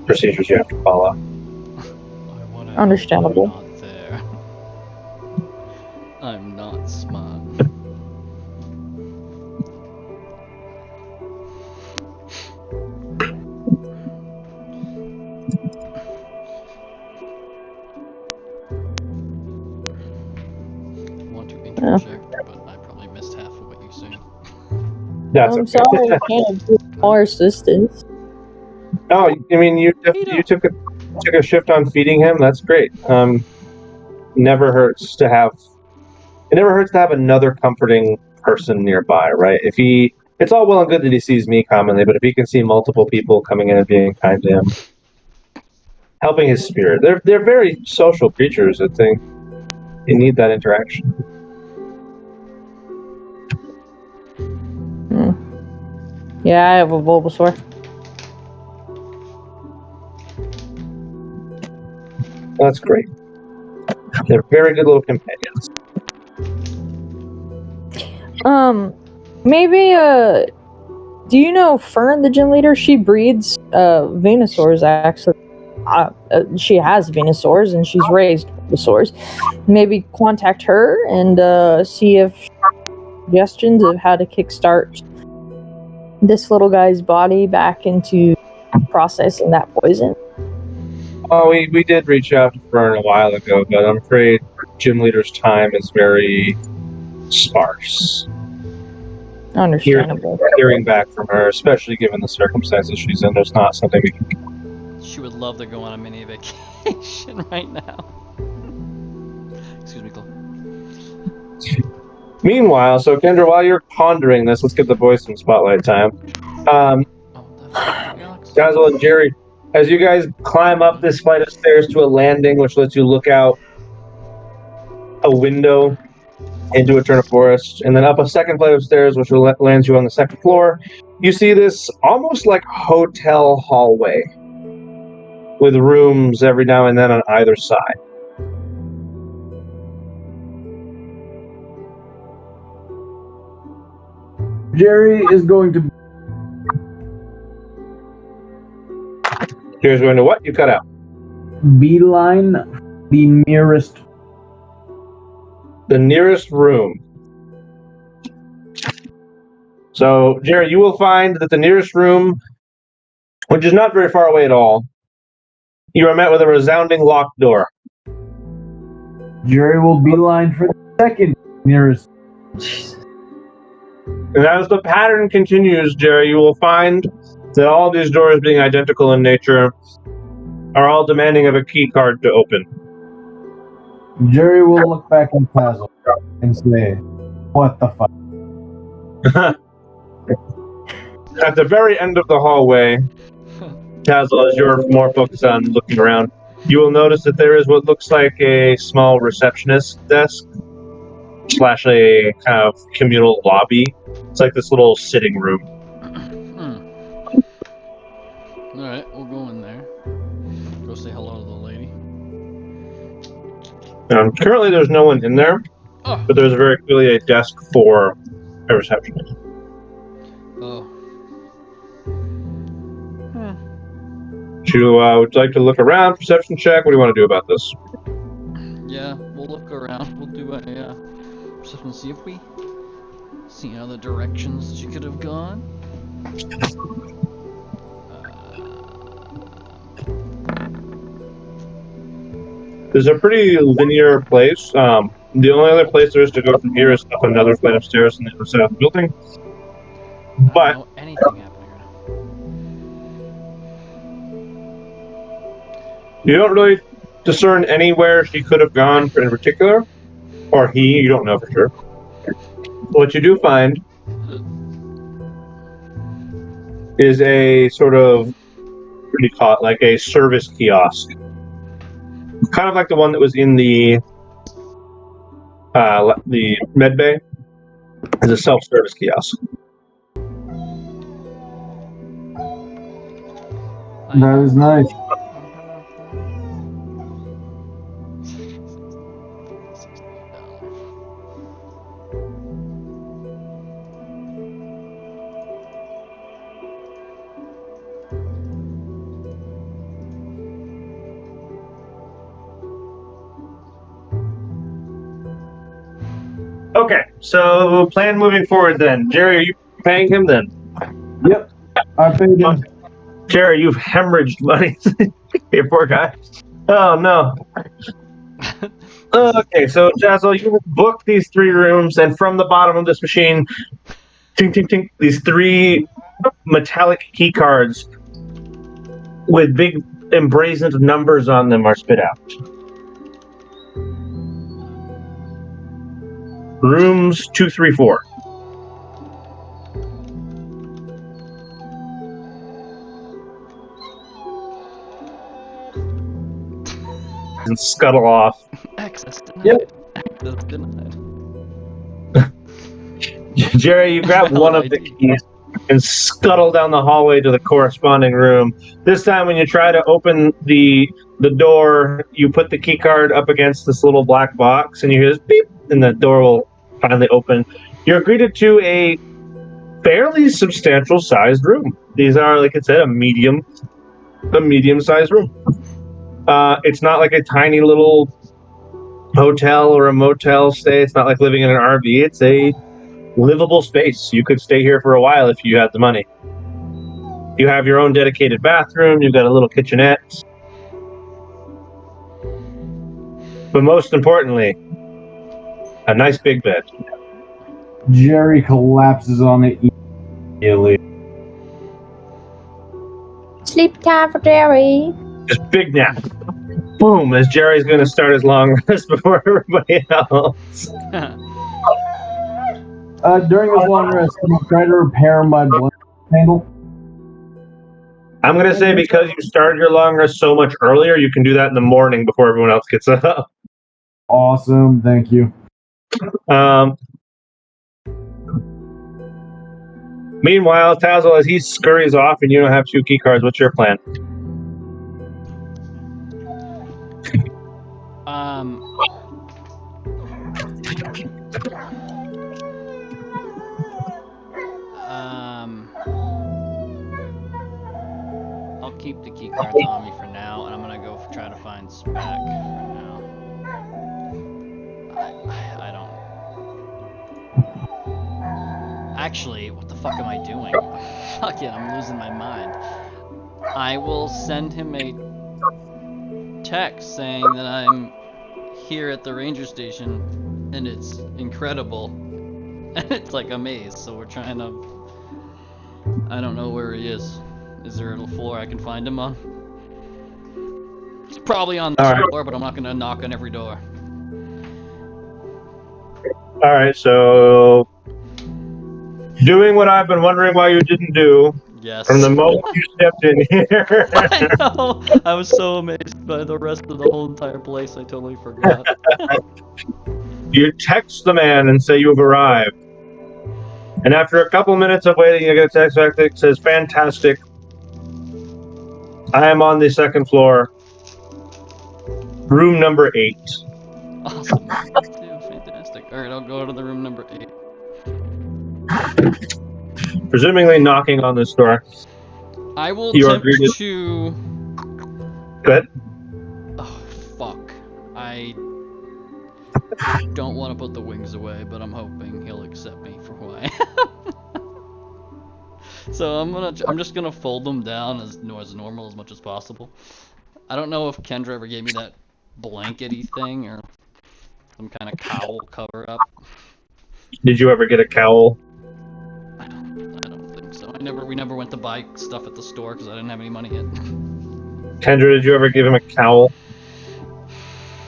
S1: procedures you have to follow.
S4: Understandable.
S3: I'm not there. I'm not smart. I want to interject, but I probably missed half of what you're saying.
S1: That's
S4: I'm
S1: okay.
S4: sorry, I can't do more assistance.
S1: Oh, I mean, you took a shift on feeding him. That's great. Never hurts to have another comforting person nearby, right? It's all well and good that he sees me commonly, but if he can see multiple people coming in and being kind to him, helping his spirit. They're very social creatures. I think they need that interaction.
S4: Yeah, I have a Bulbasaur.
S1: That's great. They're very good little companions.
S4: Maybe, do you know Fern, the gym leader? She breeds, Venusaurs, actually. She has Venusaurs, and she's raised Venusaurs. Maybe contact her and, see if suggestions of how to kickstart this little guy's body back into processing that poison.
S1: Oh, we did reach out to Fern a while ago, but I'm afraid gym leader's time is very sparse.
S4: Understandable.
S1: Hearing back from her, especially given the circumstances she's in, there's not something we can.
S3: She would love to go on a mini vacation right now. Excuse me, Cole.
S1: Meanwhile, so Kendra, while you're pondering this, let's give the boys some spotlight time.
S3: Oh, Alex.
S1: Dazzle and Jerry, as you guys climb up this flight of stairs to a landing, which lets you look out a window into Eterna Forest, and then up a second flight of stairs, which will lands you on the second floor, you see this almost like hotel hallway with rooms every now and then on either side.
S2: Jerry is going to
S1: Jerry's going to what? You cut out.
S2: beeline the nearest
S1: room. So, Jerry, you will find that the nearest room, which is not very far away at all, you are met with a resounding locked door.
S2: Jerry will beeline for the second nearest.
S1: And as the pattern continues, Jerry, you will find that all these doors, being identical in nature, are all demanding of a key card to open.
S2: Jerry will look back at Tazzle. and say, "What the fuck?"
S1: At the very end of the hallway, Tazzle, as you're more focused on looking around, you will notice that there is what looks like a small receptionist desk / a kind of communal lobby. It's like this little sitting room.
S3: Alright, we'll go in there. Go say hello to the lady.
S1: Currently, there's no one in there,
S3: Oh.
S1: but there's very clearly a desk for a receptionist.
S3: Oh.
S1: Would you like to look around, perception check? What do you want to do about this?
S3: Yeah, we'll look around. We'll do a perception, see if we see other directions she could have gone.
S1: It's a pretty linear place. The only other place there is to go from here is up another flight of stairs on the other side of the building.
S3: I
S1: But
S3: don't know anything happening right now.
S1: you don't really discern anywhere she could have gone in particular, or he, you don't know for sure. What you do find is a sort of, what do you call it, like a service kiosk. Kind of like the one that was in the med bay. Is a self-service kiosk.
S2: That is nice.
S1: Okay, so plan moving forward then. Jerry, are you paying him then?
S2: Yep, I paid him.
S1: Jerry, you've hemorrhaged money. You poor guy. Oh no. Okay, so Jazzle, you book these 3 rooms, and from the bottom of this machine, tink, tink, tink, these 3 metallic key cards with big emblazoned numbers on them are spit out. Rooms 2, 3, 4. And scuttle off.
S3: Access denied.
S2: Yep.
S3: Access denied.
S1: Jerry, you grab one of the keys and scuttle down the hallway to the corresponding room. This time, when you try to open the door, you put the key card up against this little black box, and you hear this beep, and the door will finally open. You're greeted to a fairly substantial sized room. These are, like I said, a medium sized room. It's not like a tiny little hotel or a motel stay. It's not like living in an RV. It's a livable space. You could stay here for a while if you had the money. You have your own dedicated bathroom. You've got a little kitchenette. But most importantly, a nice big bed.
S2: Jerry collapses on it immediately.
S5: Sleep time for Jerry.
S1: Just big nap. Boom, as Jerry's going to start his long rest before everybody else.
S2: During his long rest, can I try to repair my blood handle?
S1: I'm going to say because you started your long rest so much earlier, you can do that in the morning before everyone else gets up.
S2: Awesome, thank you.
S1: Meanwhile, Tazzle, as he scurries off and you don't have 2 key cards, what's your plan?
S3: I'll keep the key cards on me for now, and I'm gonna go try to find Spec for now. I don't. Actually, what the fuck am I doing? Fuck it, I'm losing my mind. I will send him a text saying that I'm here at the ranger station, and it's incredible. And it's like a maze, so we're trying to... I don't know where he is. Is there a floor I can find him on? It's probably on the floor, but I'm not gonna knock on every door.
S1: All right, so doing what I've been wondering why you didn't do
S3: Yes.
S1: from the moment you stepped in here.
S3: I know. I was so amazed by the rest of the whole entire place. I totally forgot.
S1: You text the man and say you've arrived. And after a couple minutes of waiting, you get a text back that says, "Fantastic. I am on the second floor, room number 8.
S3: Awesome. Dude, fantastic. Alright, I'll go to the room number 8.
S1: Presumably knocking on this door.
S3: I will
S1: You are
S3: attempt
S1: greeted.
S3: to...
S1: Go ahead.
S3: Oh, fuck. I don't want to put the wings away, but I'm hoping he'll accept me for who I am. So I'm just gonna fold them down as normal as much as possible. I don't know if Kendra ever gave me that blankety thing or some kind of cowl cover up.
S1: Did you ever get a cowl?
S3: I don't think so. We never went to buy stuff at the store because I didn't have any money yet.
S1: Kendra, did you ever give him a cowl?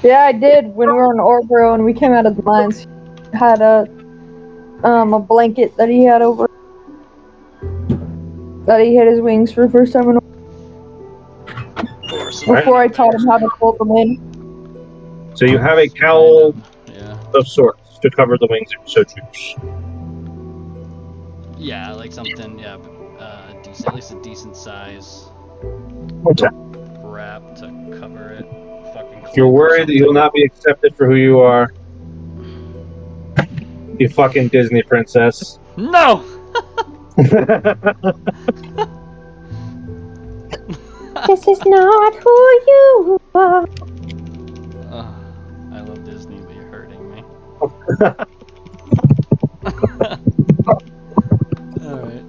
S4: Yeah, I did when we were in Orbro and we came out of the mines. Had a blanket that he had over that he hit his wings for the first time in before I taught him how to fold them in.
S1: So you have a cowl
S3: Yeah.
S1: of sorts to cover the wings if you so choose.
S3: Yeah, like something, yeah, at least a decent size
S1: Okay.
S3: wrap to cover it. Fucking
S1: If you're worried that you'll not be accepted for who you are, you fucking Disney princess.
S3: No!
S5: This is not who you are.
S3: I love Disney, but you're hurting me. Alright.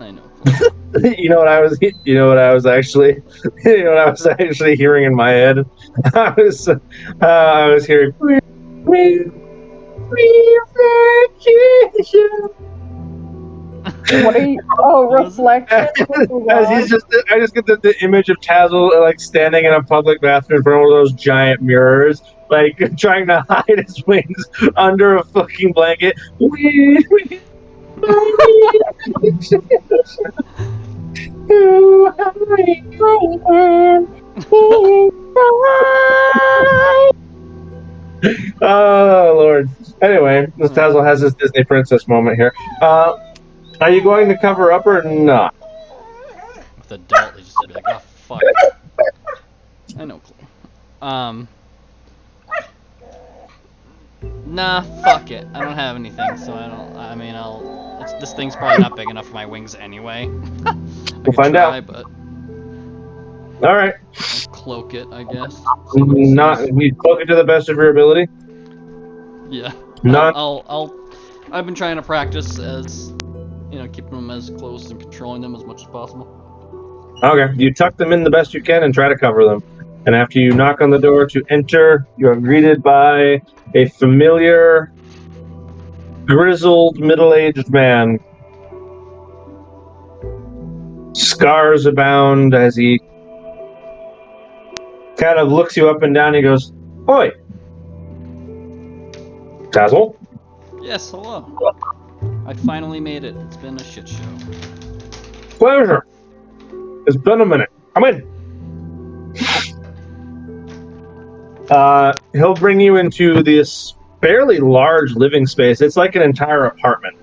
S3: I know.
S1: You know what I was actually hearing in my head. I was hearing
S4: What are you? Oh, reflection.
S1: I just get the image of Tazzle like standing in a public bathroom in front of one of those giant mirrors, like trying to hide his wings under a fucking blanket. Oh Lord. Anyway, this Tazzle has this Disney princess moment here. Are you going to cover up or not?
S3: With adult, they just be like, oh fuck. I know. Nah, fuck it. I don't have anything, so this thing's probably not big enough for my wings anyway.
S1: We'll find out.
S3: But
S1: All right.
S3: I'll cloak it, I guess.
S1: We cloak it to the best of your ability.
S3: Yeah.
S1: Not.
S3: I've been trying to practice as, keeping them as close and controlling them as much as possible.
S1: Okay. You tuck them in the best you can and try to cover them. And after you knock on the door to enter, you are greeted by a familiar, grizzled, middle-aged man. Scars abound as he kind of looks you up and down. He goes, "Oi, Tazzle."
S3: Yes, hello. I finally made it. It's been a shit show.
S1: Pleasure. It's been a minute. Come in. He'll bring you into this fairly large living space. It's like an entire apartment.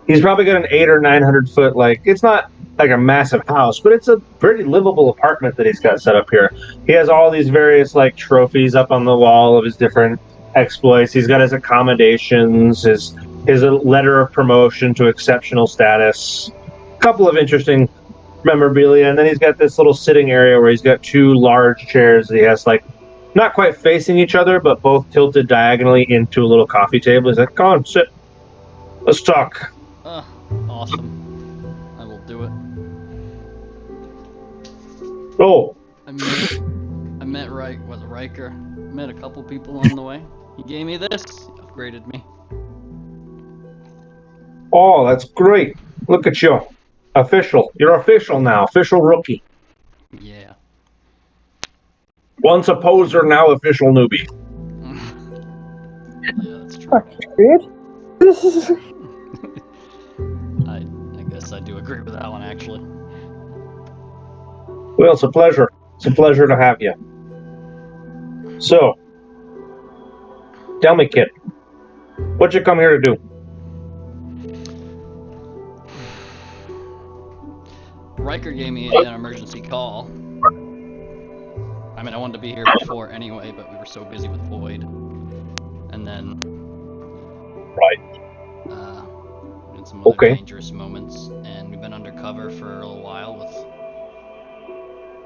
S1: He's probably got an 800 or 900 foot, it's not like a massive house, but it's a pretty livable apartment that he's got set up here. He has all these various trophies up on the wall of his different exploits. He's got his accommodations, his letter of promotion to exceptional status, a couple of interesting memorabilia, and then he's got this little sitting area where he's got 2 large chairs that he has not quite facing each other, but both tilted diagonally into a little coffee table. He's like, "Come on, sit. Let's talk."
S3: Awesome. I will do it.
S1: Oh,
S3: I met Riker. Met a couple people on the way. He gave me this. He upgraded me.
S1: oh, that's great. Look at you. Official. You're official now. Official rookie.
S3: Yeah.
S1: Once a poser, now official newbie.
S3: Yeah, that's true.
S4: Fuck, dude.
S3: I guess I do agree with that one, actually.
S1: Well, it's a pleasure. It's a pleasure to have you. So, tell me, kid, what you come here to do?
S3: Riker gave me an emergency call. I mean, I wanted to be here before anyway, but we were so busy with Void. And then...
S1: Right.
S3: In some other
S1: Okay.
S3: dangerous moments. And we've been undercover for a little while with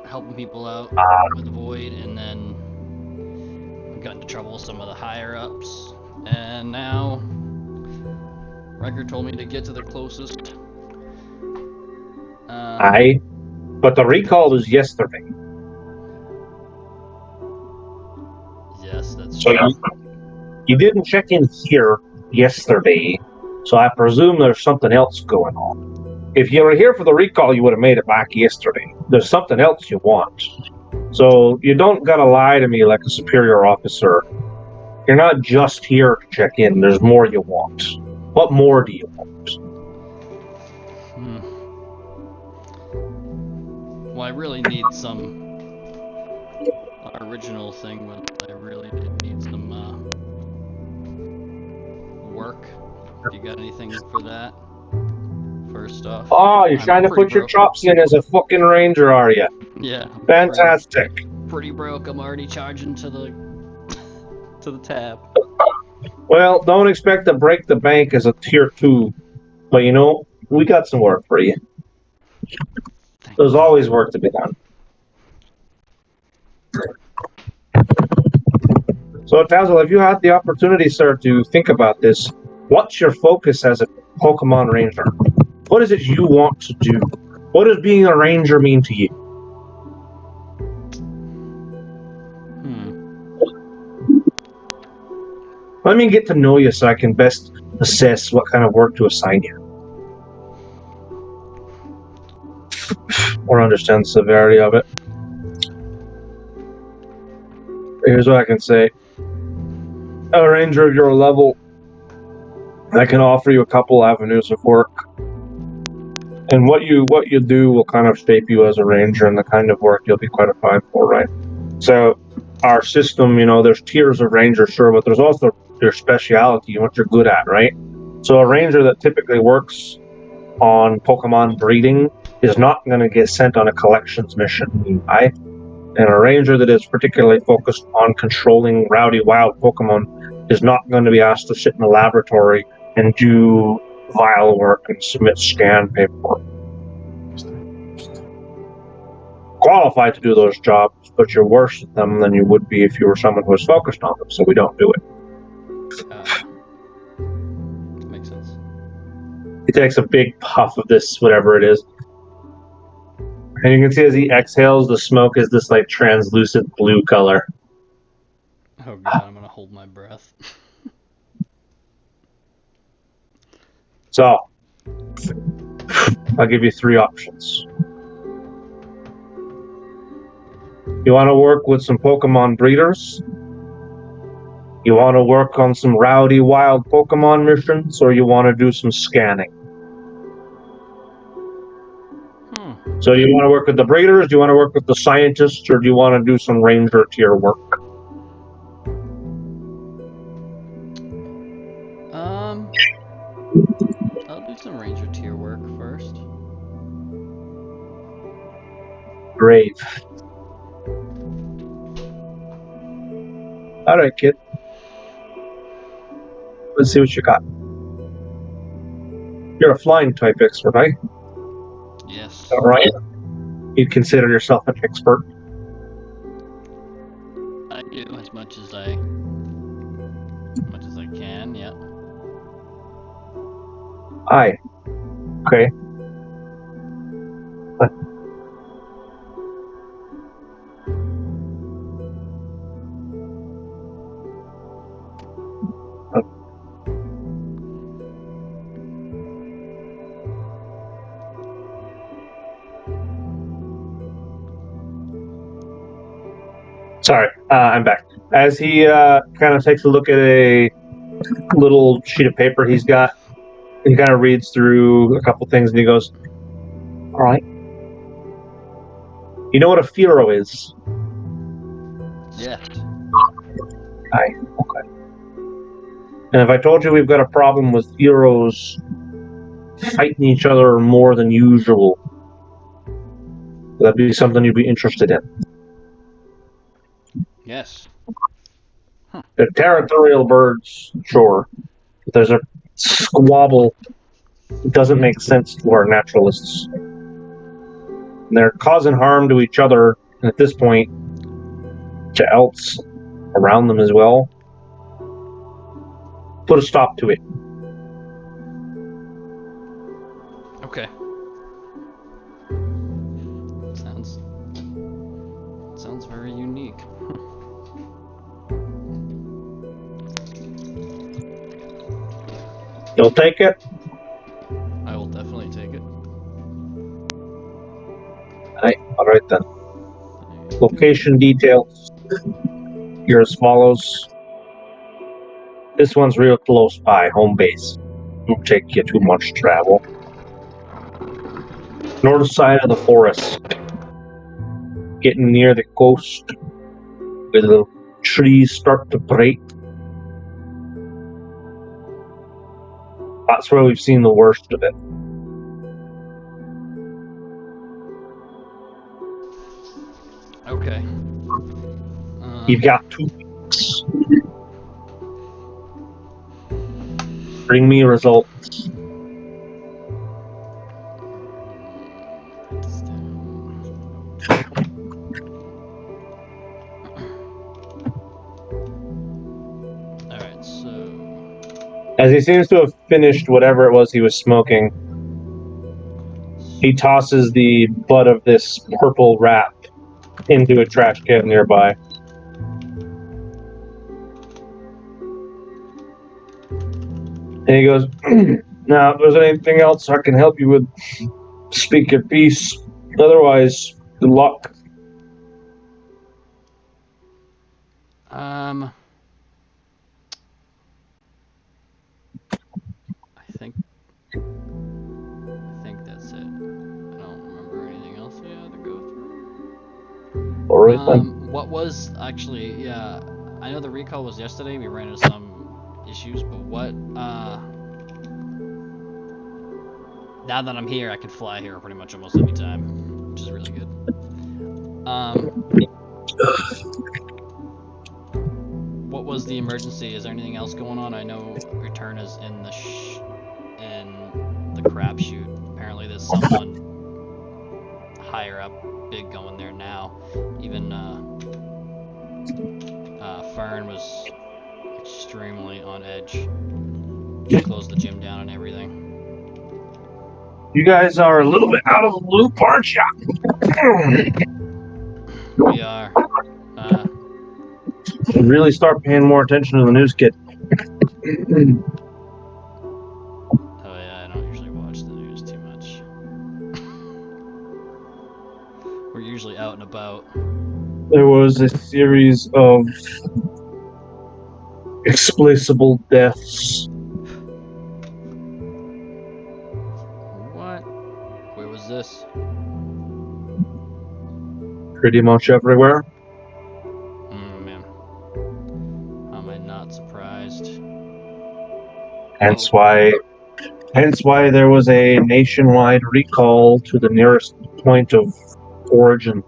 S3: helping people out with Void. And then we got into trouble with some of the higher-ups. And now... Riker told me to get to the closest...
S1: Aye. But the recall was yesterday.
S3: Yes, that's
S1: So
S3: true.
S1: you didn't check in here yesterday, so I presume there's something else going on. If you were here for the recall, you would have made it back yesterday. There's something else you want. So you don't gotta lie to me like a superior officer. You're not just here to check in. There's more you want. What more do you want?
S3: Well, I really need some... Our original thing was I really did need some work. If you got anything for that? First off.
S1: Oh, you're
S3: I'm
S1: trying to
S3: pretty
S1: put your
S3: broke.
S1: chops in as a fucking ranger, are you?
S3: Yeah.
S1: Fantastic.
S3: Pretty broke. I'm already charging to the to the tab.
S1: Well, don't expect to break the bank as a tier 2. But you know, we got some work for you.
S3: Thank
S1: There's
S3: you.
S1: always work to be done. So, Tazzle, have you had the opportunity, sir, to think about this? What's your focus as a Pokemon Ranger? What is it you want to do? What does being a Ranger mean to you? Let me get to know you so I can best assess what kind of work to assign you. Or understand the severity of it. Here's what I can say. A Ranger of your level, I can offer you a couple avenues of work. And what you do will kind of shape you as a Ranger and the kind of work you'll be qualified for, right? So our system, you know, there's tiers of Ranger, sure, but there's also your speciality and what you're good at, right? So a Ranger that typically works on Pokemon breeding is not going to get sent on a collections mission, right? And a Ranger that is particularly focused on controlling rowdy wild Pokemon is not going to be asked to sit in a laboratory and do vial work and submit scan paperwork. Qualified to do those jobs, but you're worse at them than you would be if you were someone who was focused on them, so we don't do it.
S3: Makes sense.
S1: He takes a big puff of this, whatever it is. And you can see as he exhales, the smoke is this like translucent blue color.
S3: Oh god, I'm gonna hold my breath.
S1: So, I'll give you 3 options. You want to work with some Pokemon breeders? You want to work on some rowdy wild Pokemon missions? Or you want to do some scanning? So do you want to work with the breeders? Do you want to work with the scientists? Or do you want to do some Ranger tier work?
S3: I'll do some Ranger tier work first.
S1: Great. Alright, kid. Let's see what you got. You're a flying type expert, right?
S3: Yes.
S1: Alright. You'd consider yourself an expert.
S3: I do as much as I can, yeah.
S1: Aye. Okay. Sorry, I'm back. As he kind of takes a look at a little sheet of paper he's got, he kind of reads through a couple things and he goes, "All right. You know what a Firo is?"
S3: Yeah.
S1: Aye, okay. And if I told you we've got a problem with Firos fighting each other more than usual, would that be something you'd be interested in?
S3: Yes.
S1: They're territorial birds, sure. But there's a squabble that doesn't make sense to our naturalists. And they're causing harm to each other, and at this point, to else around them as well. Put a stop to it.
S3: Okay. Sounds very unique.
S1: You'll take it?
S3: I will definitely take it.
S1: All right then. Location details. Here as follows. This one's real close by, home base. Won't take you too much travel. North side of the forest. Getting near the coast where the trees start to break. That's where we've seen the worst of it.
S3: Okay.
S1: You've got 2 weeks. Bring me results.
S3: Alright, so...
S1: As he seems to have finished whatever it was he was smoking, he tosses the butt of this purple wrap into a trash can nearby. And he goes, "Now, if there's anything else I can help you with, speak your piece. Otherwise, good luck."
S3: I think that's it. I don't remember anything else we had to go through.
S1: All right, then.
S3: What was actually, yeah, I know the recall was yesterday, we ran into some issues, but what, now that I'm here, I can fly here pretty much almost any time, which is really good. What was the emergency? Is there anything else going on? I know Return is in the crapshoot. Apparently there's someone higher up, big, going there now. Even Fern was extremely on edge. She closed the gym down and everything.
S1: You guys are a little bit out of the loop, aren't ya?
S3: We are.
S1: Really start paying more attention to the news, kid.
S3: Oh yeah, I don't usually watch the news too much. We're usually out and about.
S1: There was a series of explicable deaths.
S3: What? Where was this?
S1: Pretty much everywhere.
S3: Man. How am I not surprised?
S1: Hence why there was a nationwide recall to the nearest point of origin.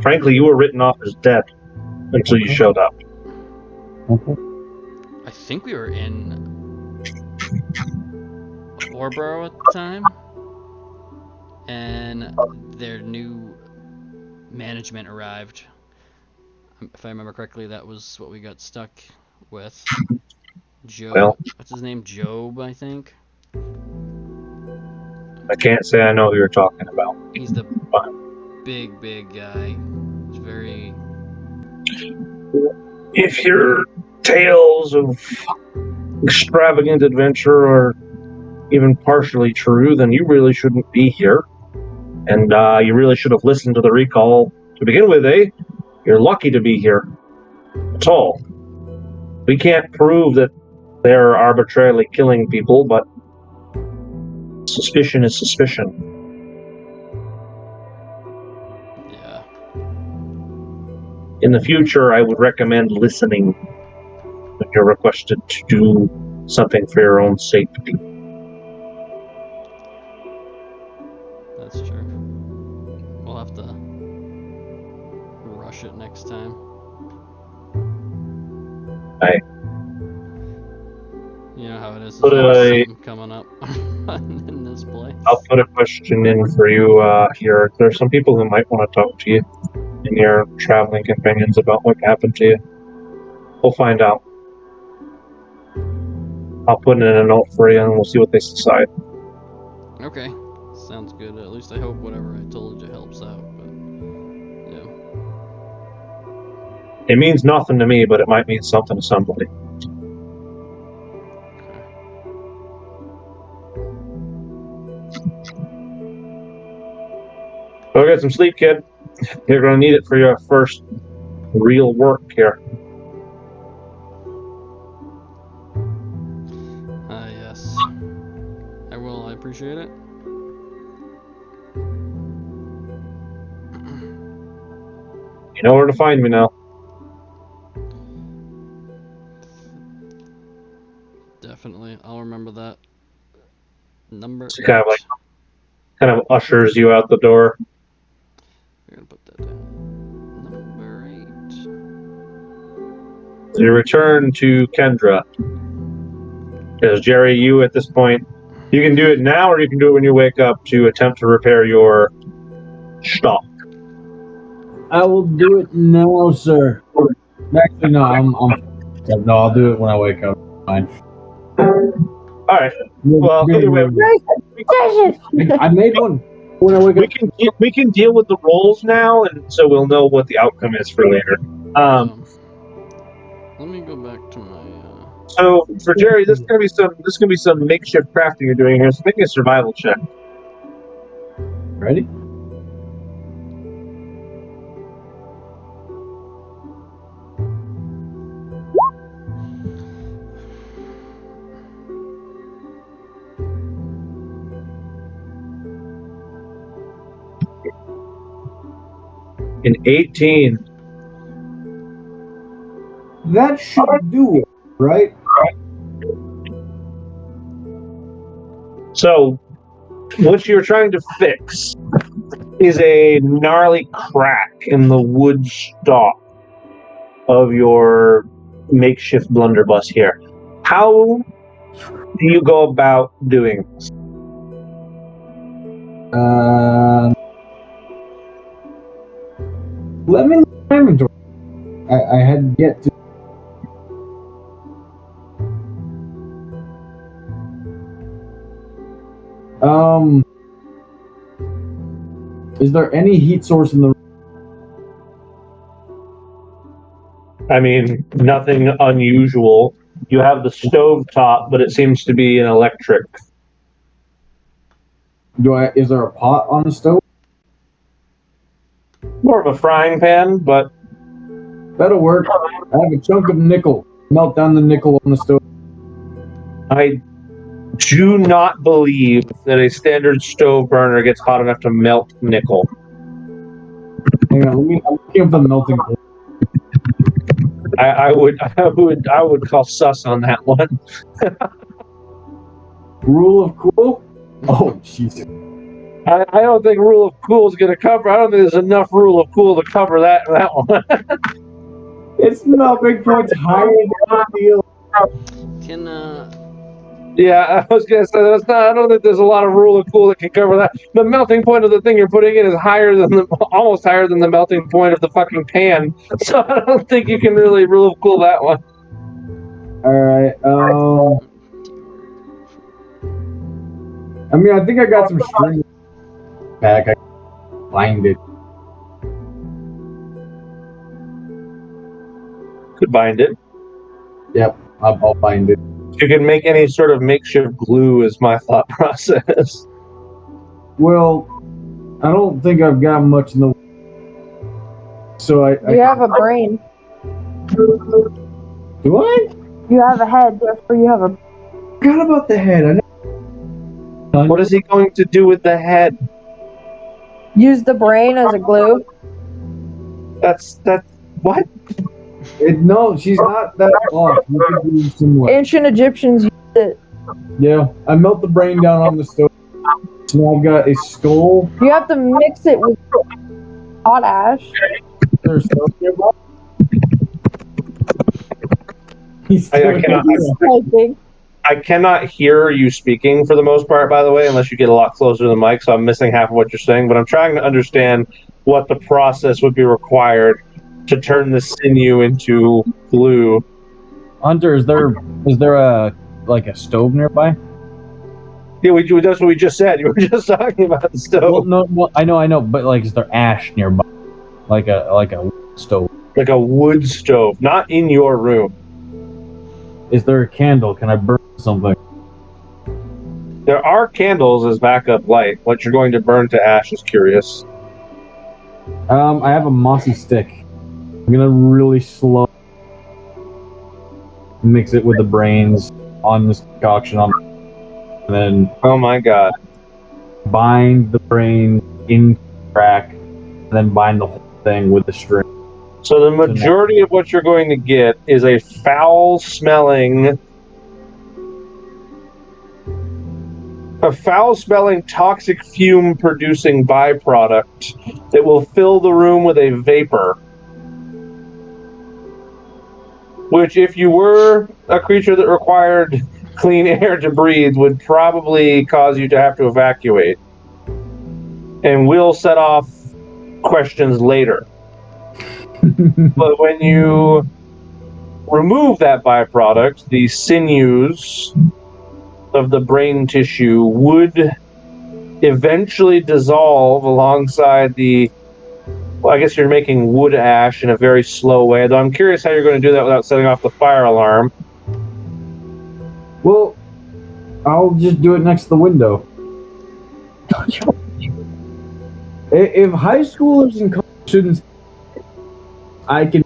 S1: Frankly, you were written off as dead until you showed up.
S3: I think we were in Orborough at the time, and their new management arrived. If I remember correctly, that was what we got stuck with. Job,
S1: Well,
S3: what's his name? Job, I think.
S1: I can't say I know who you're talking about.
S3: He's the
S1: But
S3: big guy. He's very...
S1: if your tales of extravagant adventure are even partially true, then you really shouldn't be here. And you really should have listened to the recall to begin with, eh? You're lucky to be here. That's all. We can't prove that they're arbitrarily killing people, but suspicion is suspicion.
S3: Yeah.
S1: In the future, I would recommend listening when you're requested to do something for your own safety.
S3: That's true. We'll have to rush it next time.
S1: Aye.
S3: You know how it is.
S1: But,
S3: There's always something coming up in this place.
S1: I'll put a question in for you here. There's some people who might want to talk to you and your traveling companions about what happened to you. We'll find out. I'll put in a note for you and we'll see what they decide.
S3: Okay. Sounds good. At least I hope whatever I told you helps out. But yeah.
S1: It means nothing to me, but it might mean something to somebody. Go get some sleep, kid. You're going to need it for your first real work here.
S3: Yes. I will. I appreciate it.
S1: You know where to find me now.
S3: Definitely. I'll remember that. Number
S1: It's kind of
S3: 8.
S1: like, kind of ushers you out the door.
S3: We're gonna put that down. Number 8.
S1: So you return to Kendra. Because Jerry, you at this point, you can do it now or you can do it when you wake up to attempt to repair your stock.
S2: I will do it now, sir. Actually, no, no, I'll do it when I wake up. Fine.
S1: All right. Well, either way,
S2: I made one when I wake up.
S1: we can deal with the rolls now, and so we'll know what the outcome is for later.
S3: Let me go back to my.
S1: So for Jerry, this is gonna be some makeshift crafting you're doing here. So make me a survival check.
S2: Ready?
S1: In 18.
S2: That should do it, right?
S1: So, what you're trying to fix is a gnarly crack in the wood stock of your makeshift blunderbuss here. How do you go about doing this?
S2: Let me look at my inventory. I had yet to. Is there any heat source in the?
S1: I mean, nothing unusual. You have the stove top, but it seems to be an electric.
S2: Is there a pot on the stove?
S1: More of a frying pan, but
S2: That'll work. I have a chunk of nickel. Melt down the nickel on the stove.
S1: I do not believe that a standard stove burner gets hot enough to melt nickel.
S2: Hang on, I'm looking up the melting point.
S1: I would call sus on that one.
S2: Rule of cool? Oh, Jesus.
S1: I don't think rule of cool is going to cover. I don't think there's enough rule of cool to cover that one.
S2: It's melting point's higher than I feel.
S3: Can
S1: Yeah, I was going to say that's not. I don't think there's a lot of rule of cool that can cover that. The melting point of the thing you're putting in is higher than almost higher than the melting point of the fucking pan. So I don't think you can really rule of cool that one.
S2: Alright, I mean, I think I got some string back. I find it.
S1: Could bind it.
S2: Yep, I'll find it.
S1: You can make any sort of makeshift glue, is my thought process.
S2: Well, I don't think I've got much in the So
S4: You have a brain.
S2: do I?
S4: You have a head, therefore you have a.
S2: Forgot about the head.
S1: What is he going to do with the head?
S4: Use the brain as a glue.
S1: That's what?
S2: No, she's not that off. You can do similar.
S4: Ancient Egyptians used it.
S2: Yeah, I melt the brain down on the stove. So now I've got a skull.
S4: You have to mix it with hot ash.
S2: There's stove nearby. He's
S1: I cannot.
S4: I think.
S1: I cannot hear you speaking for the most part, by the way, unless you get a lot closer to the mic, so I'm missing half of what you're saying, but I'm trying to understand what the process would be required to turn the sinew into glue.
S2: Hunter, is there a stove nearby?
S1: Yeah, that's what we just said. You were just talking about the stove.
S2: I know, but is there ash nearby? Like a stove.
S1: Like a wood stove, not in your room.
S2: Is there a candle? Can I burn something?
S1: There are candles as backup light. What you're going to burn to ash is curious.
S2: I have a mossy stick. I'm gonna really slow mix it with the brains on this concoction and then
S1: Oh my god.
S2: bind the brain in crack and then bind the whole thing with the string.
S1: So the majority of what you're going to get is a foul-smelling, toxic fume-producing byproduct that will fill the room with a vapor. Which, if you were a creature that required clean air to breathe, would probably cause you to have to evacuate. And will set off questions later. But when you remove that byproduct, the sinews of the brain tissue would eventually dissolve alongside the... Well, I guess you're making wood ash in a very slow way, though I'm curious how you're going to do that without setting off the fire alarm.
S2: Well, I'll just do it next to the window. If high schoolers and college students, I can.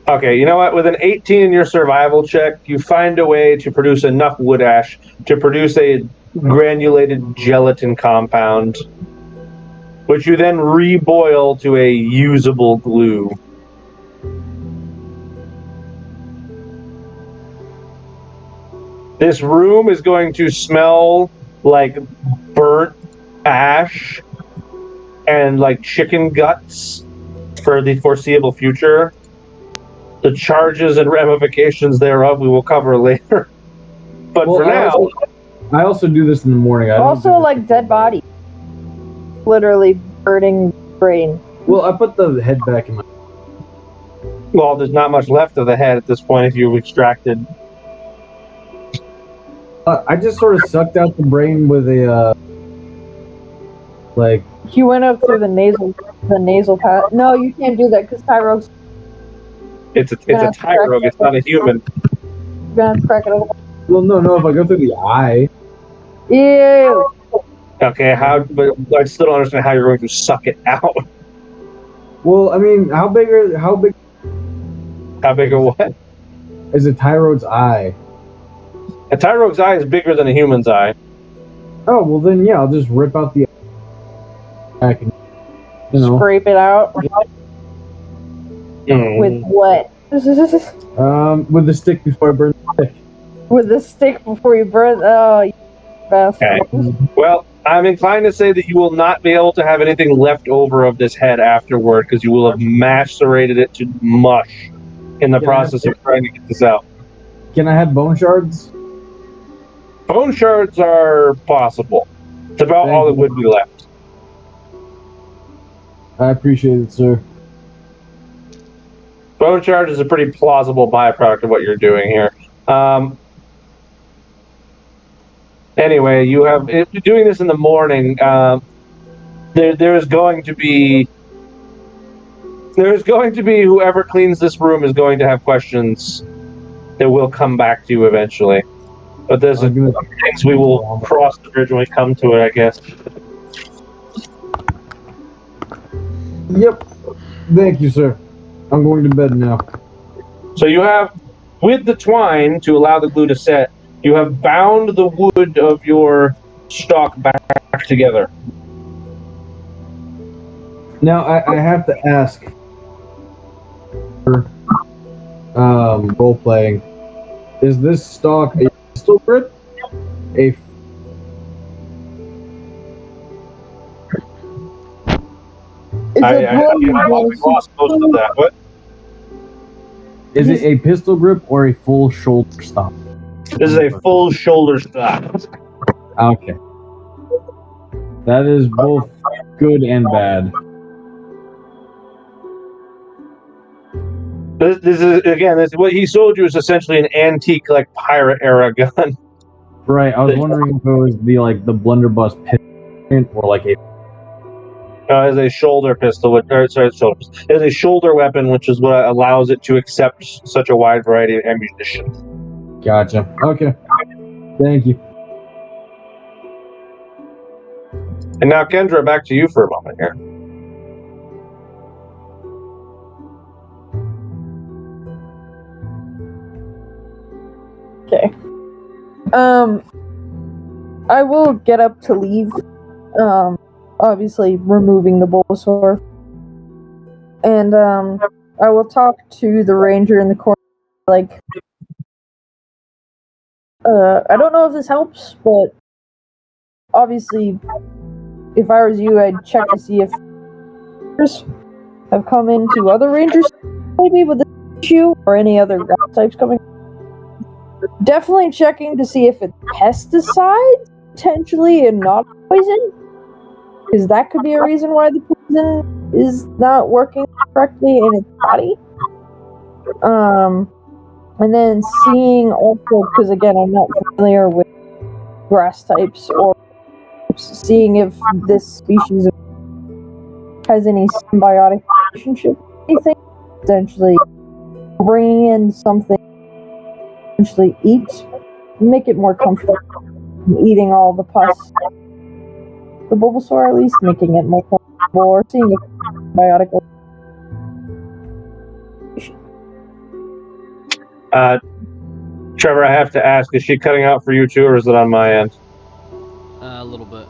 S1: Okay, you know what? With an 18 in your survival check, you find a way to produce enough wood ash to produce a granulated gelatin compound, which you then reboil to a usable glue. This room is going to smell like burnt ash and like chicken guts for the foreseeable future. The charges and ramifications thereof we will cover later. But
S2: Well,
S1: for now,
S2: I also do this in the morning. I don't
S4: Also,
S2: do this-
S4: like dead body. Literally burning brain.
S2: Well, I put the head back in my.
S1: well, there's not much left of the head at this point if you've extracted.
S2: I just sort of sucked out the brain with a like.
S4: He went up through the nasal path. No, you can't do that because Tyrogue's
S1: It's a Tyrogue, it's not a human.
S4: gonna have to crack it open.
S2: Well, no. If I go through the eye,
S4: Ew.
S1: Okay, but I still don't understand how you're going to suck it out.
S2: well, I mean, how big
S1: How big or what?
S2: is a Tyrode's eye?
S1: A Tyrogue's eye is bigger than a human's eye.
S2: Oh, well then, yeah, I'll just rip out the eye and,
S4: Scrape it out
S1: Mm.
S4: with what?
S2: with the stick before I burn the stick.
S4: With the stick before you burn. Oh, you bastard.
S1: Okay. Well, I'm inclined to say that you will not be able to have anything left over of this head afterward because you will have macerated it to mush in the
S2: Yeah.
S1: process of trying to get this out.
S2: Can I have bone shards?
S1: Bone shards are possible. It's about all that would be left.
S2: I appreciate it, sir.
S1: Bone shards is a pretty plausible byproduct of what you're doing here. Anyway, if you're doing this in the morning, there is going to be whoever cleans this room is going to have questions that will come back to you eventually. But there's
S2: I'm gonna-
S1: things we will cross the bridge when we come to it, I guess.
S2: Yep. Thank you, sir. I'm going to bed now.
S1: So you have, with the twine to allow the glue to set, you have bound the wood of your stalk back together.
S2: Now, I have to ask, role playing, is this stalk a pistol grip? A
S1: We lost most of that. What?
S2: Is it a pistol grip or a full shoulder stock?
S1: This is a full shoulder stock.
S2: Okay. That is both good and bad.
S1: This is what he sold you is essentially an antique, like pirate era gun.
S2: Right, I was wondering if it was the blunderbuss pistol or like a.
S1: As a shoulder pistol, it is a shoulder weapon, which is what allows it to accept such a wide variety of ammunition.
S2: Gotcha. Okay. Thank you.
S1: And now, Kendra, back to you for a moment here.
S4: Okay. I will get up to leave. Obviously removing the Bulbasaur. And I will talk to the ranger in the corner. I don't know if this helps, but obviously, if I was you, I'd check to see if have come into other rangers maybe with this issue or any other ground types coming. Definitely checking to see if it's pesticides potentially and not poison, because that could be a reason why the poison is not working correctly in its body. And then seeing also, because again, I'm not familiar with grass types, or seeing if this species has any symbiotic relationship, anything, essentially bringing in something, essentially eat, make it more comfortable, eating all the pus. The Bulbasaur, at least, making it more comfortable, or seeing if symbiotic.
S1: Trevor, I have to ask, is she cutting out for you too, or is it on my end?
S3: A little bit.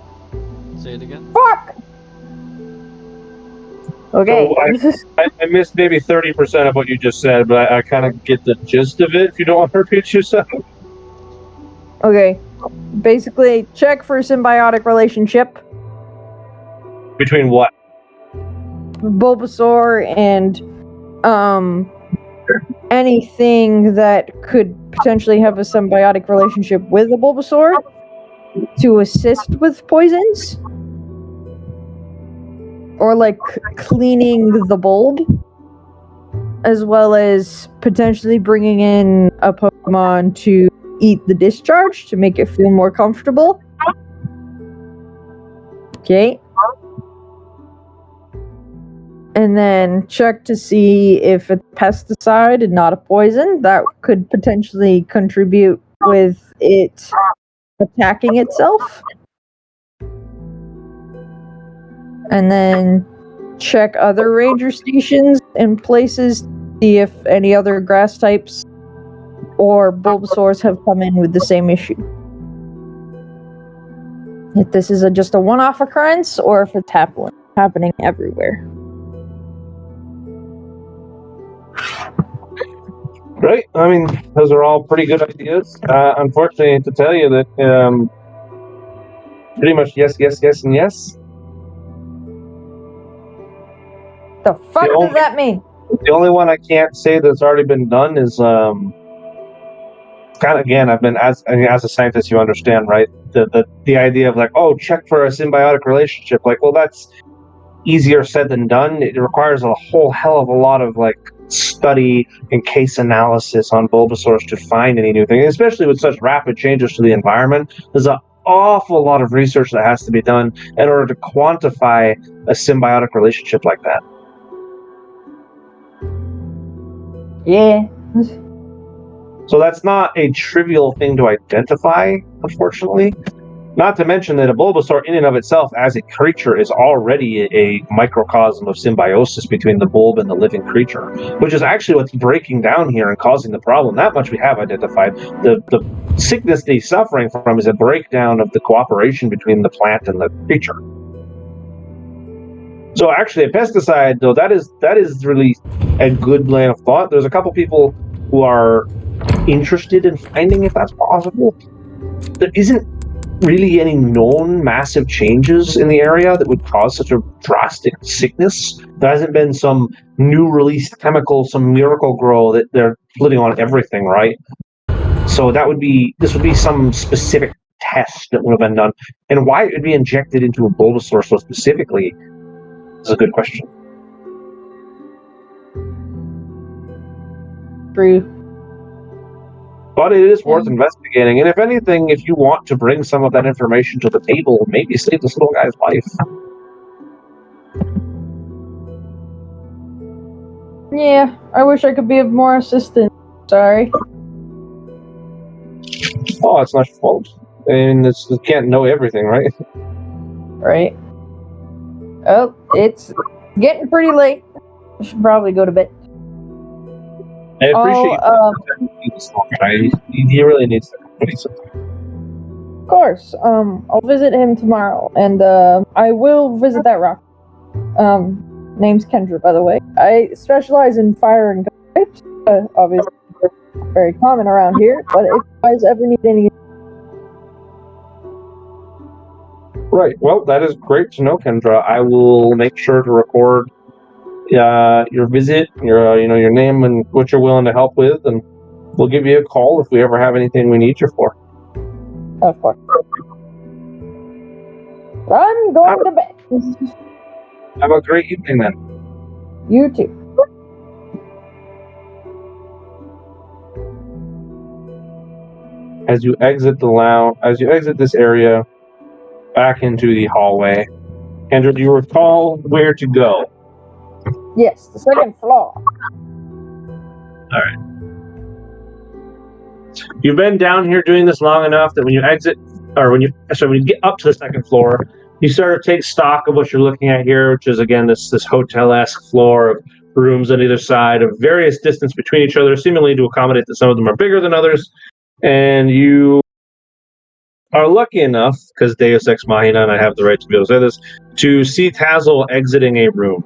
S3: Say it again.
S4: Fuck! Okay.
S1: So I missed maybe 30% of what you just said, but I kind of get the gist of it, if you don't want to repeat yourself.
S4: Okay. Basically, check for a symbiotic relationship.
S1: Between what?
S4: Bulbasaur and anything that could potentially have a symbiotic relationship with the Bulbasaur to assist with poisons, or cleaning the bulb, as well as potentially bringing in a Pokemon to eat the discharge to make it feel more comfortable. Okay. And then check to see if it's pesticide and not a poison. That could potentially contribute with it attacking itself. And then check other ranger stations and places to see if any other grass types or Bulbasaurs have come in with the same issue. If this is just a one-off occurrence, or if it's happening everywhere.
S1: Right. I mean, those are all pretty good ideas. Unfortunately, to tell you that pretty much yes, and yes.
S4: The fuck does that mean?
S1: The only one I can't say that's already been done is kind of, again, I've been as a scientist, you understand, right? The idea of check for a symbiotic relationship. Well, that's easier said than done. It requires a whole hell of a lot of study and case analysis on Bulbasaurs to find any new thing, especially with such rapid changes to the environment. There's an awful lot of research that has to be done in order to quantify a symbiotic relationship like that.
S4: Yeah.
S1: So that's not a trivial thing to identify, unfortunately. Not to mention that a Bulbasaur in and of itself as a creature is already a microcosm of symbiosis between the bulb and the living creature, which is actually what's breaking down here and causing the problem. That much we have identified. The sickness that he's suffering from is a breakdown of the cooperation between the plant and the creature. So actually, a pesticide, though, that is really a good line of thought. There's a couple people who are interested in finding if that's possible. There isn't really any known massive changes in the area that would cause such a drastic sickness. There hasn't been some new released chemical, some miracle grow that they're putting on everything, right? So this would be some specific test that would have been done. And why it would be injected into a Bulbasaur so specifically is a good question.
S4: True.
S1: But it is worth investigating, and if anything, if you want to bring some of that information to the table, maybe save this little guy's life.
S4: Yeah, I wish I could be of more assistance. Sorry.
S1: Oh, it's not your fault. I mean, you can't know everything, right?
S4: Right. Oh, it's getting pretty late. I should probably go to bed.
S1: I appreciate he really needs to complete something.
S4: Of course. I'll visit him tomorrow, and I will visit that rock. Name's Kendra, by the way. I specialize in fire and types. Obviously, very common around here. But if you guys ever need any,
S1: Right. Well, that is great to know, Kendra. I will make sure to record your visit, your name and what you're willing to help with, and we'll give you a call if we ever have anything we need you for.
S4: of course. I'm going to bed.
S1: Have a great evening then.
S4: You too.
S1: As you exit this area back into the hallway, Kendra, do you recall where to go?
S4: Yes, the second floor.
S1: You've been down here doing this long enough that when you get up to the second floor, you sort of take stock of what you're looking at here, which is again this hotel-esque floor of rooms on either side of various distance between each other, seemingly to accommodate that some of them are bigger than others. And you are lucky enough, because Deus Ex Machina, and I have the right to be able to say this, to see Tazzle exiting a room.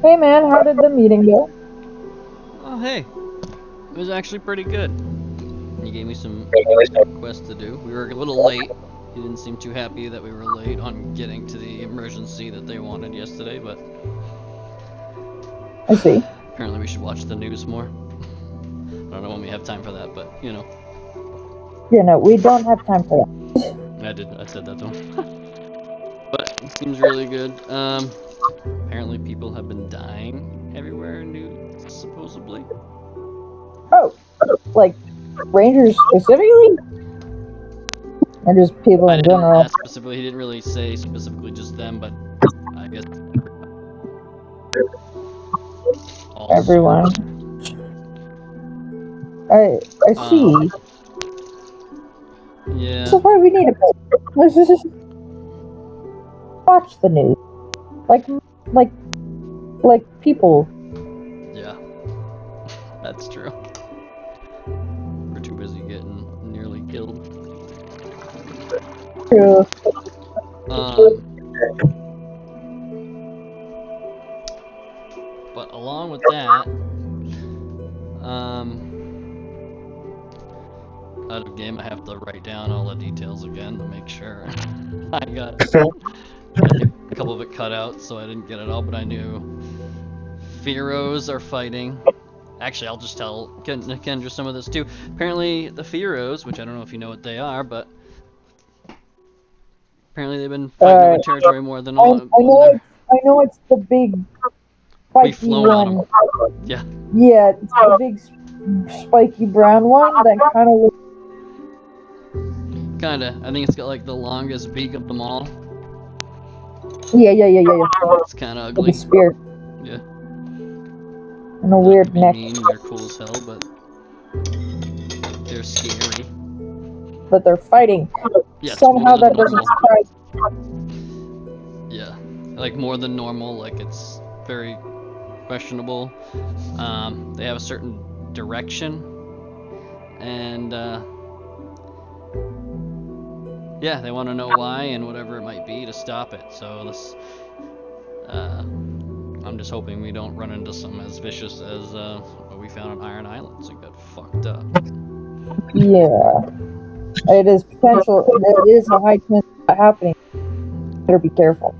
S4: Hey man, how did the meeting go?
S3: Oh, hey. It was actually pretty good. He gave me some quests to do. We were a little late. He didn't seem too happy that we were late on getting to the emergency that they wanted yesterday, but
S4: I see.
S3: apparently we should watch the news more. I don't know when we have time for that, but, you know.
S4: Yeah, no, we don't have time for that.
S3: I said that to him. But it seems really good. Apparently people have been dying everywhere in New, supposedly.
S4: Oh, like Rangers specifically? Or just people
S3: I
S4: in
S3: didn't
S4: general?
S3: ask specifically, he didn't really say specifically just them, but I guess all
S4: Everyone. I see.
S3: Yeah.
S4: This is why we need a Let's just watch the news. Like people.
S3: Yeah. That's true. We're too busy getting nearly killed.
S4: True.
S3: But along with that, out of game I have to write down all the details again to make sure I got a couple of it cut out, so I didn't get it all, but I knew Fearos are fighting. Actually, I'll just tell Kendra some of this too. Apparently, the Fearos, which I don't know if you know what they are, but apparently they've been fighting over territory more than all.
S4: I know it's the big
S3: We've
S4: spiky
S3: flown on
S4: one.
S3: them. Yeah.
S4: Yeah, it's the big spiky brown one that kind of looks.
S3: Kinda. I think it's got like the longest beak of them all.
S4: Yeah.
S3: It's kinda
S4: With
S3: ugly.
S4: the spear.
S3: Yeah.
S4: And a weird
S3: Be
S4: neck,
S3: mean, they're cool as hell, but they're scary.
S4: but they're fighting.
S3: Yeah, it's
S4: Somehow
S3: more than
S4: that doesn't
S3: normal.
S4: surprise.
S3: Yeah, like more than normal. Like it's very questionable. They have a certain direction, and yeah, they want to know why and whatever it might be to stop it. So this, I'm just hoping we don't run into some as vicious as what we found on Iron Islands and got fucked up.
S4: Yeah. It is potential. There is a high chance of that happening. Better be careful.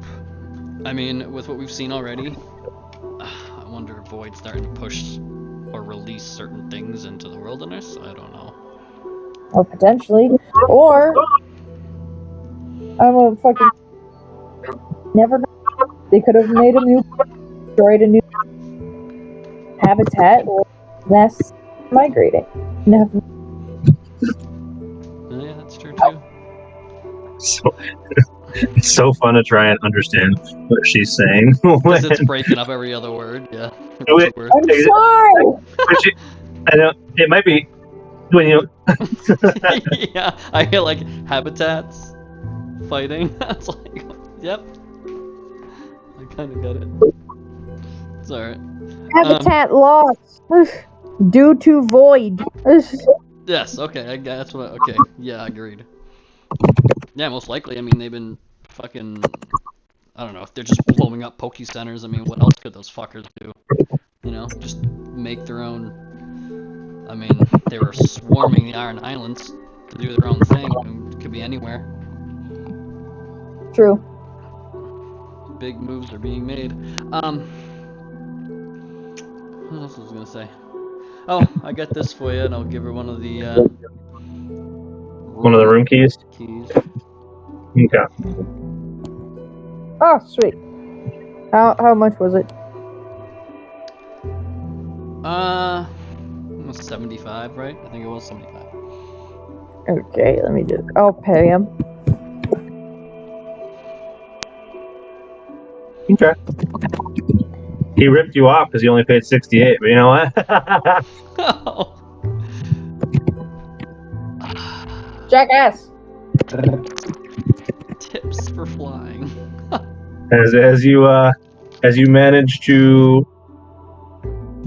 S3: I mean, with what we've seen already, I wonder if Void's starting to push or release certain things into the wilderness. I don't know.
S4: Or potentially. Or I'm a fucking never know. They could have made a new destroyed a new habitat or mass migrating. Never.
S3: Yeah, that's true too.
S1: So, it's so fun to try and understand what she's saying.
S3: Because it's breaking up every other word. Yeah.
S1: Wait,
S3: Two words.
S4: I'm sorry.
S1: I know it might be when you.
S3: Yeah, I hear like habitats fighting. It's like, yep. I kind of get it. It's alright.
S4: Habitat loss due to void.
S3: Yes, okay, I guess what. Okay, yeah, agreed. Yeah, most likely. I mean, they've been fucking. I don't know if they're just blowing up Poke Centers. I mean, what else could those fuckers do? You know, just make their own. I mean, they were swarming the Iron Islands to do their own thing. I mean, it could be anywhere.
S4: True.
S3: Big moves are being made. What else was I gonna say? Oh, I got this for you, and I'll give her one of the
S1: One of the room keys.
S3: keys.
S1: Okay.
S4: Oh, sweet. How much was it?
S3: Almost 75, right? I think it was 75.
S4: Okay, let me just. I'll pay him.
S1: Okay. He ripped you off because he only paid 68, but you know what?
S3: Oh.
S4: Jackass.
S3: Tips for flying.
S1: as you manage to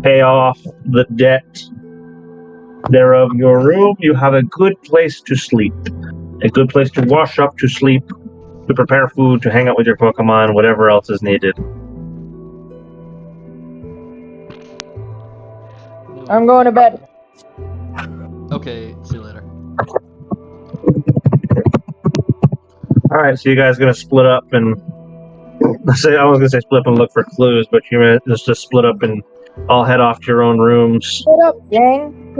S1: pay off the debt thereof your room, you have a good place to sleep, a good place to wash up, to sleep, to prepare food, to hang out with your Pokemon, whatever else is needed.
S4: I'm going to bed.
S3: Okay, see you later.
S1: All right, so you guys gonna split up and I was gonna say split up and look for clues, but you're gonna just split up and all head off to your own rooms.
S4: Shut up, gang.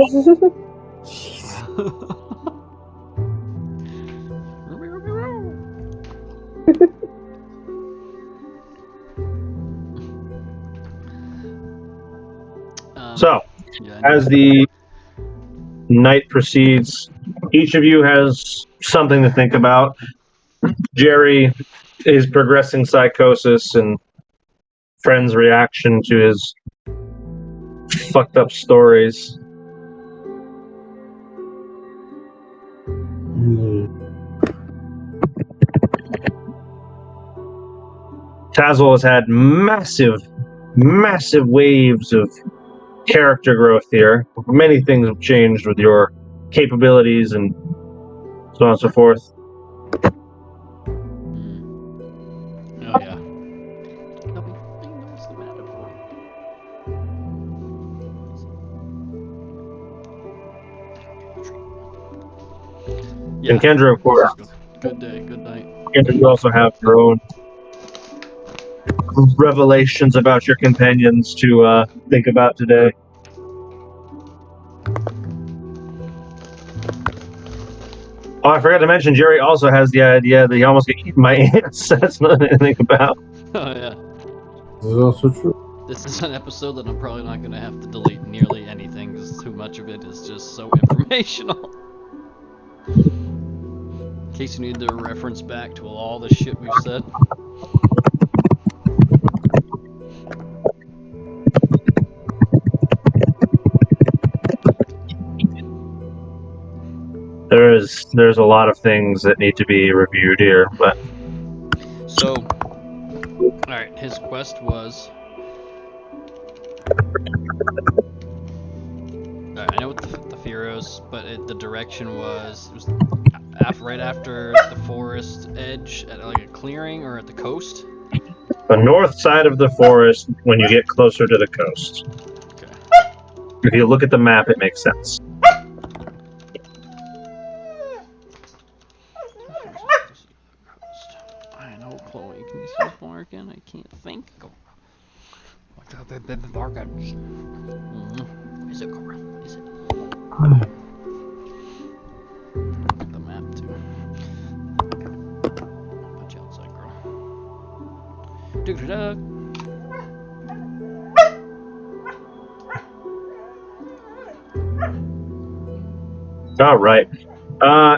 S1: So,
S3: yeah,
S1: as the night proceeds, each of you has something to think about. Jerry is progressing psychosis and Friend's reaction to his fucked up stories. Tazl has had massive waves of character growth here. Many things have changed with your capabilities and so on and so forth.
S3: Oh yeah. Nobody knows the matter for. Yeah.
S1: And Kendra, of course.
S3: Good day, good night.
S1: Kendra, you also have your own revelations about your companions to think about today. Oh, I forgot to mention, Jerry also has the idea that he almost got eaten by ants. That's nothing to think about.
S3: Oh yeah.
S2: This is also true.
S3: This is an episode that I'm probably not going to have to delete nearly anything because too much of it is just so informational. In case you need to reference back to all the shit we've said.
S1: is. There's a lot of things that need to be reviewed here, but
S3: So, alright, his quest was. Alright, I know what the Fearos, but the direction was. It was right after the forest edge at like a clearing or at the coast.
S1: the north side of the forest when you get closer to the coast.
S3: Okay.
S1: If you look at the map, it makes sense.
S3: I know, Chloe. Can you say more again? I can't think. Go. Is it Cobra? Is it? The map too. Punch outside, girl. Dug.
S1: All right.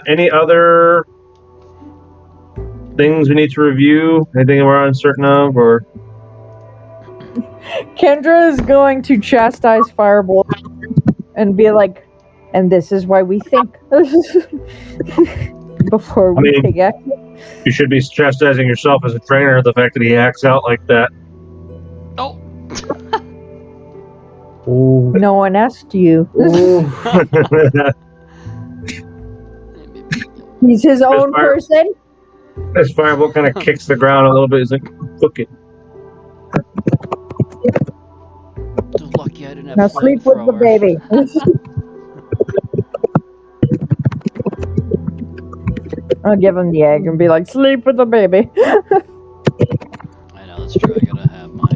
S1: Any other things we need to review? Anything we're uncertain of, or?
S4: Kendra is going to chastise Firebolt and be like, and this is why we think before we take action.
S1: You should be chastising yourself as a trainer, the fact that he acts out like that.
S3: Oh.
S2: Ooh.
S4: No one asked you. He's his own person.
S1: This Firebolt kind of kicks the ground a little bit. He's like, look it.
S3: Just lucky I didn't have
S4: Now
S3: a
S4: sleep with the
S3: flamethrower.
S4: baby. I'll give him the egg and be like, sleep with the baby.
S3: I know, that's true. I gotta have my.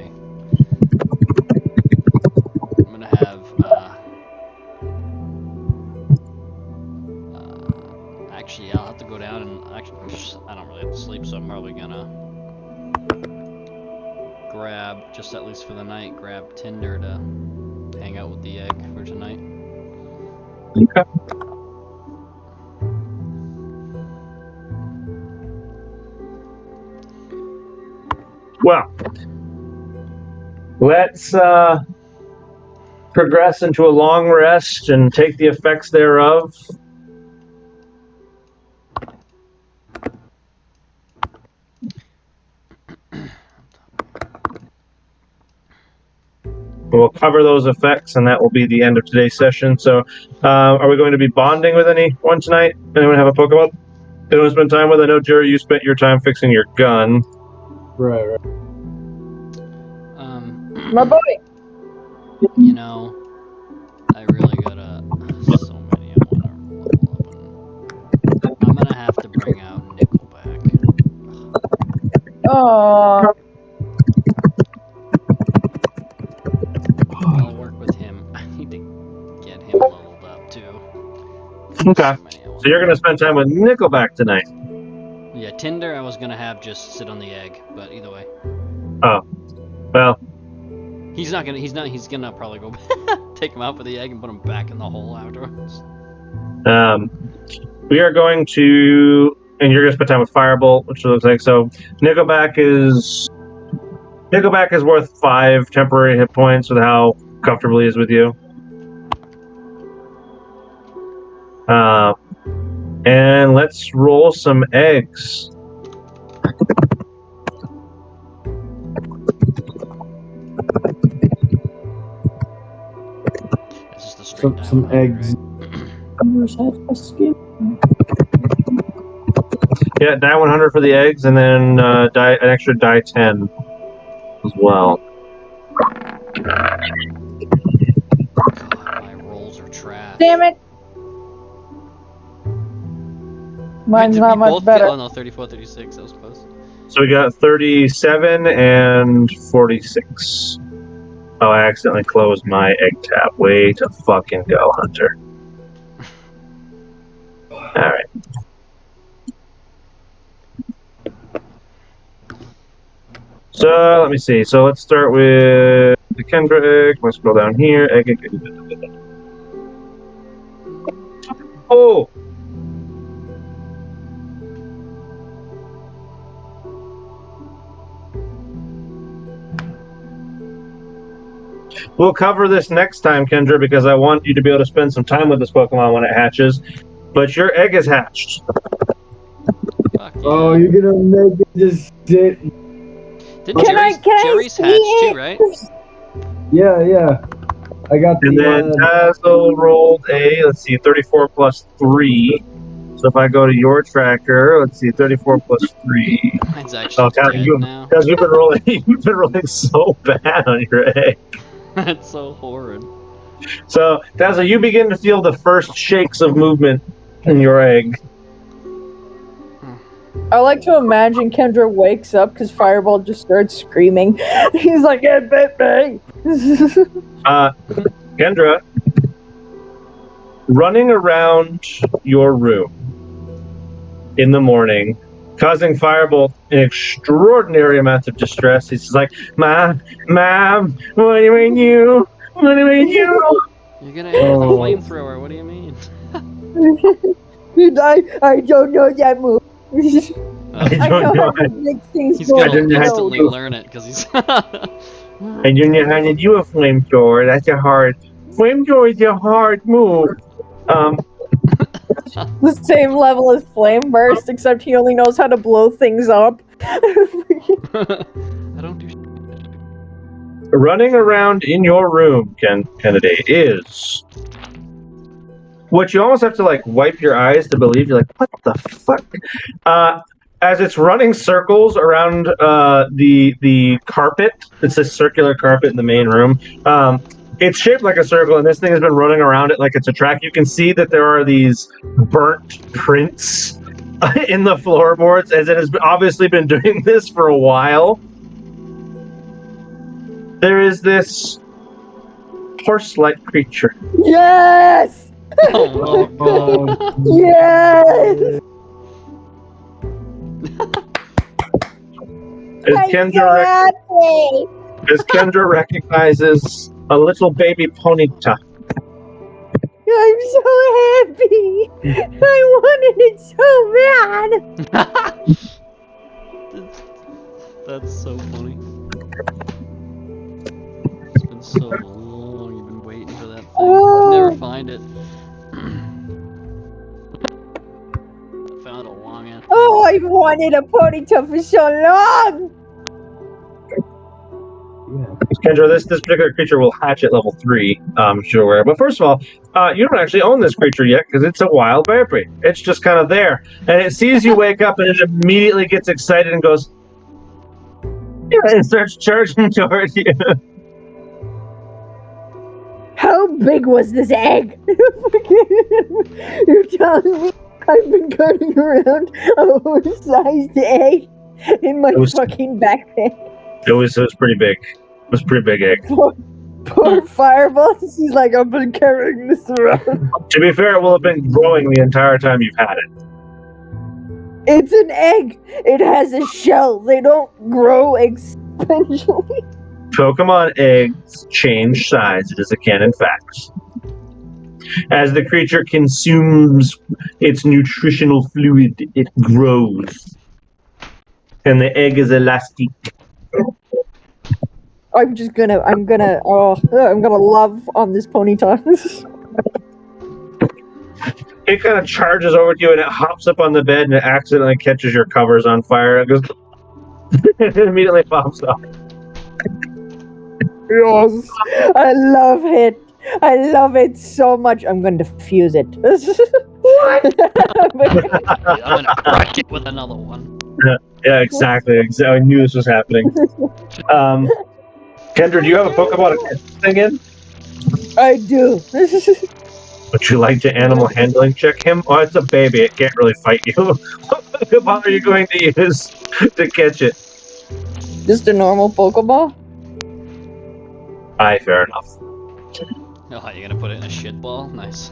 S3: I'm gonna have. Actually, I'll have to go down and. Actually, I don't really have to sleep, so I'm probably gonna grab, just at least for the night, grab Tinder to hang out with the egg for tonight.
S1: Okay. Well, let's progress into a long rest and take the effects thereof. We'll cover those effects, and that will be the end of today's session. So, are we going to be bonding with anyone tonight? Anyone have a Pokemon? Anyone spend time with? I know, Jerry, you spent your time fixing your gun.
S2: Right.
S4: My boy.
S3: You know, I really gotta. So many I wanna level up. I'm gonna have to bring out Nickelback.
S4: Oh,
S3: I'll work with him. I need to get him leveled up too.
S1: Okay. So you're going to spend time with Nickelback tonight.
S3: Yeah, Tinder I was gonna have just sit on the egg, but either way.
S1: Oh. Well,
S3: He's gonna probably go take him out for the egg and put him back in the hole afterwards.
S1: we are going to, and you're going to spend time with Firebolt, which looks like so. Nickelback is worth 5 temporary hit points with how comfortable he is with you. And let's roll some eggs.
S3: It's just a straight
S2: Some
S3: dial,
S2: eggs.
S3: right?
S1: Yeah, die 100 for the eggs, and then an extra die 10 as well.
S3: God, my rolls are trash.
S4: damn it. Mine's
S3: Did
S4: not
S3: we
S4: much
S3: both
S4: better.
S3: Get, oh no, 34, 36. That was close.
S1: So we got 37 and 46. Oh, I accidentally closed my egg tab. Way to fucking go, Hunter. Alright. So, let me see. So, let's start with the Kendra egg. Let's scroll down here. Egg. Oh! We'll cover this next time, Kendra, because I want you to be able to spend some time with this Pokemon when it hatches. but your egg is hatched.
S3: Fuck
S2: Oh,
S3: yeah.
S2: you're gonna make it just sit.
S3: Didn't
S4: Can I
S3: Jerry's
S4: see
S3: hatch
S4: it?
S3: too, right?
S2: Yeah. I got
S1: And then
S2: the.
S1: Tazzle rolled a, let's see, 34 plus 3. So if I go to your tracker, let's see, 34 plus 3.
S3: Mine's actually dead now.
S1: Because you've been rolling so bad on your egg.
S3: That's so horrid.
S1: So, Tazzle, you begin to feel the first shakes of movement in your egg.
S4: I like to imagine Kendra wakes up because Fireball just starts screaming. He's like, "Hey, baby!"
S1: Kendra, running around your room in the morning, causing Firebolt an extraordinary amount of distress. He's just like, Mom, what do you do? What do we do?
S3: You're gonna end with a flamethrower, what do you mean?
S4: I don't know that move.
S1: I
S4: I
S1: don't
S4: know
S1: know.
S4: how to make things
S3: He's
S4: go.
S3: gonna
S1: didn't have to
S3: instantly
S1: do-
S3: learn it because he's.
S1: I don't know how to do a flamethrower. That's a hard. Flamethrower is a hard move.
S4: The same level as Flame Burst, except he only knows how to blow things up.
S3: I don't do.
S1: Running around in your room, Kennedy, is what you almost have to like wipe your eyes to believe. You're like, what the fuck? As it's running circles around the carpet. It's a circular carpet in the main room. It's shaped like a circle, and this thing has been running around it like it's a track. You can see that there are these burnt prints in the floorboards, as it has obviously been doing this for a while. There is this horse-like creature.
S4: Yes!
S3: Oh,
S4: Yes!
S1: As Kendra recognizes a little baby Ponyta.
S4: I'm so happy! I wanted it so bad!
S3: That's so funny. It's been so long. You've been waiting for that thing.
S4: Oh.
S3: Never find it. I found a long ass.
S4: Oh, I've wanted a ponytail for so long!
S1: Kendra, this particular creature will hatch at level 3, sure. But first of all, you don't actually own this creature yet because it's a wild berry. It's just kind of there. And it sees you wake up and it immediately gets excited and goes, and starts charging towards you.
S4: How big was this egg? You're telling me I've been carrying around a horse-sized egg in my fucking backpack?
S1: It was pretty big. It was a pretty big egg.
S4: Poor Fireball. He's like, I've been carrying this around.
S1: To be fair, it will have been growing the entire time you've had it.
S4: It's an egg. It has a shell. They don't grow exponentially.
S1: Pokemon eggs change size. It is a canon fact. As the creature consumes its nutritional fluid, it grows. And the egg is elastic.
S4: I'm gonna love on this ponytail.
S1: It kind of charges over to you and it hops up on the bed and it accidentally catches your covers on fire. It goes, it immediately pops off.
S4: Yes, I love it. I love it so much. I'm going to fuse it. What?
S3: I'm gonna crack it with another one.
S1: Yeah, exactly. I knew this was happening. Kendra, do you have a Pokemon to catch this thing in?
S4: I do.
S1: Would you like to animal handling check him? Oh, it's a baby. It can't really fight you. What Pokemon are you going to use to catch it?
S4: Just a normal Pokeball?
S1: Aye, fair enough.
S3: Oh, you're gonna put it in a shit ball? Nice.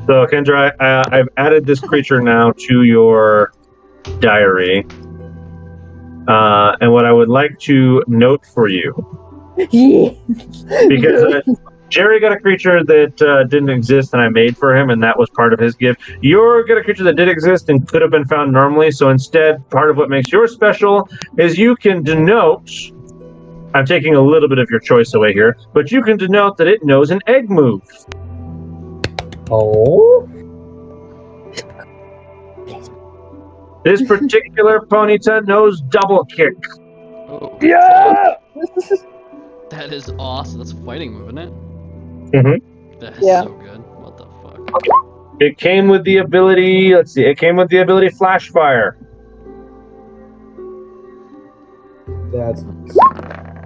S1: So, Kendra, I've added this creature now to your diary. And what I would like to note for you,
S4: Yeah.
S1: because Jerry got a creature that didn't exist and I made for him, and that was part of his gift. You're got a creature that did exist and could have been found normally, so instead, part of what makes yours special is you can denote, I'm taking a little bit of your choice away here, but you can denote that it knows an egg move.
S2: Oh?
S1: This particular Ponyta knows double kick.
S3: Oh,
S2: Yeah!
S3: that is awesome. That's a fighting move, isn't it?
S1: Mm-hmm.
S3: That is
S4: Yeah.
S3: so good. What the fuck?
S1: It came with the ability. Let's see. It came with the ability Flash Fire,
S2: That's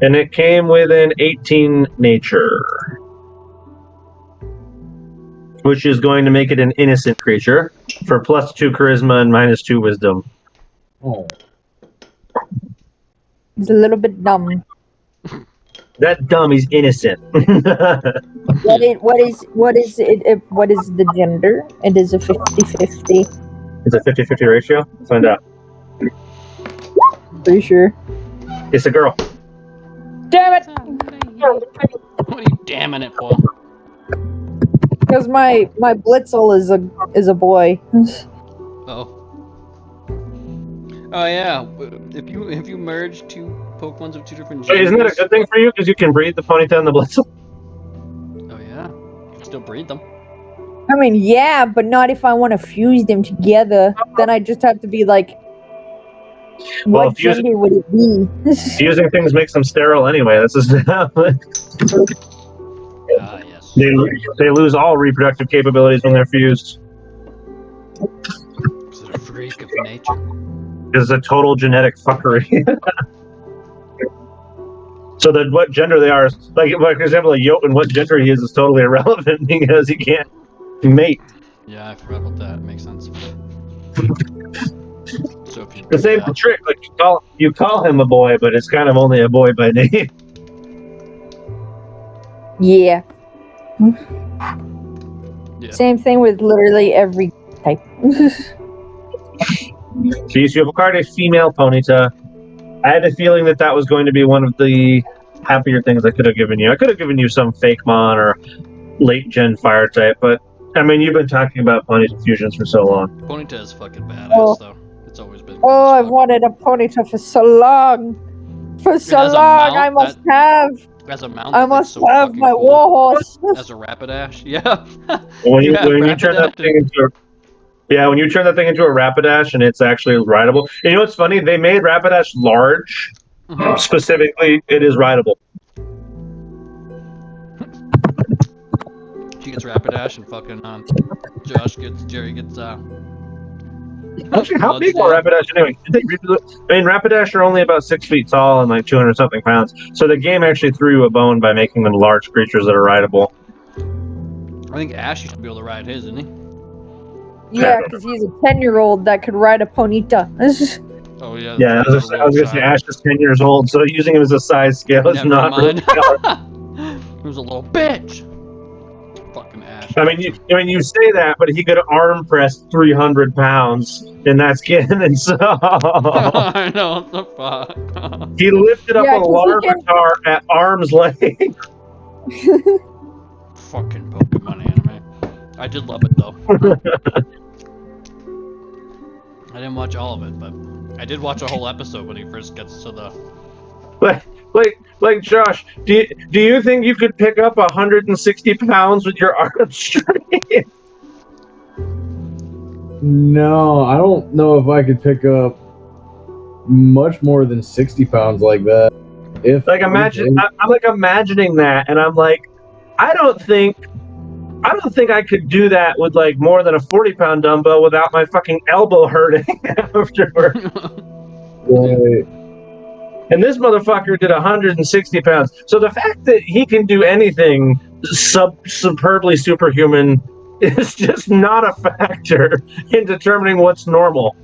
S1: and it came with an 18 Nature, which is going to make it an innocent creature for +2 Charisma and -2 Wisdom.
S2: oh.
S4: It's a little bit dumb.
S1: That dummy's innocent.
S4: What is the gender? It is a 50-50.
S1: It's a 50-50 ratio. Let's find out.
S4: Pretty sure.
S1: It's a girl.
S4: Damn it!
S3: What are you damning it for?
S4: Because my Blitzel is a boy.
S3: Oh. Oh yeah. If you merge two Pokemons of two different
S1: Wait,
S3: genders.
S1: isn't that a good thing for you? Because you can breed the Ponyta and the Blitzel.
S3: Oh yeah. You can still breed them.
S4: I mean, yeah, but not if I want to fuse them together. Then I just have to be like,
S1: Well,
S4: what gender would it be?
S1: Fusing things makes them sterile anyway. That's just
S3: Ah yes.
S1: they lose all reproductive capabilities when they're fused.
S3: Is it a freak of nature?
S1: It's a total genetic fuckery. So that what gender they are, like for example, a Jotun, what gender he is totally irrelevant because he can't mate.
S3: Yeah, I forgot about that. It makes sense. So if you
S1: The same
S3: yeah.
S1: trick, like you call him a boy, but it's kind of only a boy by name.
S4: Yeah.
S3: Yeah.
S4: Same thing with literally every type.
S1: So you have a card, a female Ponyta. I had a feeling that was going to be one of the happier things I could have given you. I could have given you some fake Mon or late gen fire type, but I mean, you've been talking about Ponyta fusions for so long.
S3: Ponyta is fucking badass
S4: Oh.
S3: though. It's always been.
S4: Oh,
S3: cool as
S4: I've
S3: fuck.
S4: wanted a Ponyta for so long. For so
S3: has a
S4: long,
S3: mount
S4: I must
S3: that-
S4: have.
S3: As a mount,
S4: I
S3: that's
S4: must
S3: so
S4: have
S3: fucking
S4: my
S3: cool.
S4: warhorse.
S3: As a Rapidash, yeah.
S1: When you
S3: have
S1: turn that
S3: Rapidash
S1: thing into when you turn that thing into a Rapidash and it's actually rideable. And you know what's funny? They made Rapidash large.
S3: Mhm.
S1: Specifically, it is rideable.
S3: She gets Rapidash and fucking Jerry gets
S1: Actually, how big
S3: Bloodstained.
S1: are Rapidash anyway? I mean, Rapidash are only about 6 feet tall and like 200 something pounds. So the game actually threw you a bone by making them large creatures that are rideable.
S3: I think Ash used to be able to ride his, isn't he?
S4: Yeah, because he's a 10-year-old that could ride a Ponyta.
S3: Oh yeah.
S1: Yeah, I was gonna say Ash is 10 years old, so using him as a size scale is
S3: Never
S1: not
S3: mind.
S1: really.
S3: He was a little bitch. Fucking Ash.
S1: I mean, you say that, but he could arm press 300 pounds in that skin, and so
S3: I know what the fuck.
S1: he lifted up
S4: Yeah,
S1: a
S4: 'cause he can-
S1: Larvitar at arm's length.
S3: Fucking Pokemon anime. I did love it though. I didn't watch all of it, but I did watch a whole episode when he first gets to the.
S1: Like Josh, do you think you could pick up 160 pounds with your arm strength?
S2: No, I don't know if I could pick up much more than 60 pounds like that. If
S1: Like imagine, I'm like imagining that, and I'm like, I don't think I could do that with like more than a 40-pound dumbbell without my fucking elbow hurting afterward.
S2: Right.
S1: And this motherfucker did 160 pounds. So the fact that he can do anything superbly superhuman is just not a factor in determining what's normal.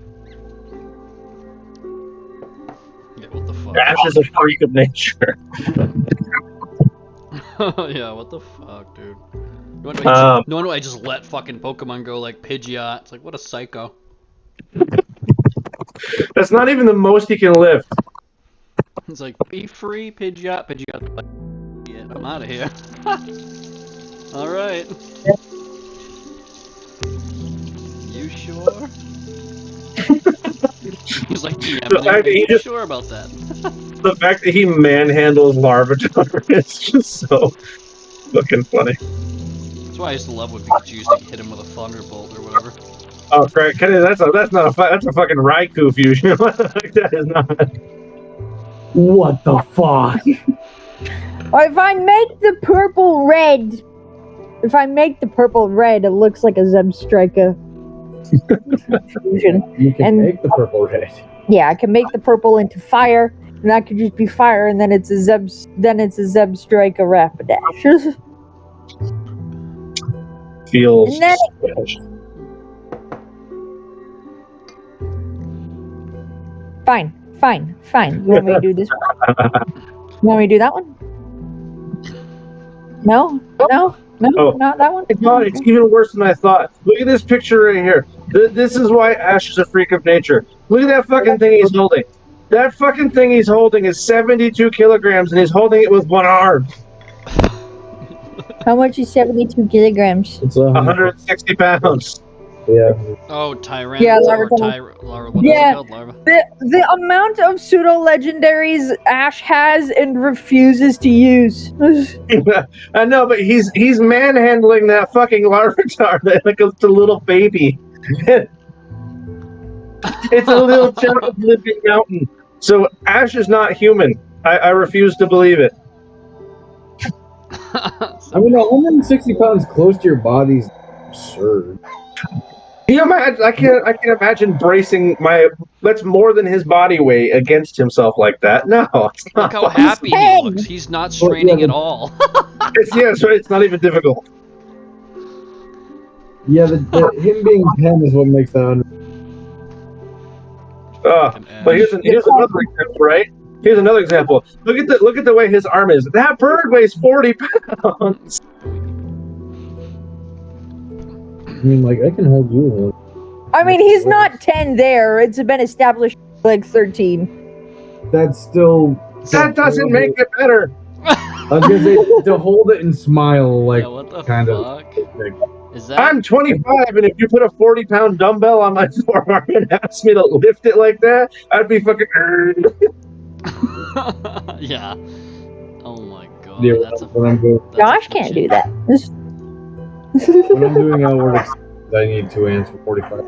S3: Yeah, what the fuck?
S1: Ash is a freak of nature.
S3: Yeah, what the fuck, dude? No wonder I just let fucking Pokemon go like Pidgeot. It's like, what a psycho.
S1: That's not even the most he can lift.
S3: It's like, be free, Pidgeot. Pidgeot's like, yeah, I'm out of here. Alright. You sure? He's like, yeah,
S1: The fact that he
S3: you
S1: just-
S3: sure about that?
S1: The fact that he manhandles Larvitar is just so fucking funny.
S3: That's why I used to love when Pikachu used to hit him with a Thunderbolt or whatever.
S1: Oh, correct. That's not a that's a fucking Raikou fusion. That is not.
S2: What the fuck?
S4: If I make the purple red, it looks like a Zeb Striker fusion.
S2: You can
S4: And-
S2: make the purple red.
S4: Yeah, I can make the purple into fire, and that could just be fire, and then it's a Zeb Striker Rapidash.
S1: Feels.
S4: And then Fine. You want me to do this one? You want me to do that one? No,
S1: Oh.
S4: not that one.
S1: God, it's even worse than I thought. Look at this picture right here. This is why Ash is a freak of nature. Look at that fucking thing he's holding. That fucking thing he's holding is 72 kilograms, and he's holding it with one arm.
S4: How much is 72 kilograms?
S2: It's
S1: 160 pounds.
S2: Yeah.
S3: Oh, Tyrant.
S4: Yeah,
S3: or
S4: Larva.
S3: Larva. What
S4: Yeah.
S3: is it called? Larva.
S4: The amount of pseudo legendaries Ash has and refuses to use.
S1: I know, but he's manhandling that fucking Larvitar like it's a little baby. It's a little giant living mountain. So Ash is not human. I refuse to believe it.
S2: I mean, 160 pounds close to your body's absurd.
S1: You know, I can't imagine bracing that's more than his body weight against himself like that. No, it's
S3: Look
S1: not.
S3: how happy he looks. He's not straining at all.
S1: It's not even difficult.
S2: Yeah, him being 10 is what makes that.
S1: But here's another example, right? Here's another example. Look at the way his arm is. That bird weighs 40 pounds.
S2: I mean, like, I can hold you.
S4: I mean, he's not 10 there. It's been established like 13.
S2: That's still.
S1: That doesn't make it better.
S2: I was gonna say to hold it and smile like
S3: Yeah, what the
S2: kind
S3: fuck?
S2: of.
S3: Is that?
S1: I'm 25, and if you put a 40-pound dumbbell on my forearm and ask me to lift it like that, I'd be fucking.
S3: Yeah. Oh my god.
S2: Yeah,
S3: That's a.
S2: when I'm doing,
S4: Josh can't do that.
S2: when I'm doing outward extensions, I need 2 hands for 45.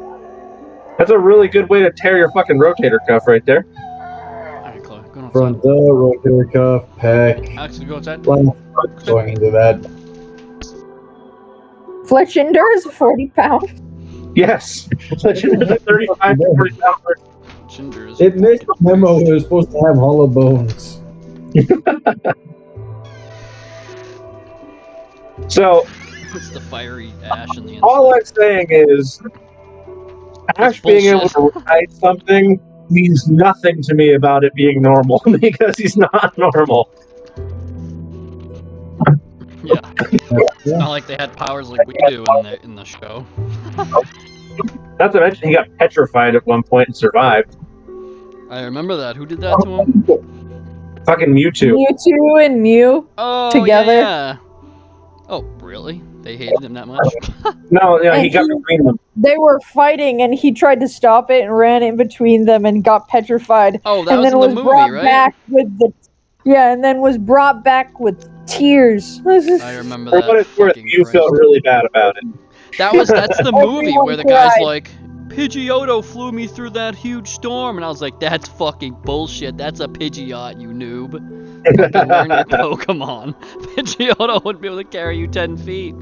S1: That's a really good way to tear your fucking rotator cuff right there.
S3: Alright, Chloe, go outside.
S2: Front rotator cuff, pec,
S3: Alex, go outside.
S2: going into that.
S4: Fletchinder is 40 pounds.
S1: Yes. Such a 35 to 40 pound person.
S3: Ginger is.
S2: It missed the memo. It was supposed to have hollow bones.
S1: So
S3: It's the fiery ash in the inside.
S1: all I'm saying is, Ash being able to ride something means nothing to me about it being normal because he's not normal.
S3: Yeah. It's not like they had powers like we do in the show.
S1: Not to mention he got petrified at one point and survived.
S3: I remember that. Who did that to him?
S1: Fucking Mewtwo.
S4: Mewtwo and Mew.
S3: Oh,
S4: Together.
S3: Yeah. Oh, really? They hated him that much?
S1: No, he
S4: And
S1: got between them.
S4: They were fighting, and he tried to stop it and ran in between them and got petrified.
S3: Oh, that
S4: And
S3: was
S4: then
S3: in the
S4: was
S3: movie,
S4: brought
S3: right?
S4: back with the and then was brought back with tears.
S3: I remember
S1: For
S3: that.
S1: what it's worth,
S3: fucking
S1: you
S3: Christ.
S1: felt really bad about it.
S3: That's the movie
S4: Everyone
S3: where the guy's
S4: cried.
S3: like, Pidgeotto flew me through that huge storm, and I was like, that's fucking bullshit. That's a Pidgeot, you noob. Fucking learn your Pokemon. Pidgeotto wouldn't be able to carry you 10 feet.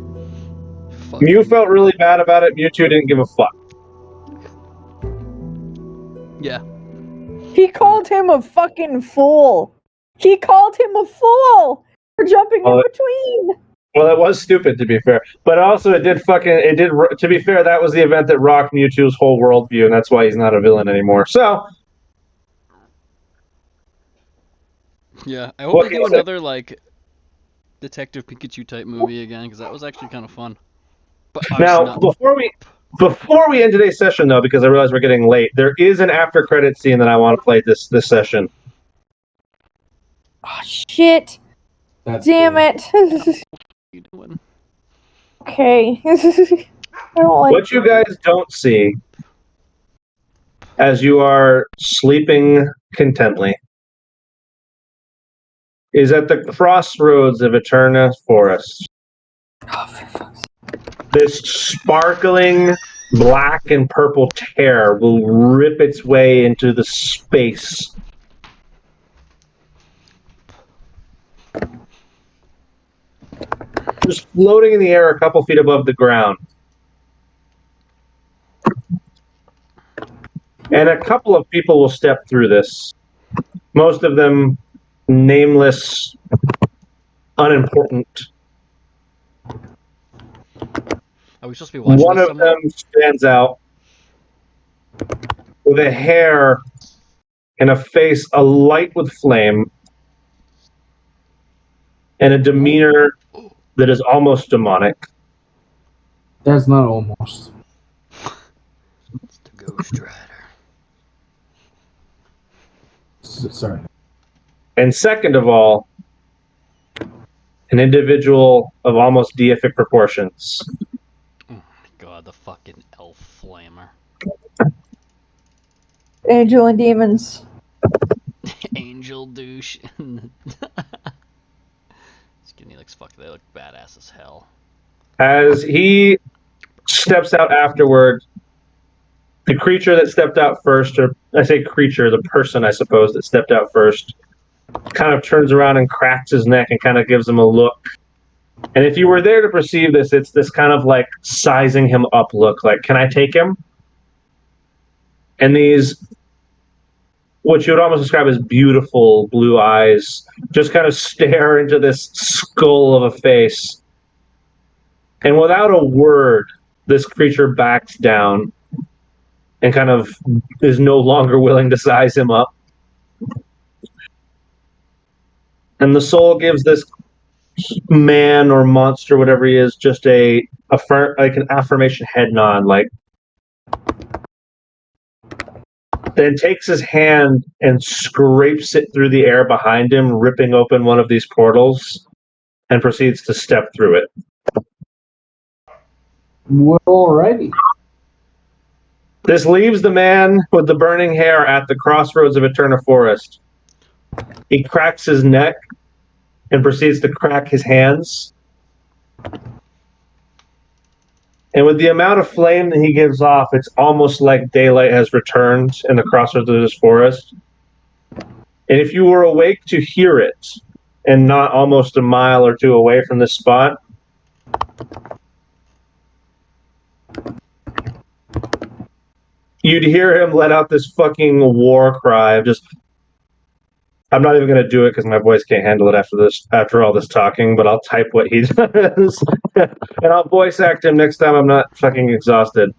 S3: Fucking-
S1: Mew felt really bad about it. Mewtwo didn't give a fuck.
S3: Yeah.
S4: He called him a fucking fool. He called him a fool for jumping in between.
S1: Well, that was stupid, to be fair. But also, to be fair, that was the event that rocked Mewtwo's whole worldview, and that's why he's not a villain anymore. So,
S3: Yeah. I hope
S1: What
S3: they
S1: can
S3: do
S1: you say?
S3: another, like, Detective Pikachu type movie again, because that was actually kind of fun. But obviously
S1: now,
S3: not-
S1: before we end today's session, though, because I realize we're getting late, there is an after-credit scene that I want to play this session.
S4: Oh, shit.
S2: That's
S4: Damn
S2: cool.
S4: it.
S3: What are you doing?
S4: Okay. I don't like
S1: What you guys don't see, as you are sleeping contently, is at the crossroads of Eterna Forest. This sparkling black and purple tear will rip its way into the space. Just floating in the air a couple feet above the ground. And a couple of people will step through this. Most of them nameless, unimportant.
S3: Are we supposed to be watching
S1: One
S3: this
S1: of
S3: somewhere?
S1: them stands out with a hair and a face alight with flame and a demeanor that is almost demonic.
S2: That's not almost.
S3: It's the Ghost Rider.
S2: Sorry.
S1: And second of all, an individual of almost deific proportions.
S3: Oh my god, the fucking elf flamer.
S4: Angel and demons.
S3: Angel douche. Skinny looks fuck. They look badass as hell.
S1: As he steps out afterward, the creature that stepped out first, or I say creature, the person, I suppose, that stepped out first, kind of turns around and cracks his neck and kind of gives him a look. And if you were there to perceive this, it's this kind of like sizing him up look, like, can I take him? And these, what you would almost describe as beautiful blue eyes, just kind of stare into this skull of a face. And without a word, this creature backs down and kind of is no longer willing to size him up. And the soul gives this man or monster, whatever he is, just like an affirmation head nod, like. Then takes his hand and scrapes it through the air behind him, ripping open one of these portals, and proceeds to step through it.
S2: Well, alrighty.
S1: This leaves the man with the burning hair at the crossroads of Eterna Forest. He cracks his neck and proceeds to crack his hands. And with the amount of flame that he gives off, it's almost like daylight has returned in the crossroads of this forest. And if you were awake to hear it, and not almost a mile or two away from this spot, you'd hear him let out this fucking war cry of just... I'm not even going to do it because my voice can't handle it after all this talking, but I'll type what he does. And I'll voice act him next time I'm not fucking exhausted.